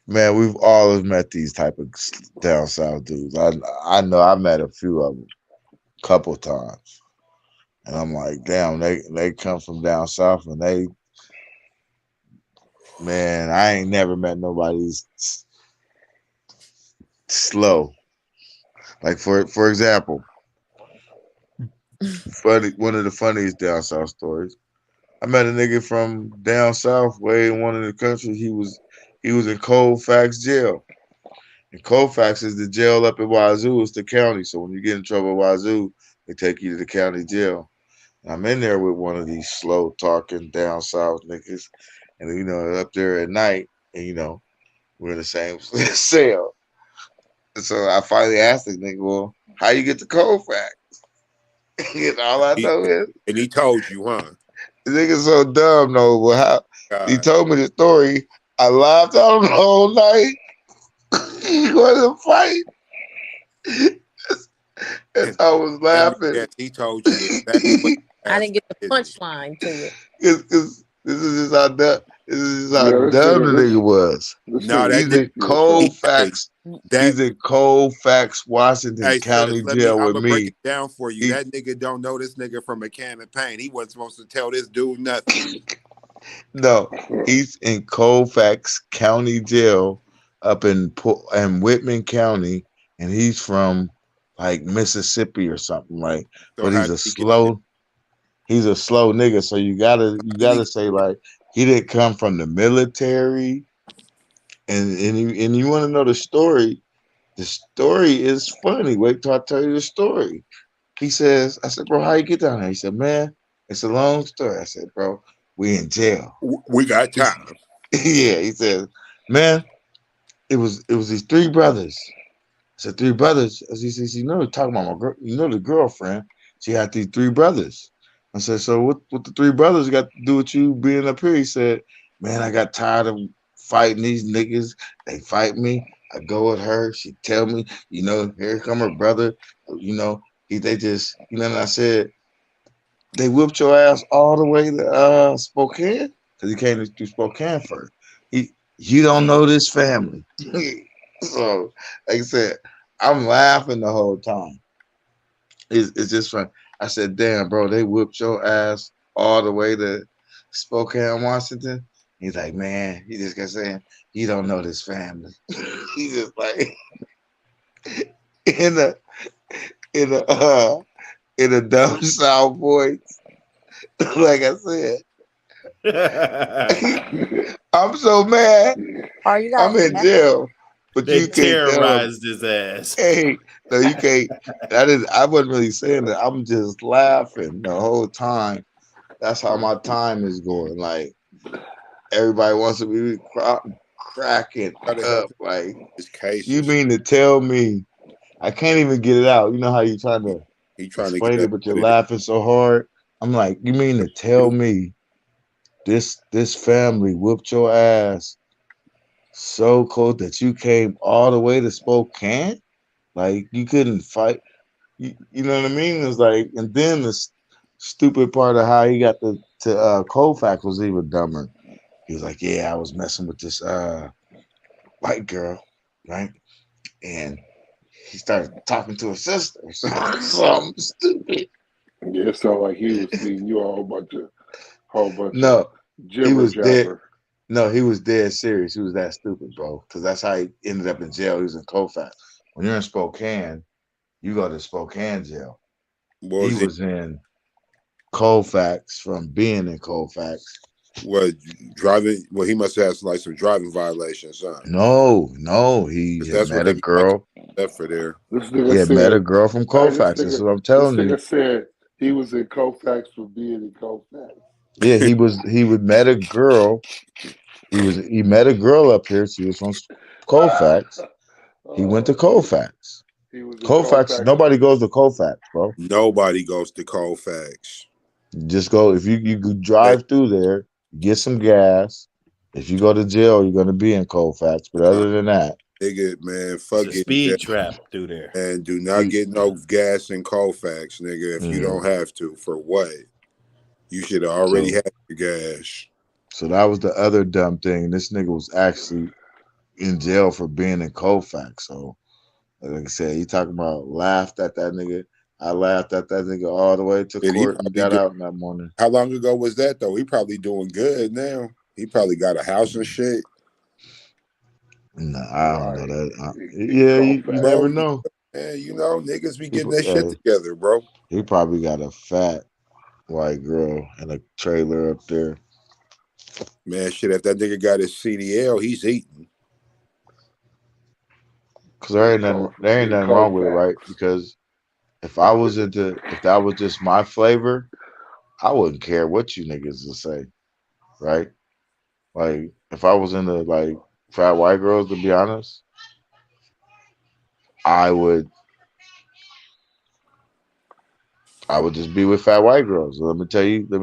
Man, we've all met these type of down south dudes. I know I met a few of them, a couple times, and I'm like, damn, they come from down south, and man, I ain't never met nobody's slow. Like for example, one of the funniest down south stories. I met a nigga from down south, way in one of the countries. He was in Colfax jail. And Colfax is the jail up in Wazoo. It's the county. So when you get in trouble at Wazoo, they take you to the county jail. And I'm in there with one of these slow talking down south niggas. And up there at night, and we're in the same cell. And so I finally asked the nigga, well, how you get to Colfax? And all I know is, and he told you, huh? The nigga's so dumb, though. Well, how he told me the story. I laughed at him the whole night. He wanted to fight. And I was laughing. Yes, he told you exactly. I didn't get the punchline to it. This is just how dumb. This is how dumb the nigga was. No, he's in Colfax. He's in Colfax, Washington County jail with me. Break it down for you. That nigga don't know this nigga from a can of paint. He wasn't supposed to tell this dude nothing. No, he's in Colfax County jail up in Whitman County, and he's from like Mississippi or something like. So but he's a slow nigga. So you gotta say like he didn't come from the military, and you want to know the story. The story is funny. Wait till I tell you the story. He says, I said, bro, how you get down there? He said, man, it's a long story. I said, bro, we in jail. We got time. Yeah, he said, man, it was these three brothers. I said, three brothers? He says, talking about my girl, the girlfriend. She had these three brothers. I said, so what the three brothers got to do with you being up here? He said, man, I got tired of fighting these niggas. They fight me. I go with her. She tell me, here come her brother. They just, you know what I said? They whipped your ass all the way to Spokane because he came to Spokane first. You don't know this family. So, like I said, I'm laughing the whole time. It's just fun. I said, damn, bro, they whipped your ass all the way to Spokane, Washington. He's like, man, he just kept saying, you don't know this family. He's just like in a in a in a dumb South voice. Like I said, I'm so mad. Or you I'm got in jail, but They you can't tell him. terrorized his ass. Hey, no, you can't. I wasn't really saying that. I'm just laughing the whole time. That's how my time is going. Like everybody wants to be cracking Try to help up. Like his case. you mean to tell me I can't even get it out? You know how you trying to He trying to explain get it, up. but you're laughing so hard. I'm like, you mean to tell me this family whooped your ass so cold that you came all the way to Spokane? Like you couldn't fight. You know what I mean? It's like, and then the stupid part of how he got to Colfax was even dumber. He was like, "Yeah, I was messing with this white girl, right?" And he started talking to her sister, something stupid. Yeah, it sounded like he was feeding you a whole bunch of No, he jibber was dead. jabber. No, he was dead serious. He was that stupid, bro. Because that's how he ended up in jail. He was in Colfax. When you're in Spokane, you go to Spokane jail. What He was he? was in Colfax from being in Colfax. What driving? Well, he must have had like some driving violations, huh? No, he 'Cause had that's what met a they be talking girl. about for there. This He nigga had met a said, girl from "Hey, this Colfax. That's nigga, what I'm this telling you. nigga said he was in Colfax for being in Colfax." Yeah, he would met a girl. He met a girl up here. She was from Colfax. He went to Oh shit, Colfax. he was in Colfax. Colfax. Nobody goes to Colfax, bro. Nobody goes to Colfax. Just go if you could They, drive through there, get some gas. If you go to jail, you're gonna be in Colfax. But nah, other than that, nigga, man, It's fuck a getting gas. speed trap through there. And do not you, get no gas in Colfax, nigga, if you don't mm, have to. For what? You should have already so had your gas. so that was the other dumb thing. This nigga was actually in jail for being in Colfax. So like I said, you talking about laughed at that nigga. I laughed at that nigga all the way to And he court and probably got do. out in that morning. How long ago was that though? He probably doing good now. He probably got a house and shit. No, I don't know Right that. in Yeah, you Colfax. never Bro, know. you know, niggas be getting People, that shit together, bro. he probably got a fat white girl in a trailer up there. Man, shit, if that nigga got his CDL, he's eating. Cause there ain't In nothing wrong with it, Colfax. right? Because if if that was just my flavor, I wouldn't care what you niggas would say, right? Like if I was into like fat white girls, to be honest, I would I would just be with fat white girls. Let me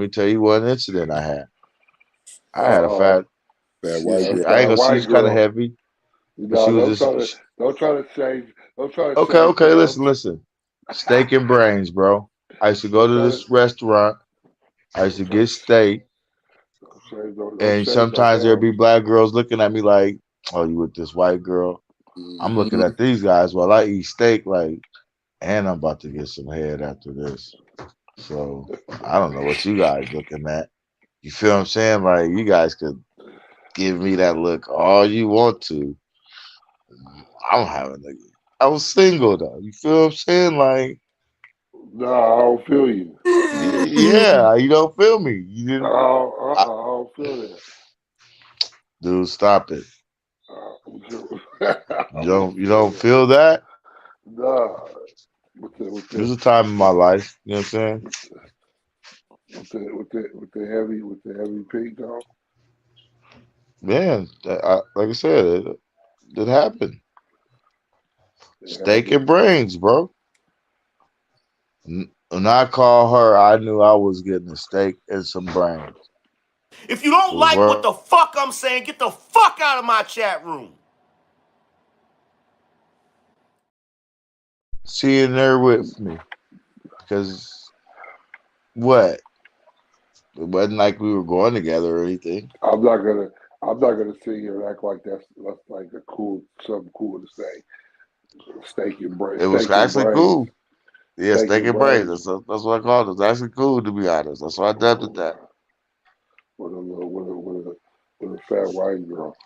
tell you one incident I had. I had a fat. That white Yeah, girl. I ain't fat gonna. She white was kind of girl. heavy, but she No, was just don't try to change. Don't try to okay. change Okay, pounds. listen. Steak and brains, bro. I used to go Don't to try to this restaurant. I used don't to try get steak, don't and change no sometimes there'd pounds. be black girls looking at me like, "Oh, you with this white girl?" I'm looking Mm-hmm. at these guys while I eat steak, like, and I'm about to get some head after this. So I don't know what you guys looking at. You feel what I'm saying? Like you guys could give me that look all you want to. I'm having I was single though. You feel what I'm saying? Like, No, I don't feel you. yeah, you don't feel me. You didn't, I I, don't feel that. dude. Stop it. I don't You feel don't that. feel that. Nah, There's a time in my life. You know what I'm saying? with the heavy pink though. Man, like I said, it happened. It Steak happened. and brains, bro. When I called her, I knew I was getting a steak and some brains. If you don't It was like what worth the fuck I'm saying, get the fuck out of my chat room. she in there with me. Because what? It wasn't like we were going together or anything. I'm not gonna sit here and act like that's like something cool to say. Steak and It was steak and actually brains, cool. Yeah, steak steak and and brains. brains. That's what I called it. It's actually cool, to be honest. That's why I dubbed it that. With a little, with a fat white girl.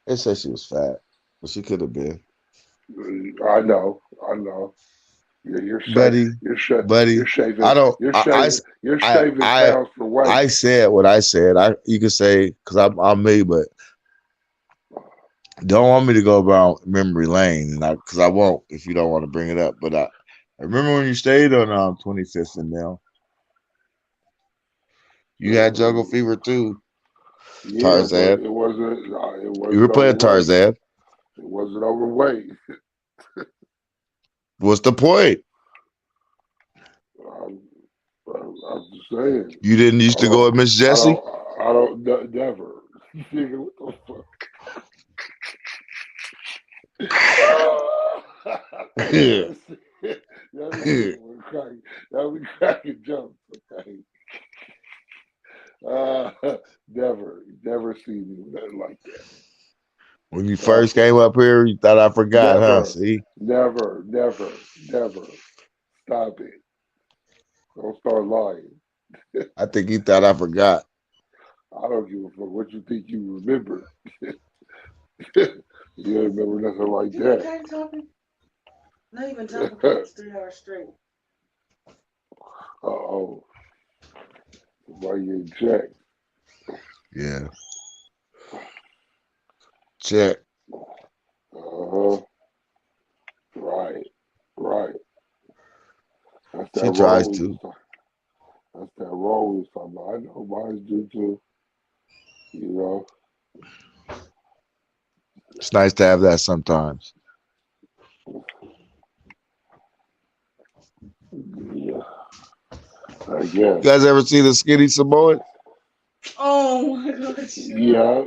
They said she was fat, but she could have been. I know. You're shaving, Buddy, you're buddy, shaving, I don't. you're I, shaving I, pounds for weight. I said what I said. You could say because I'm me, but don't want me to go around memory lane, and because I won't if you don't want to bring it up. But I remember when you stayed on 25th and now you had jungle fever too, Yeah, but Tarzan. it You were wasn't playing overweight. Tarzan. It wasn't overweight. What's the point? I'm, I'm just saying. You didn't used I to go don't, with Miss Jessie. never. Nigga, what the fuck? That was cracking. That was cracking jokes. Okay. Uh, never seen me with nothing like that. When you first came up here, you thought I forgot, huh? Never, See, never. Stop it. Don't start lying. I think you thought I forgot. I don't give a fuck what you think you remember. You don't remember nothing like that. Not even talking for next 3 hours straight. Uh-oh. Why you checked? Yeah. Check. Uh-huh. Right. That's that She tries wrong. to. That's that wrong we was talking about. I know mine's due to, you know. It's nice to have that sometimes. Yeah. I You guess. guys ever see the skinny Samoan? Oh my gosh. Yeah,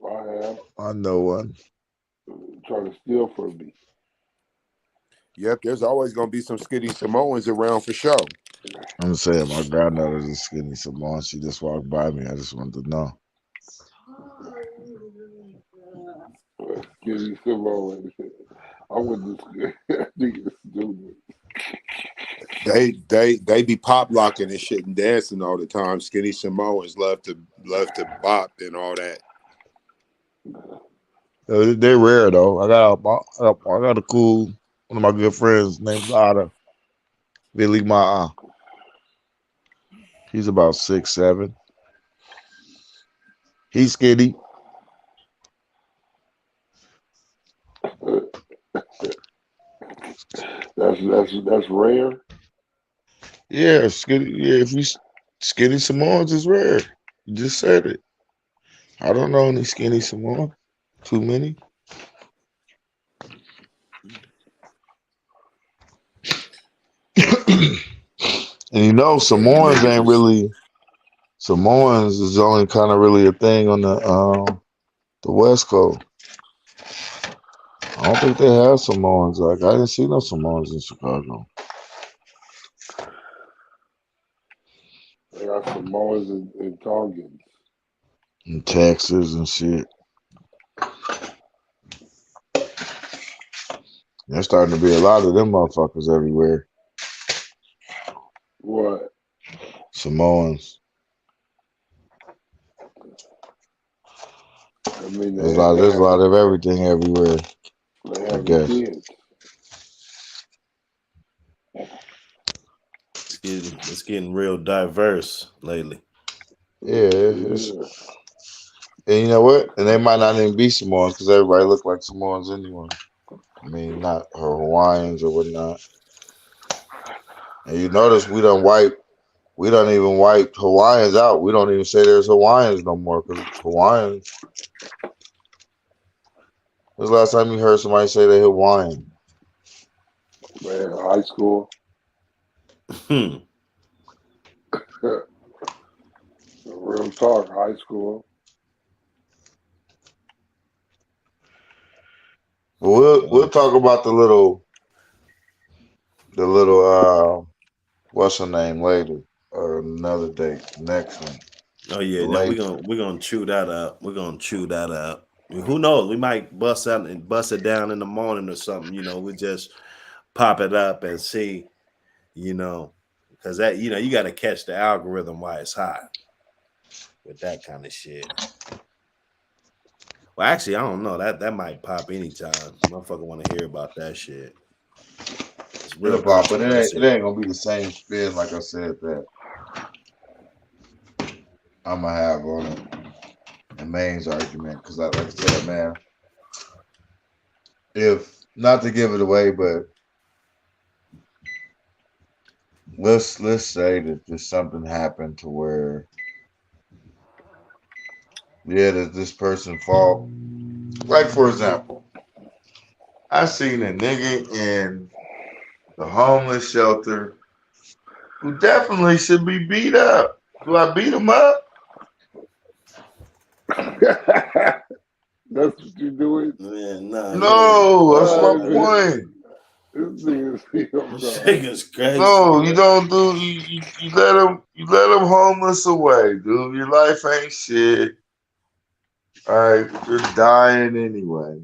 I have. I know one. Trying to steal from me. Yep, there's always gonna be some skinny Samoans around for sure. I'm saying my granddaughter's a skinny Samoan. She just walked by me. I just wanted to know. Skinny Simone. I wouldn't think it's stupid. They be pop locking and shit and dancing all the time. Skinny Samoans love to bop and all that. They're rare though. I got a cool one of my good friends named Ada. Billy Ma'a. He's about 6'7". He's skinny. That's rare. Yeah, skinny. Yeah, if you skinny Samoans is rare. You just said it. I don't know any skinny Samoan. Too many. And you know, So you Samoans niggas ain't is really. Samoans is only kind of really a thing on the West Coast. I don't think they have Samoans. Like I didn't see no Samoans in Chicago. They got Samoans and Tongans. In Texas and shit. There's starting to be a lot of them motherfuckers everywhere. What? Samoans. I mean, There's a lot of everything everywhere. they I having guess. kids. It's getting real diverse lately. Yeah, Yeah. and you know what? And they might not even be Samoans because everybody look like Samoans anyway. I mean, not Hawaiians or whatnot. And you notice we don't even wipe Hawaiians out. We don't even say there's Hawaiians no more because Hawaiians. When's the last time you heard somebody say they're Hawaiian? Man, high school. Real talk, high school. We'll talk about the little the little what's her name later or another date, next one. Oh The yeah, now late we're gonna chew that up. We're gonna chew that up. Who knows? We might bust out and bust it down in the morning or something. We just pop it up and see. You know, because that you got to catch the algorithm while it's hot with that kind of shit. Well, actually, I don't know. That might pop anytime. Motherfucker want to hear about that shit. It's real it'll pop, but it controversial. ain't gonna be the same spin like I said that I'm gonna have on it. The Main's argument because like I said, man, if not to give it away, but let's say that just something happened to where that this person fall. Like for example, I seen a nigga in the homeless shelter who definitely should be beat up. Do I beat him up? That's what you doing? Man, nah, No, that's my This point. nigga's this dog. nigga's crazy, No, you man. don't do you let them homeless away, dude. Your life ain't shit. All right, you're dying anyway.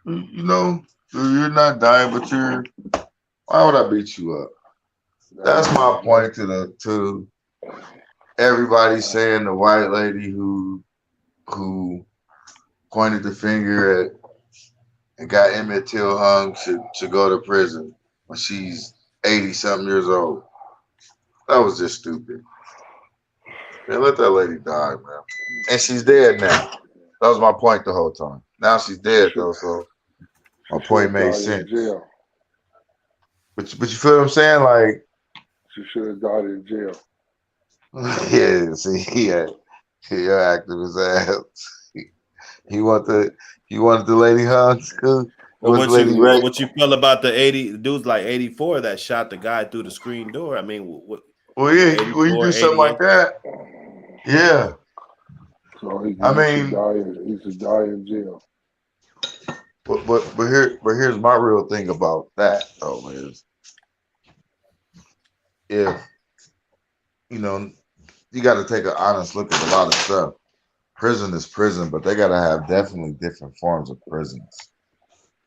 You know, you're not dying, but you're. Why would I beat you up? That's my point to everybody saying the white lady who pointed the finger at and got Emmett Till hung should go to prison when she's 80 something years old. That was just stupid. Man, let that lady die, man. And she's dead now. That was my point the whole time. Now she's dead though, so my She should point have made died in sense. jail. But you feel what I'm saying? Like, She should have died in jail. yeah, see, he active his ass. He want the lady hung too. He Well, want the lady raped. what you feel about the 80 dudes like 84 that shot the guy through the screen door? I mean, what Well, yeah, when you 84, do something like 88? that, yeah. So I he should mean, die. He should die in jail. but here's my real thing about that though is if you know you got to take an honest look at a lot of stuff. Prison is prison, but they got to have definitely different forms of prisons.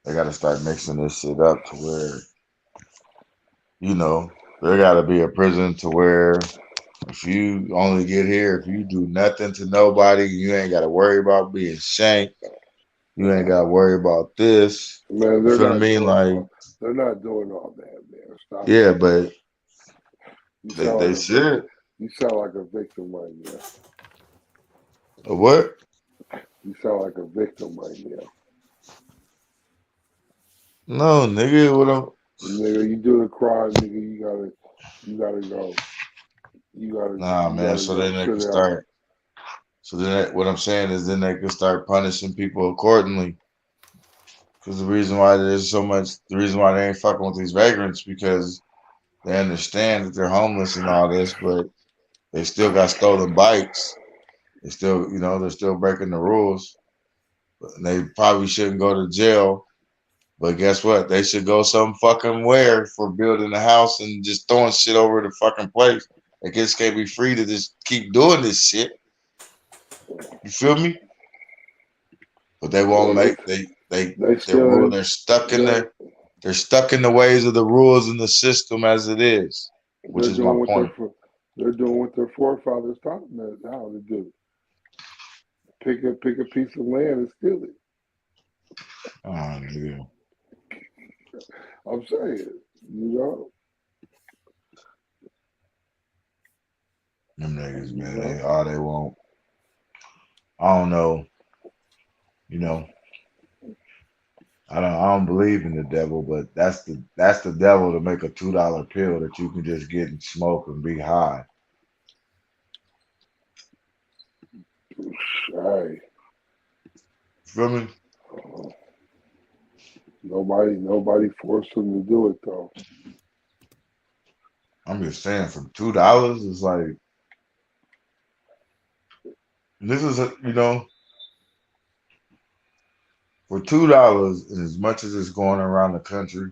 They got to start mixing this shit up to where there got to be a prison to where if you only get here, if you do nothing to nobody, you ain't got to worry about being shanked. You ain't got to worry about this. Man, You feel what I mean? Like, they're not doing all that, man. Stop yeah, it. but You sound they like a victim. should. You sound like a victim right now. What? You sound like a victim right now. No, nigga. What I'm? Nigga, you do the crime, nigga. You gotta go. Nah, You man. gotta So go then they sit can down. start. So then what I'm saying is then they can start punishing people accordingly. Because the reason why they ain't fucking with these vagrants because they understand that they're homeless and all this, but they still got stolen bikes. They still, they're still breaking the rules. But they probably shouldn't go to jail. But guess what? They should go some fucking where for building a house and just throwing shit over the fucking place. They just can't be free to just keep doing this shit. You feel me? But they won't Well, make they their still rule. in. They're stuck in the ways of the rules and the system as it is, which They're is my doing what point. they're doing what their forefathers taught them how to do. Pick a piece of land and steal it. Oh, nigga. I'm saying, you know, Them niggas, you man, know. they won't. I don't know. You know, I don't believe in the devil, but that's the devil to make a $2 pill that you can just get and smoke and be high. Hey, Feel me? nobody forced them to do it though. I'm just saying, from $2, it's like this is for $2, and as much as it's going around the country,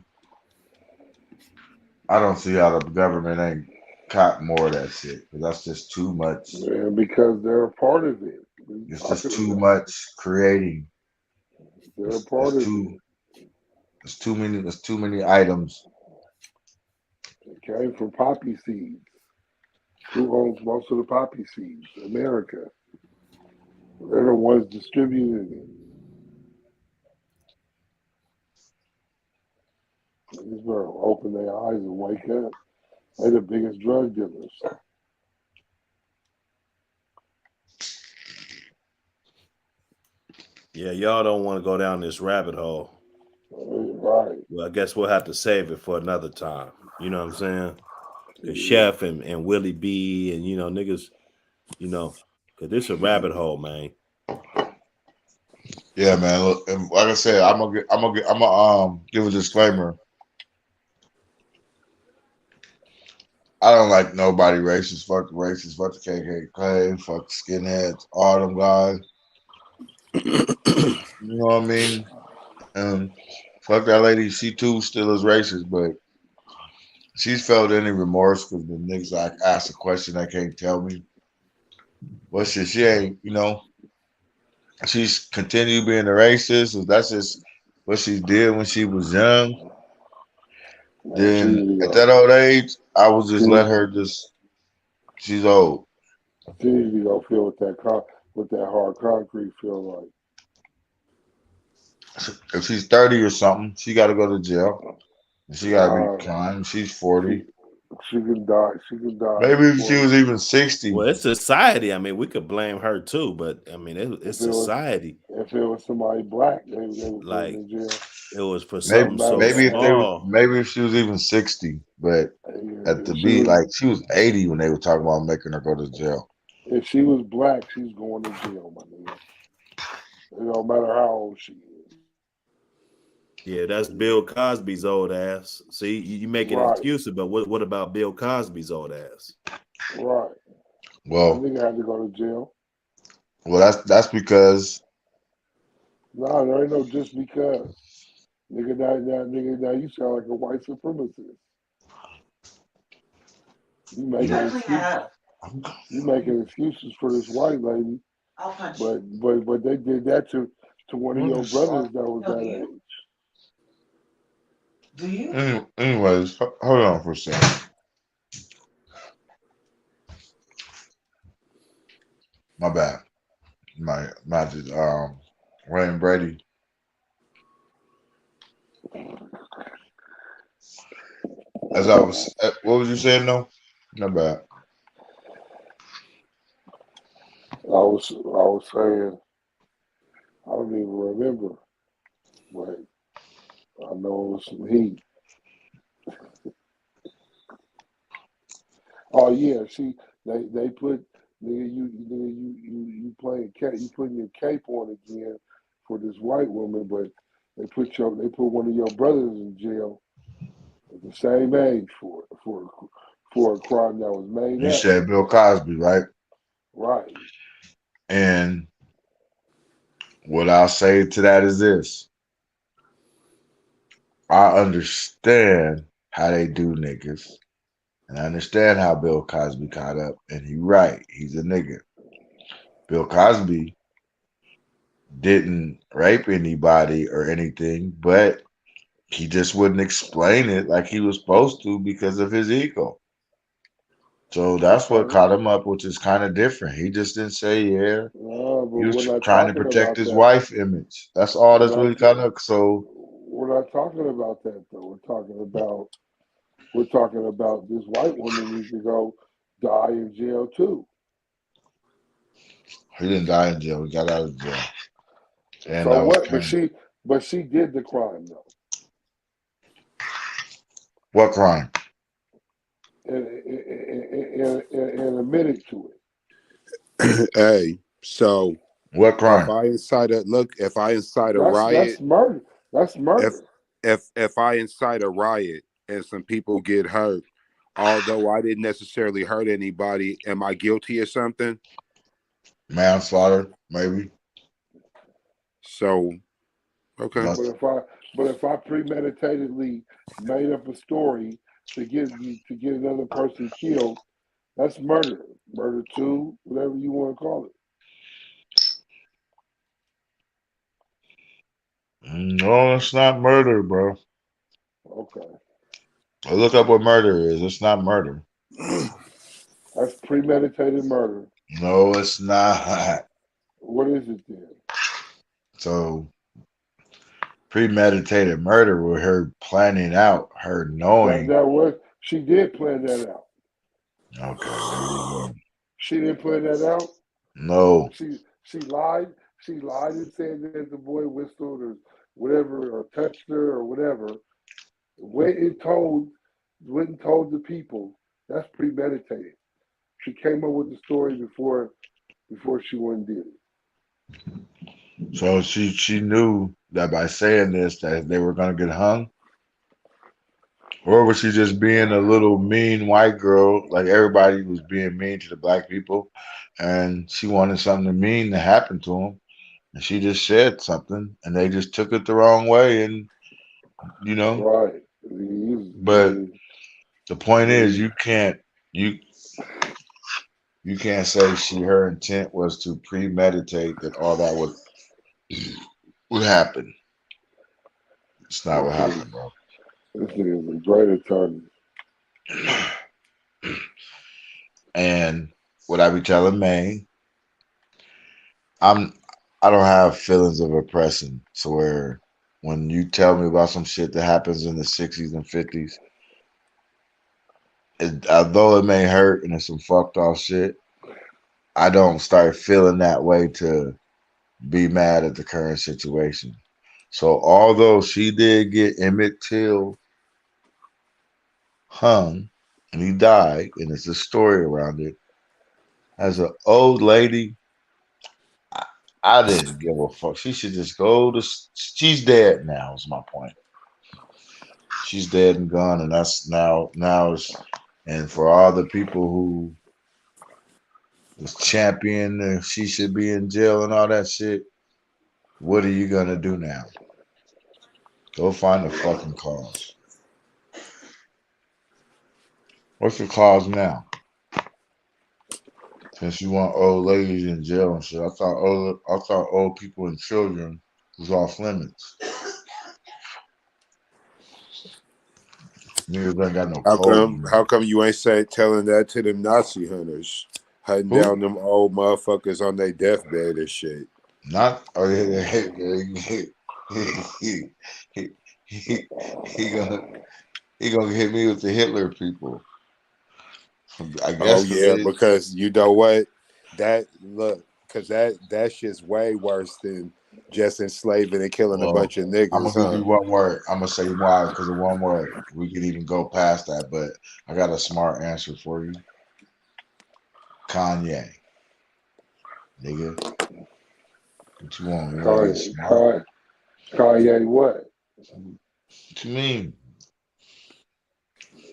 I don't see how the government ain't caught more of that shit. Because that's just too much. Man, because they're a part of it. What are you It's just talking too about? much creating. They're a part of it. It's too many. There's too many items. It came from poppy seeds. Who owns most of the poppy seeds? America. They're the ones distributing it. These better open their eyes and wake up. They're the biggest drug dealers. Yeah, y'all don't want to go down this rabbit hole. Right. Well, I guess we'll have to save it for another time. You know what I'm saying? Because Chef and Willie B and niggas, because this a rabbit hole, man. Yeah, man. Look, and like I said, I'm gonna give a disclaimer. I don't like nobody racist. Fuck the racist. Fuck the KKK. Fuck the skinheads. All them guys. You know what I mean? Fuck that lady. She too still is racist, but she's felt any remorse because the niggas like asked a question they can't tell me. But shit, she ain't. She's continued being a racist. If that's just what she did when she was young, then at that old age, I would just let her just. She's old. She needs to go feel what that hard concrete feel like. If she's 30 or something, she got to go to jail. She got to be kind. She's 40. She can die. She can die. Maybe if she was even 60. Well, it's society. I mean, we could blame her too, but I mean, it's society. If it was somebody black, they would like in jail. it was for something maybe if she was even 60, but at the beat, like she was 80 when they were talking about making her go to jail. If she was black, she's going to jail, my nigga. It don't matter how old she is. Yeah, that's Bill Cosby's old ass. See, you making excuses, but what about Bill Cosby's old ass? Right. Well, that nigga had to go to jail. Well, that's because. No, there ain't no just because. Nigga, now you sound like a white supremacist. You making excuses for this white lady. But they did that to one of your brothers that was that age. Do you? Anyways, hold on for a second. My bad. My Wayne Brady. As I was, what was you saying? No, not bad. I was saying, I don't even remember, but I know it was some heat. Oh yeah, see, they put you playing you putting your cape on again for this white woman, but they put one of your brothers in jail at the same age for a crime that was made You up. said Bill Cosby, right? Right. And what I'll say to that is this. I understand how they do niggas. And I understand how Bill Cosby caught up. And he's right. He's a nigga. Bill Cosby didn't rape anybody or anything, but he just wouldn't explain it like he was supposed to because of his ego. So that's what caught him up, which is kind of different. He just didn't say, yeah. He was trying to protect his wife image. That's all that's really kind of so. We're not talking about that though. We're talking about this white woman needs to go die in jail too. He didn't die in jail. He got out of jail. And so what? But she did the crime though. What crime? And admitted to it. Hey, so what crime? If I incite a riot, that's murder. That's murder. If I incite a riot and some people get hurt, although I didn't necessarily hurt anybody, am I guilty of something? Manslaughter, maybe. So, Okay. No, But if I premeditatedly made up a story to get another person killed, that's murder. Murder two, whatever you want to call it. no, it's not murder, bro. Okay. Look up what murder is. It's not murder. That's premeditated murder. No, it's not. What is it then? So premeditated murder with her planning out, her knowing. That was she did plan that out. Okay, there you go. She didn't plan that out. No, She lied. She lied and said that the boy whistled or whatever or touched her or whatever. Went and told the people. That's premeditated. She came up with the story before she went and did it. so she knew that by saying this that they were gonna get hung, or was she just being a little mean white girl, like everybody was being mean to the black people, and she wanted something mean to happen to them, and she just said something, and they just took it the wrong way, and you know. Right. But the point is, You, you you can't say her intent was to premeditate that all that would happen. It's not what happened, bro. this nigga is a great attorney. And what I be telling May, I don't have feelings of oppression. So where when you tell me about some shit that happens in the 60s and 50s, although it may hurt and it's some fucked off shit, I don't start feeling that way to be mad at the current situation. So although she did get Emmett Till hung and he died, and it's a story around it, as an old lady, I didn't give a fuck. She should just go to. She's dead now. Is my point. She's dead and gone, and that's now. And for all the people who was championing she should be in jail and all that shit, what are you gonna do now? Go find a fucking cause. What's your cause now? Since you want old ladies in jail and shit, I thought old people and children was off limits. Niggas ain't got no code. How come you ain't telling that to them Nazi hunters, hunting Who? down them old motherfuckers on their deathbed and shit? Not oh he gonna he gonna hit me with the Hitler people. I guess Oh yeah, because you know what? Because that shit's way worse than just enslaving and killing a bunch of I'm niggas, gonna give huh? you one word. I'm gonna say why because of one word. We can even go past that, but I got a smart answer for you. Kanye, nigga. What you want? You want to get smart? Kanye what? What you mean?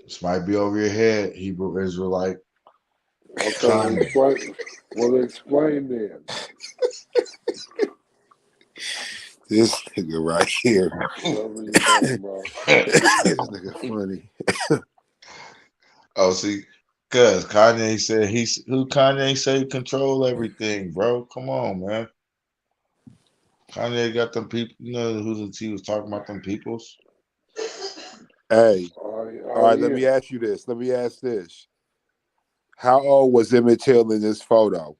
This might be over your head, Hebrew Israelite. Okay, explain then. This nigga right here. Whatever you talking about. This nigga funny. Oh, see, cause Kanye said who Kanye say control everything, bro. Come on, man. Kanye got them people. You know he was talking about them peoples. Hey, All all right. yeah. Let me ask you this. Let me ask this. How old was Emmett Till in this photo?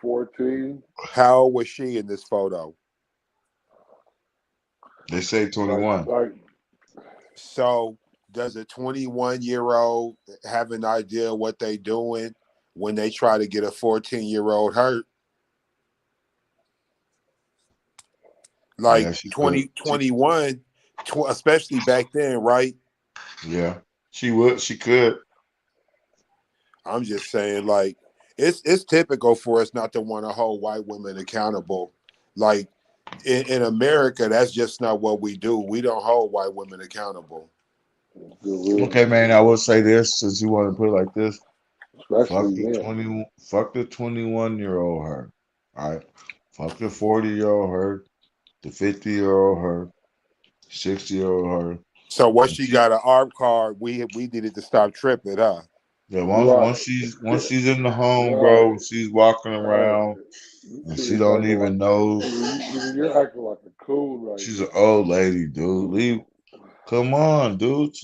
14. How old was she in this photo? They say 21. So does a 21-year-old have an idea what they doing when they try to get a 14-year-old hurt? Like Yeah, 21, especially back then, right? Yeah, she would. She could. I'm just saying, like, it's typical for us not to want to hold white women accountable. Like in America, that's just not what we do. We don't hold white women accountable. Okay, man. I will say this, since you want to put it like this. Especially then. Fuck the 21-year-old her. All right. Fuck the 40-year-old her, the 50-year-old her, 60-year-old her. So once she got an ARP card, we needed to stop tripping, huh? Yeah, Right. once she's in the home, Right. bro, she's walking Right. around You and see she this don't acting even like know you're acting like a coon right she's an now. old lady, dude. Leave, come on, dude.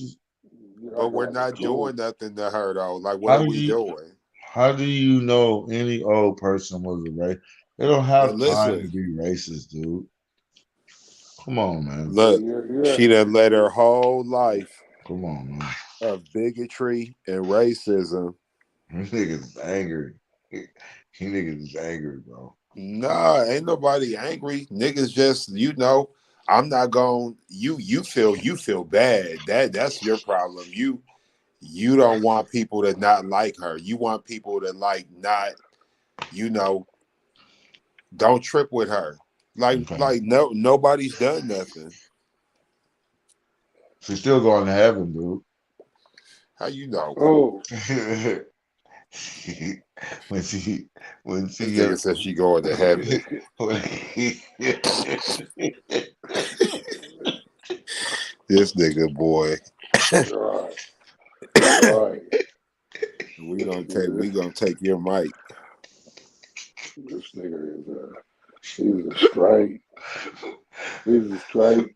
You're But acting we're like a not coon. doing nothing to her though. Like, what are How we do doing? how do you know any old person was a racist? They don't have And time to listen, be racist, dude. Come on, man. look, You're she done led her whole life Come on, man. of bigotry and racism. These niggas is angry. He niggas is angry, bro. Nah, ain't nobody angry. Niggas just, I'm not going you feel bad. That's your problem. You don't want people to not like her. You want people to like not, you know, don't trip with her. Okay. Like no nobody's done nothing. She's still going to heaven, dude. How you know? oh. when she when This she nigga said she going to heaven. This nigga boy. Right. Right. We gonna take your mic. This nigga he's a straight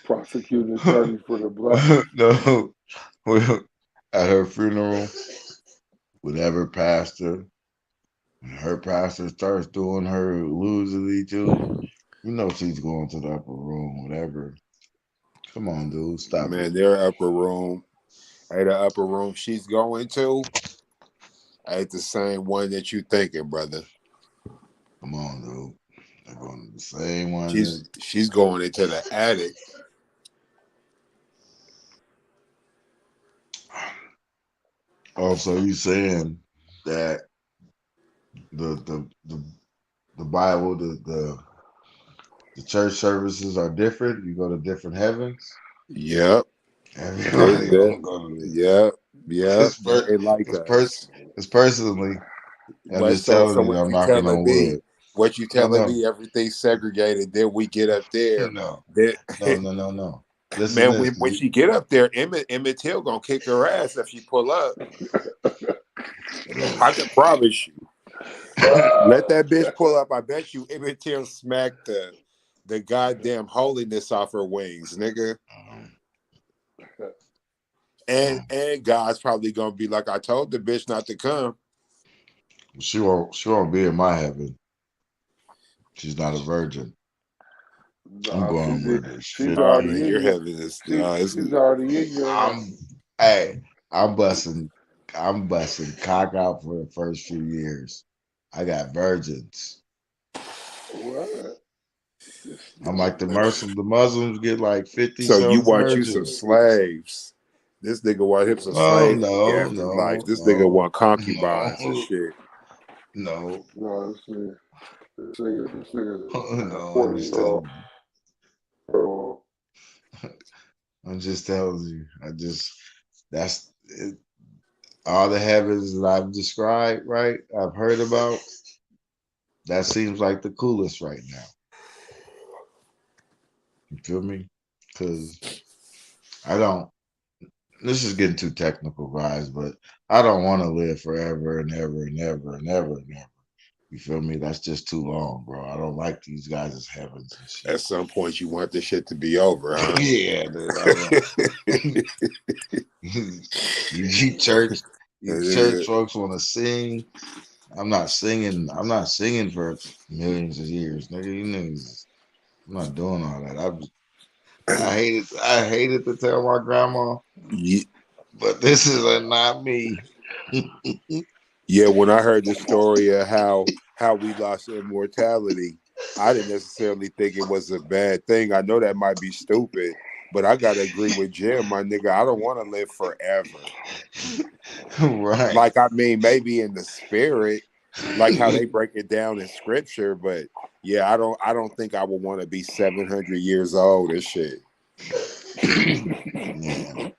prosecuting attorney for the blacks. no, well, at her funeral, whatever pastor, when her pastor starts doing her loosely too, you know she's going to the upper room, whatever. Come on, dude, stop it. Man, their upper room. Hey, the upper room she's going to ain't the same one that you thinking, brother. Come on, dude. They're going to the same one that. She's going into the attic. Also, you saying that the Bible, the church services are different. You go to different heavens. Yep. Everybody don't go to the Yep. Yep. because They ain't like us. personally, I'm But just so telling so you, I'm knocking on wood. what you No, telling no, me, everything's segregated, then we get up there. no, Then no. Listen man, to this, when dude. she get up there, Emmett Till gonna kick her ass if she pull up. I can promise you. Let that bitch pull up. I bet you Emmett Till smacked the goddamn holiness off her wings, nigga. And God's probably gonna be like, I told the bitch not to come. She won't be in my heaven. She's not a virgin. I'm Nah, going with it. she's 50. already Man, in your you. heaven is She's already in your I'm hey, I'm busting cock out for the first few years. I got virgins. what? This I'm like nigga. The Muslims get like 50 so you some want you some virgins. slaves. This nigga want him some Oh slaves in the no, afterlife. no, This nigga no, want concubines and no, shit. no, No, this nigga's a no. 40-year-old. I'm just telling you. That's it. All the heavens that I've described, right? I've heard about. That seems like the coolest right now. You feel me? Because I don't. This is getting too technical, guys, but I don't want to live forever and ever and ever and ever and ever. You feel me? That's just too long, bro. I don't like these guys as heavens and At shit. some point, you want this shit to be over, huh? Yeah, dude. I want you church. You church folks want to sing. I'm not singing. I'm not singing for millions of years, nigga. You niggas. I'm not doing all that. I hated. I hated to tell my grandma, Ye- but this is not me. Yeah, when I heard the story of how we lost immortality, I didn't necessarily think it was a bad thing. I know that might be stupid, but I gotta agree with Jim, my nigga. I don't want to live forever. Right. Like, I mean, maybe in the spirit, like how they break it down in scripture, but yeah, I don't think I would want to be 700 years old and shit. Man.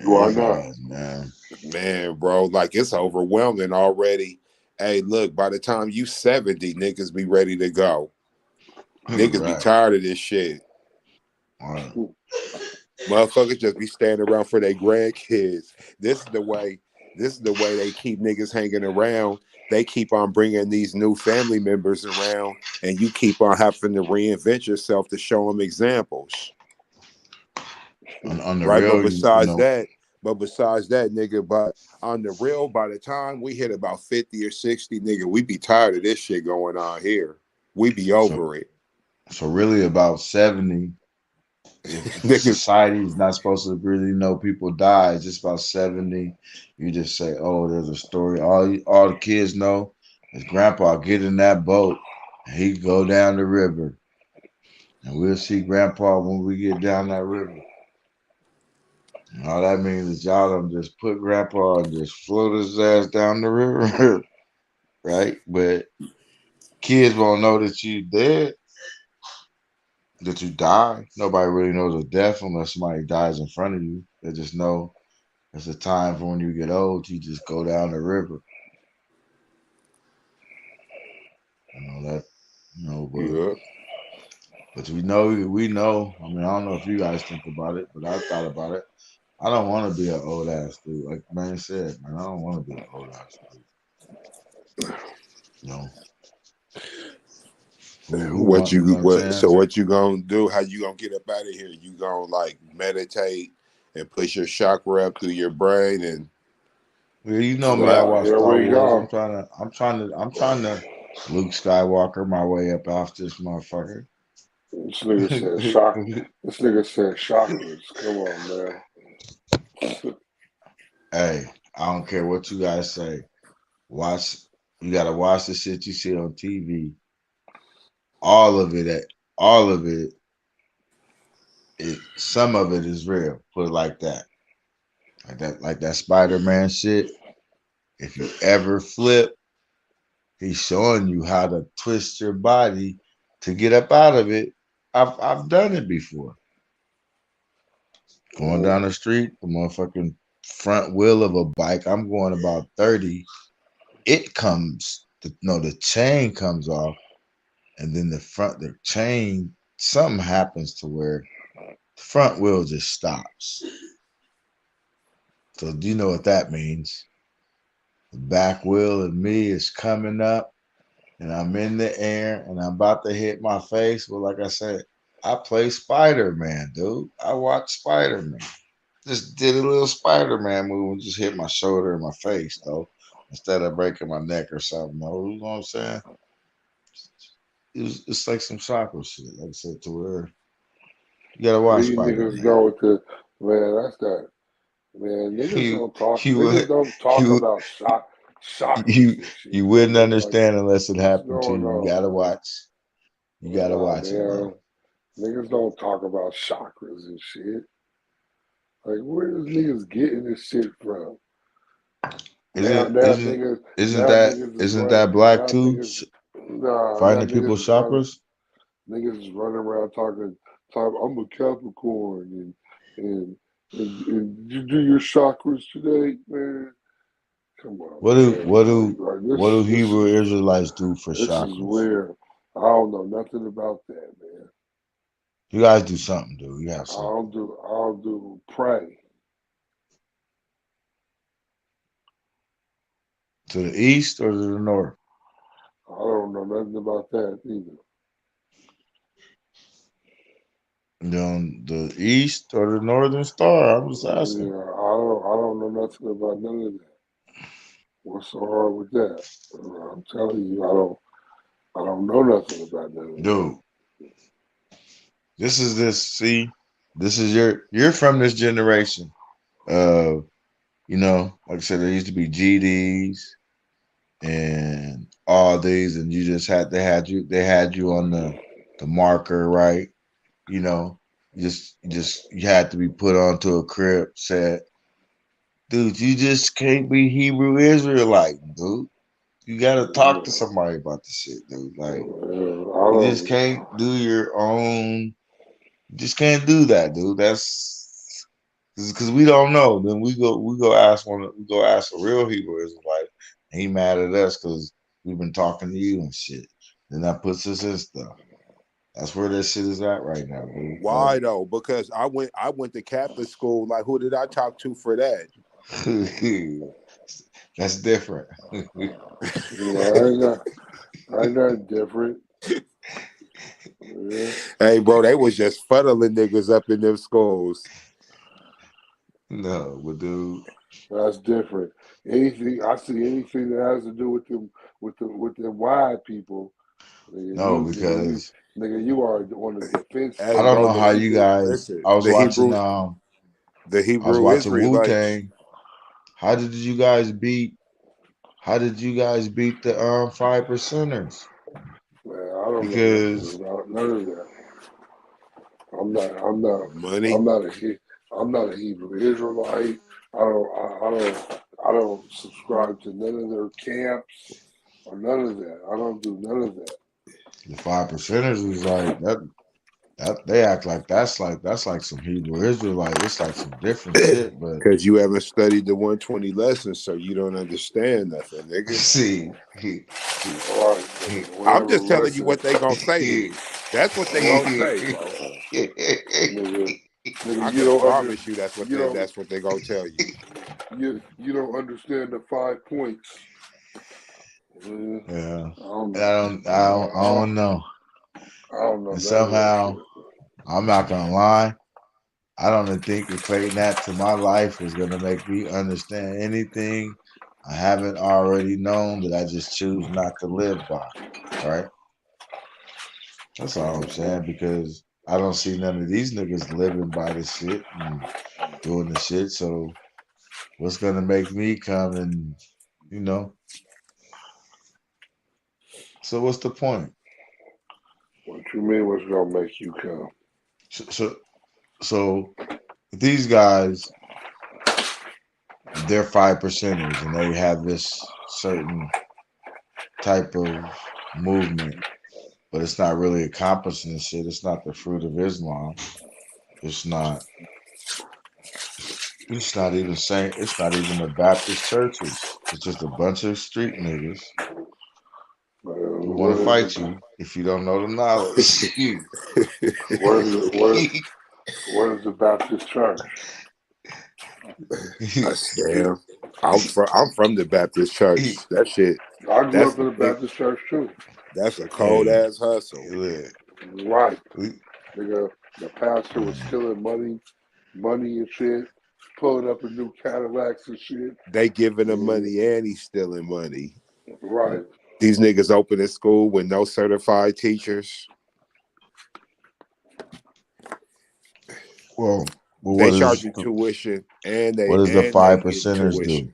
Why not? Man. Man, bro, like it's overwhelming already Hey, look, by the time you 70, niggas be ready to go. Niggas be Right. tired of this shit. Right. Motherfuckers just be standing around for their grandkids. This is the way. This is the way they keep niggas hanging around. They keep on bringing these new family members around, and you keep on having to reinvent yourself to show them examples, On the right? real, you know, Besides that, nigga. But on the real, by the time we hit about 50 or 60, nigga, we be tired of this shit going on here. We be so over it, really about 70. If niggas. society is not supposed to really know people die, it's just about 70. You just say, "Oh, there's a story." All the kids know is Grandpa get in that boat and he go down the river, and we'll see Grandpa when we get down that river. And all that means is y'all done just put Grandpa and just float his ass down the river, right? But kids won't know that you dead, that you die. Nobody really knows a death unless somebody dies in front of you. They just know it's a time for when you get old, you just go down the river. You know that, Yeah. but we know. I mean, I don't know if you guys think about it, but I thought about it. I don't want to be an old ass dude. Like man said, man, I don't want to be an old ass dude. You know, who What want, you know you what I'm what? saying? So what you gonna do? How you gonna get up out of here? You gonna like meditate and push your chakra up through your brain and Well, you know me, I watch Here Star we Wars. go. I'm trying to Luke Skywalker my way up off this motherfucker. This nigga said shock. This nigga said chakras. Come on, man. Hey, I don't care what you guys say. Watch, you gotta watch the shit you see on TV. All of it, all of it, some of it is real. Put it like that Spider-Man shit. If you ever flip, he's showing you how to twist your body to get up out of it. I've done it before. Going down the street, the motherfucking front wheel of a bike. I'm going about 30. It comes, the chain comes off, and then the chain, something happens to where the front wheel just stops. So do you know what that means? The back wheel of me is coming up, and I'm in the air, and I'm about to hit my face. Well, like I said, I play Spider-Man, dude. I watch Spider-Man. Just did a little Spider-Man move and just hit my shoulder and my face, though, instead of breaking my neck or something. Though. You know what I'm saying? It's like some chakra shit, like I said, to where you gotta watch These niggas Spider-Man. go with the man. That's that. Man, niggas You don't talk. you Niggas would don't talk you about chakras you and shit, you wouldn't man. Like, understand unless it what's happened to going you. You on, gotta man? watch. You gotta watch it, bro. Man. Niggas don't talk about chakras and shit. Like, where does niggas getting this shit from? Now, Isn't now isn't niggas, isn't now that niggas is isn't running. that black Now too? niggas, nah, now Finding people's chakras. niggas is running around talking. I'm a Capricorn, and you do your chakras today, man. Come on, What do man. what do Like what do this Hebrew is Israelites do for this is chakras? weird. I don't know nothing about that, man. You guys do something, dude. You have something. I don't do pray. To the east or to the north? I don't know nothing about that either. The east or the northern star? I'm just asking. Yeah, I don't know nothing about none of that. What's so hard with that? I'm telling you, I don't know nothing about none of that. Dude, see, this is you're from this generation. Like I said, there used to be GDs and all these, and you just they had you on the marker, right? You know, you had to be put onto a crib, said, dude, you just can't be Hebrew Israelite, dude. You gotta talk to somebody about the shit, dude. Like I you just don't. can't do your own. You just can't do that, dude. That's because we don't know. Then we go ask a real Hebrew Israelite. He mad at us because we've been talking to you and shit. Then that puts us in stuff. That's where that shit is at right now, dude. Why though? Because I went to Catholic school. Like, who did I talk to for that? That's different. I know different. Yeah. Hey, bro, they was just funneling niggas up in them schools. No, but dude, That's different. Anything I see, anything that has to do with them, with the white people, no, because nigga, you are on the defense. Hey, I don't bro, know how you guys. listen, I was watching the I was Hebrew watching Wu Israelites. Tang. How did you guys beat the 5%ers? Man, I don't know Because nothing about none of that. I'm not, Money. I'm not a Hebrew Israelite. I don't subscribe to none of their camps or none of that. I don't do none of that. the 5%ers is like that they act like that's like some Hebrew Israelite. It's like some different shit, but Because you haven't studied the 120 lessons, so you don't understand nothing, nigga. see, All right, I'm just telling you listen, what they gonna say to you. That's what they gonna say, bro. nigga, I you can don't promise you that's what you they gonna tell you. you don't understand the 5 points. yeah. I don't I know. don't know. I don't know And none of that somehow, shit. I'm not gonna lie, I don't think equating that to my life is gonna make me understand anything I haven't already known that I just choose not to live by. Right? That's all I'm saying because I don't see none of these niggas living by the shit and doing the shit. So what's gonna make me come and you know? So what's the point? What you mean? What's gonna make you come? So these guys, they're 5%ers and they have this certain type of movement, but it's not really accomplishing shit. It's not the fruit of Islam. It's not. It's not even saying. It's not even the Baptist churches. It's just a bunch of street niggas who want to fight you if you don't know the knowledge. What is the Baptist church? Damn. I'm from the Baptist church. That shit. I grew up in a Baptist church too. That's a cold ass hustle. Right. Nigga, the pastor was stealing money and shit, pulling up in new Cadillacs and shit. They giving him money and he's stealing money. Right. These niggas open a school with no certified teachers. Well, they charge you tuition and they what does the 5%ers tuition. do?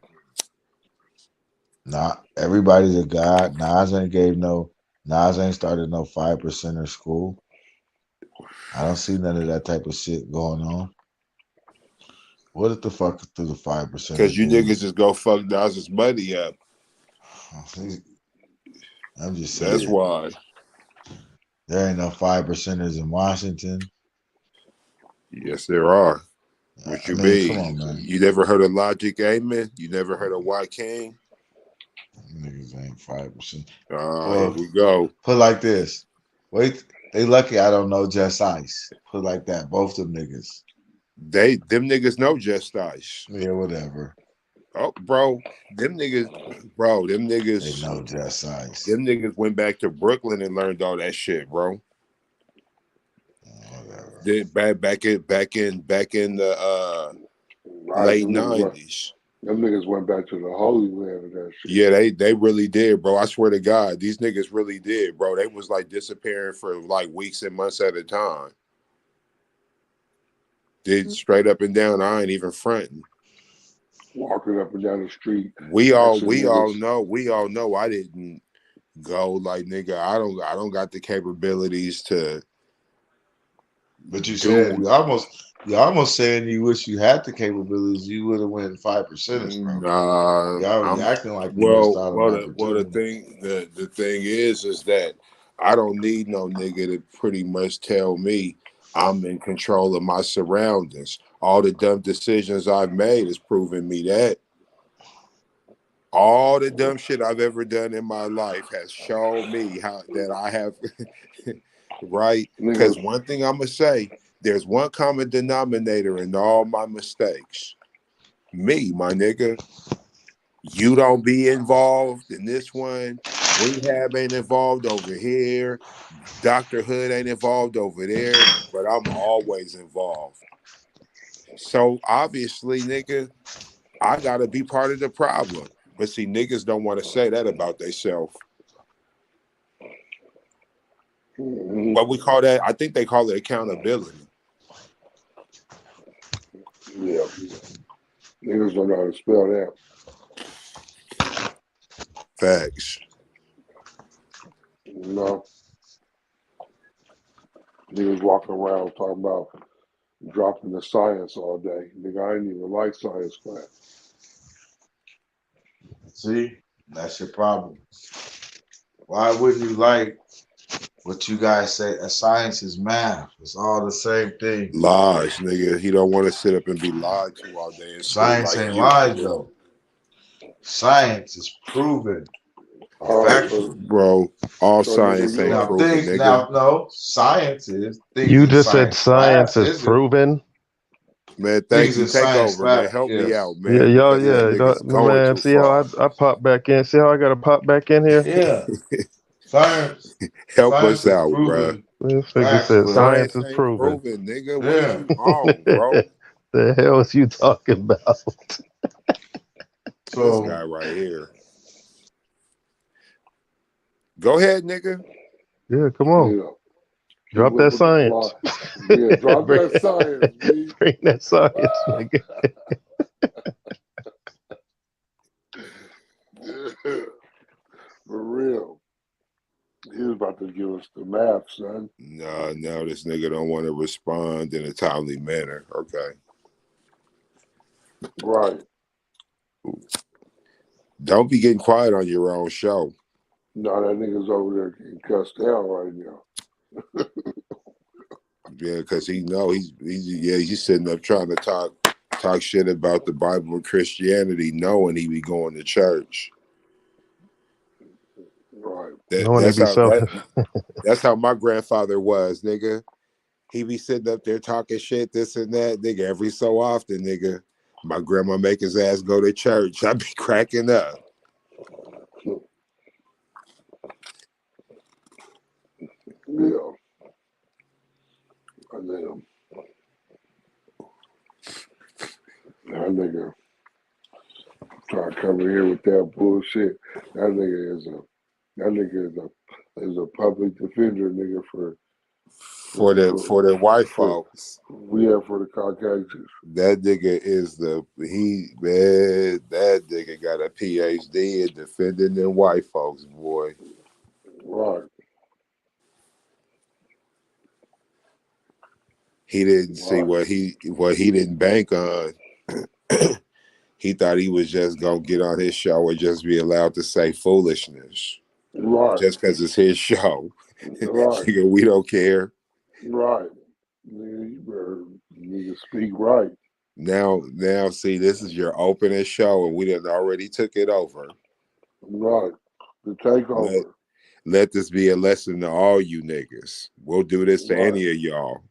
Not everybody's a god. Nas ain't started no 5%er school. I don't see none of that type of shit going on. What the fuck do the 5%? Because you niggas just go fuck Nas's money up. I'm just saying. That's why. There ain't no 5%ers in Washington. Yes, there are. What you mean? Come on, man. You never heard of Logic Amen? You never heard of White King? Niggas ain't 5%. Here we go. Put like this. Wait, they lucky I don't know Just Ice. Put like that. Both them niggas. Them niggas know Just Ice. Yeah, whatever. Oh, bro. Them niggas. They know Just Ice. Them niggas went back to Brooklyn and learned all that shit, bro. Whatever. Then back in the late 90s. Them niggas went back to the Holy Land of that shit. Yeah, they really did, bro. I swear to God, these niggas really did, bro. They was like disappearing for like weeks and months at a time. Did straight up and down. I ain't even fronting. Walking up and down the street. We all know I didn't go like nigga. I don't got the capabilities to. But you said you almost saying you wish you had the capabilities. You would have went 5%ers, bro. Y'all acting like you missed out on opportunity. The thing is that I don't need no nigga to pretty much tell me I'm in control of my surroundings. All the dumb decisions I've made is proving me that. All the dumb shit I've ever done in my life has shown me how that I have right. Because Niggas, one thing I'm gonna say, there's one common denominator in all my mistakes. Me, my nigga. You don't be involved in this one. Rehab ain't involved over here. Dr. Hood ain't involved over there. But I'm always involved. So obviously, nigga, I gotta be part of the problem. But see, niggas don't want to say that about themselves. What we call that, I think they call it accountability. yeah, niggas don't know how to spell that. Facts. No, niggas walking around talking about dropping the science all day. Nigga, I ain't even like science class. See, that's your problem. Why wouldn't you like what you guys say? Science is math. It's all the same thing. Lies, nigga. He don't want to sit up and be lied to all day in school Science like ain't you, lies nigga. though. Science is proven. All right, Factual. Bro, all so nigga, science you ain't like Now proven, things nigga. no science is things You in just said science science class is isn't. proven. Man, thank Things you. in Take science over, man. class, Help me yes. out, Yeah, man, y'all, because that yeah, nigga's my going man. too See how far. I pop back in? See how I got to pop back in here? Yeah. Science Help science us is out, bruh. proven This nigga said factually. science Science is ain't proven. proven, nigga. What is Yeah. you on, bro? The hell is you talking about? This So guy right here. Go ahead, nigga. Yeah, come on, yeah, keep drop up that with the science. fly. Yeah, drop bring, that science, B. bring that science, nigga. For real. He was about to give us the math, son. No, this nigga don't want to respond in a timely manner. Okay. Right. Don't be getting quiet on your own show. No, that nigga's over there getting cussed out right now. Yeah, because he's sitting up trying to talk shit about the Bible and Christianity, knowing he be going to church. Right. Knowing they be selfish. That's how my grandfather was, nigga. He be sitting up there talking shit, this and that, nigga. Every so often, nigga, my grandma make his ass go to church. I be cracking up. Yeah. And then that nigga try to come in here with that bullshit. That nigga is a public defender, nigga, for For the white for folks. for the Caucasians. That nigga that nigga got a PhD in defending them white folks, boy. Right. He didn't see Right. what he didn't bank on. He thought he was just gonna get on his show and just be allowed to say foolishness. Right. Just because it's his show. Right. Nigga, we don't care. Right. Nigga, you need to speak right. Now, see, this is your opening show, and we done already took it over. Right. The takeover. Let this be a lesson to all you niggas. We'll do this to Right. any of y'all.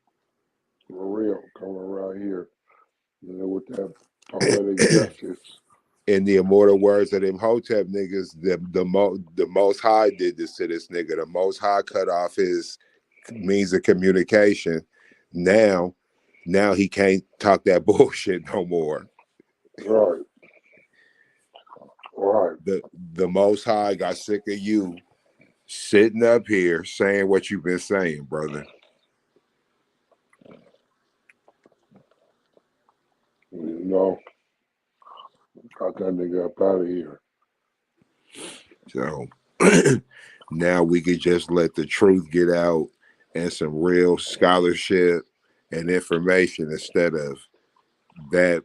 For real. Coming around here, with that poetic justice. In the immortal words of them Hotep niggas, the Most High did this to this nigga. The Most High cut off his means of communication. Now he can't talk that bullshit no more. Right. Right. The Most High got sick of you sitting up here saying what you've been saying, brother. Got that nigga up out of here. So now we could just let the truth get out and some real scholarship and information instead of that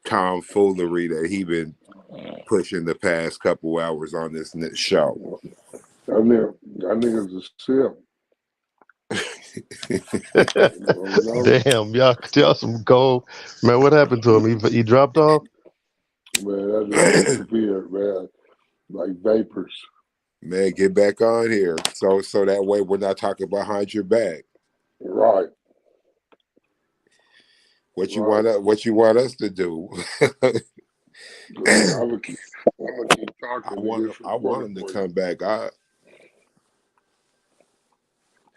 tomfoolery that he been pushing the past couple hours on this show. That nigga's a simp. Damn, y'all some gold. Man, what happened to him? He dropped off? Man, that just disappeared, man. Like vapors. Man, get back on here. So that way we're not talking behind your back. Right. What you Right. want us to do? I'm gonna keep talking. I want him to come back.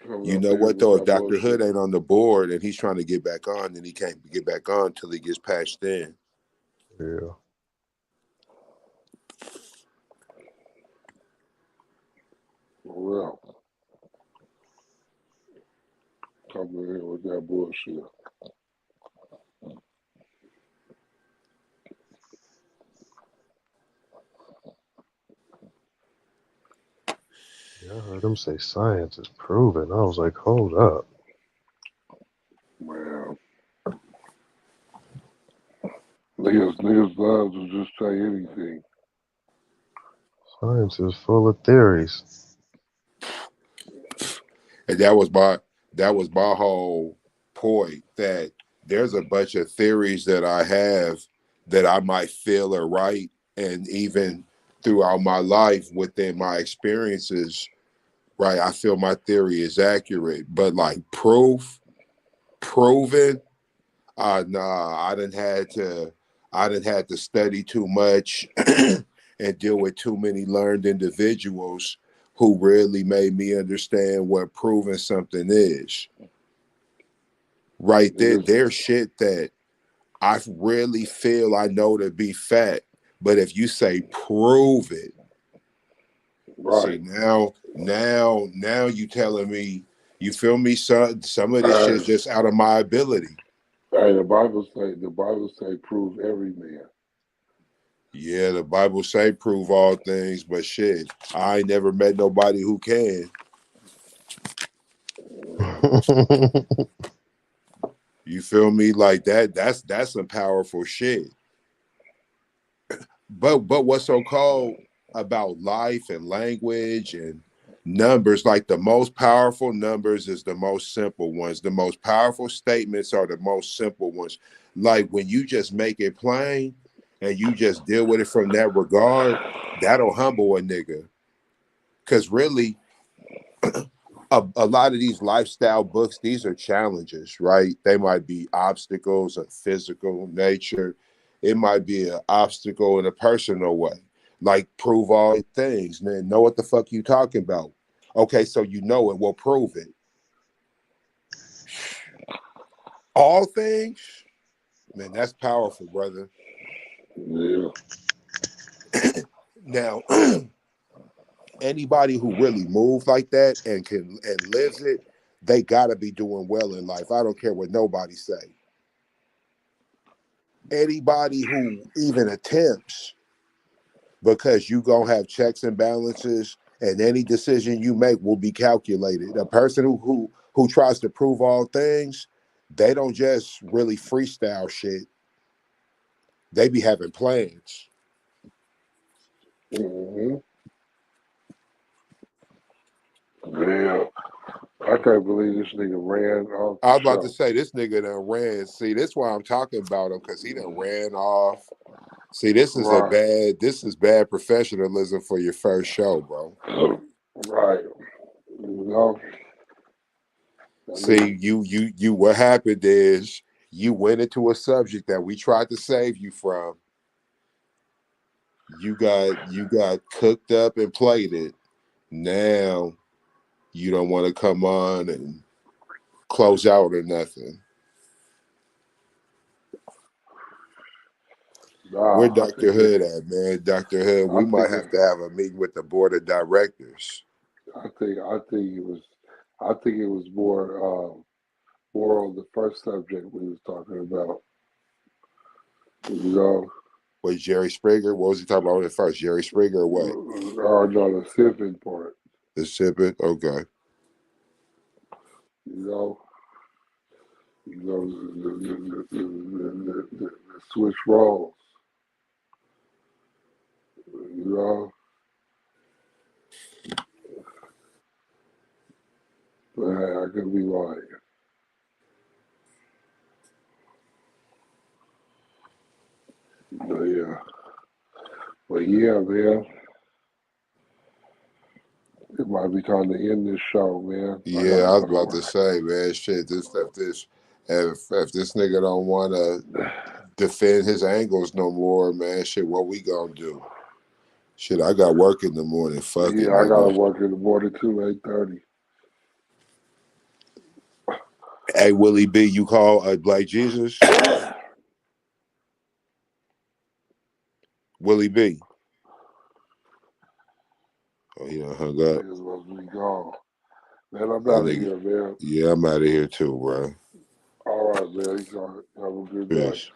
Coming You up know here what with though? If that Dr. Hood bullshit. ain't on the board and he's trying to get back on, then he can't get back on until he gets patched in. Yeah. Well, coming in here with that bullshit. Yeah, I heard him say science is proven. I was like, hold up. Man. Niggas love to just say anything. Science is full of theories. And that was my whole point, that there's a bunch of theories that I have that I might feel are right, and even throughout my life within my experiences, right, I feel my theory is accurate. But like proven, nah, I didn't had to study too much and deal with too many learned individuals who really made me understand what proving something is. Right there, there's shit that I really feel I know to be fact, but if you say prove it, Right. see now you telling me, you feel me? Some of this shit's just out of my ability. Hey, the Bible say prove every man. Yeah, the Bible say prove all things, but shit, I ain't never met nobody who can. You feel me? Like that's some powerful shit. But what's so called about life and language and numbers, like the most powerful numbers is the most simple ones. The most powerful statements are the most simple ones. Like when you just make it plain and you just deal with it from that regard, that'll humble a nigga. Cause really, a lot of these lifestyle books, these are challenges, right? They might be obstacles of physical nature. It might be an obstacle in a personal way. Like prove all things, man. Know what the fuck you talking about. Okay, so you know it, well prove it. All things? Man, that's powerful, brother. Yeah. Now, anybody who really moves like that and lives it, they gotta be doing well in life. I don't care what nobody say. Anybody who even attempts, because you gonna have checks and balances, and any decision you make will be calculated. A person who tries to prove all things, they don't just really freestyle shit. They be having plans. Mm-hmm. Yeah. I can't believe this nigga ran off I the was about to show. say, this nigga done ran. See, this why I'm talking about him, because he done ran off. See, this is Right. bad professionalism for your first show, bro. Right. You know? I See, mean, you what happened is you went into a subject that we tried to save you from. You got cooked up and played it. Now you don't want to come on and close out or nothing. Where nah, Dr. Hood at, man? Dr. Hood, I we might think have to have a meeting with the board of directors. I think it was more on the first subject we was talking about. You know, Was Jerry Springer? What was he talking about at first? Jerry Springer or what? or no, the sipping part. The sipping? Okay. You know, the switch roles. You know, but hey, I could be lying. But yeah. But yeah, man, it might be time to end this show, man. Yeah, I was about to say, man, shit. If this nigga don't want to defend his angles no more, man, shit, what we gonna do? Shit, I got work in the morning. Fuck it, Yeah, I gotta nigga. work in the morning too, 8:30. Hey, Willie B, you call Black Jesus? Willie B. Oh, he done hung up. Niggas must be gone. Man, I'm Oh, out of nigga. here, man. Yeah, I'm out of here too, bro. All right, man. You got have a good night. Peace.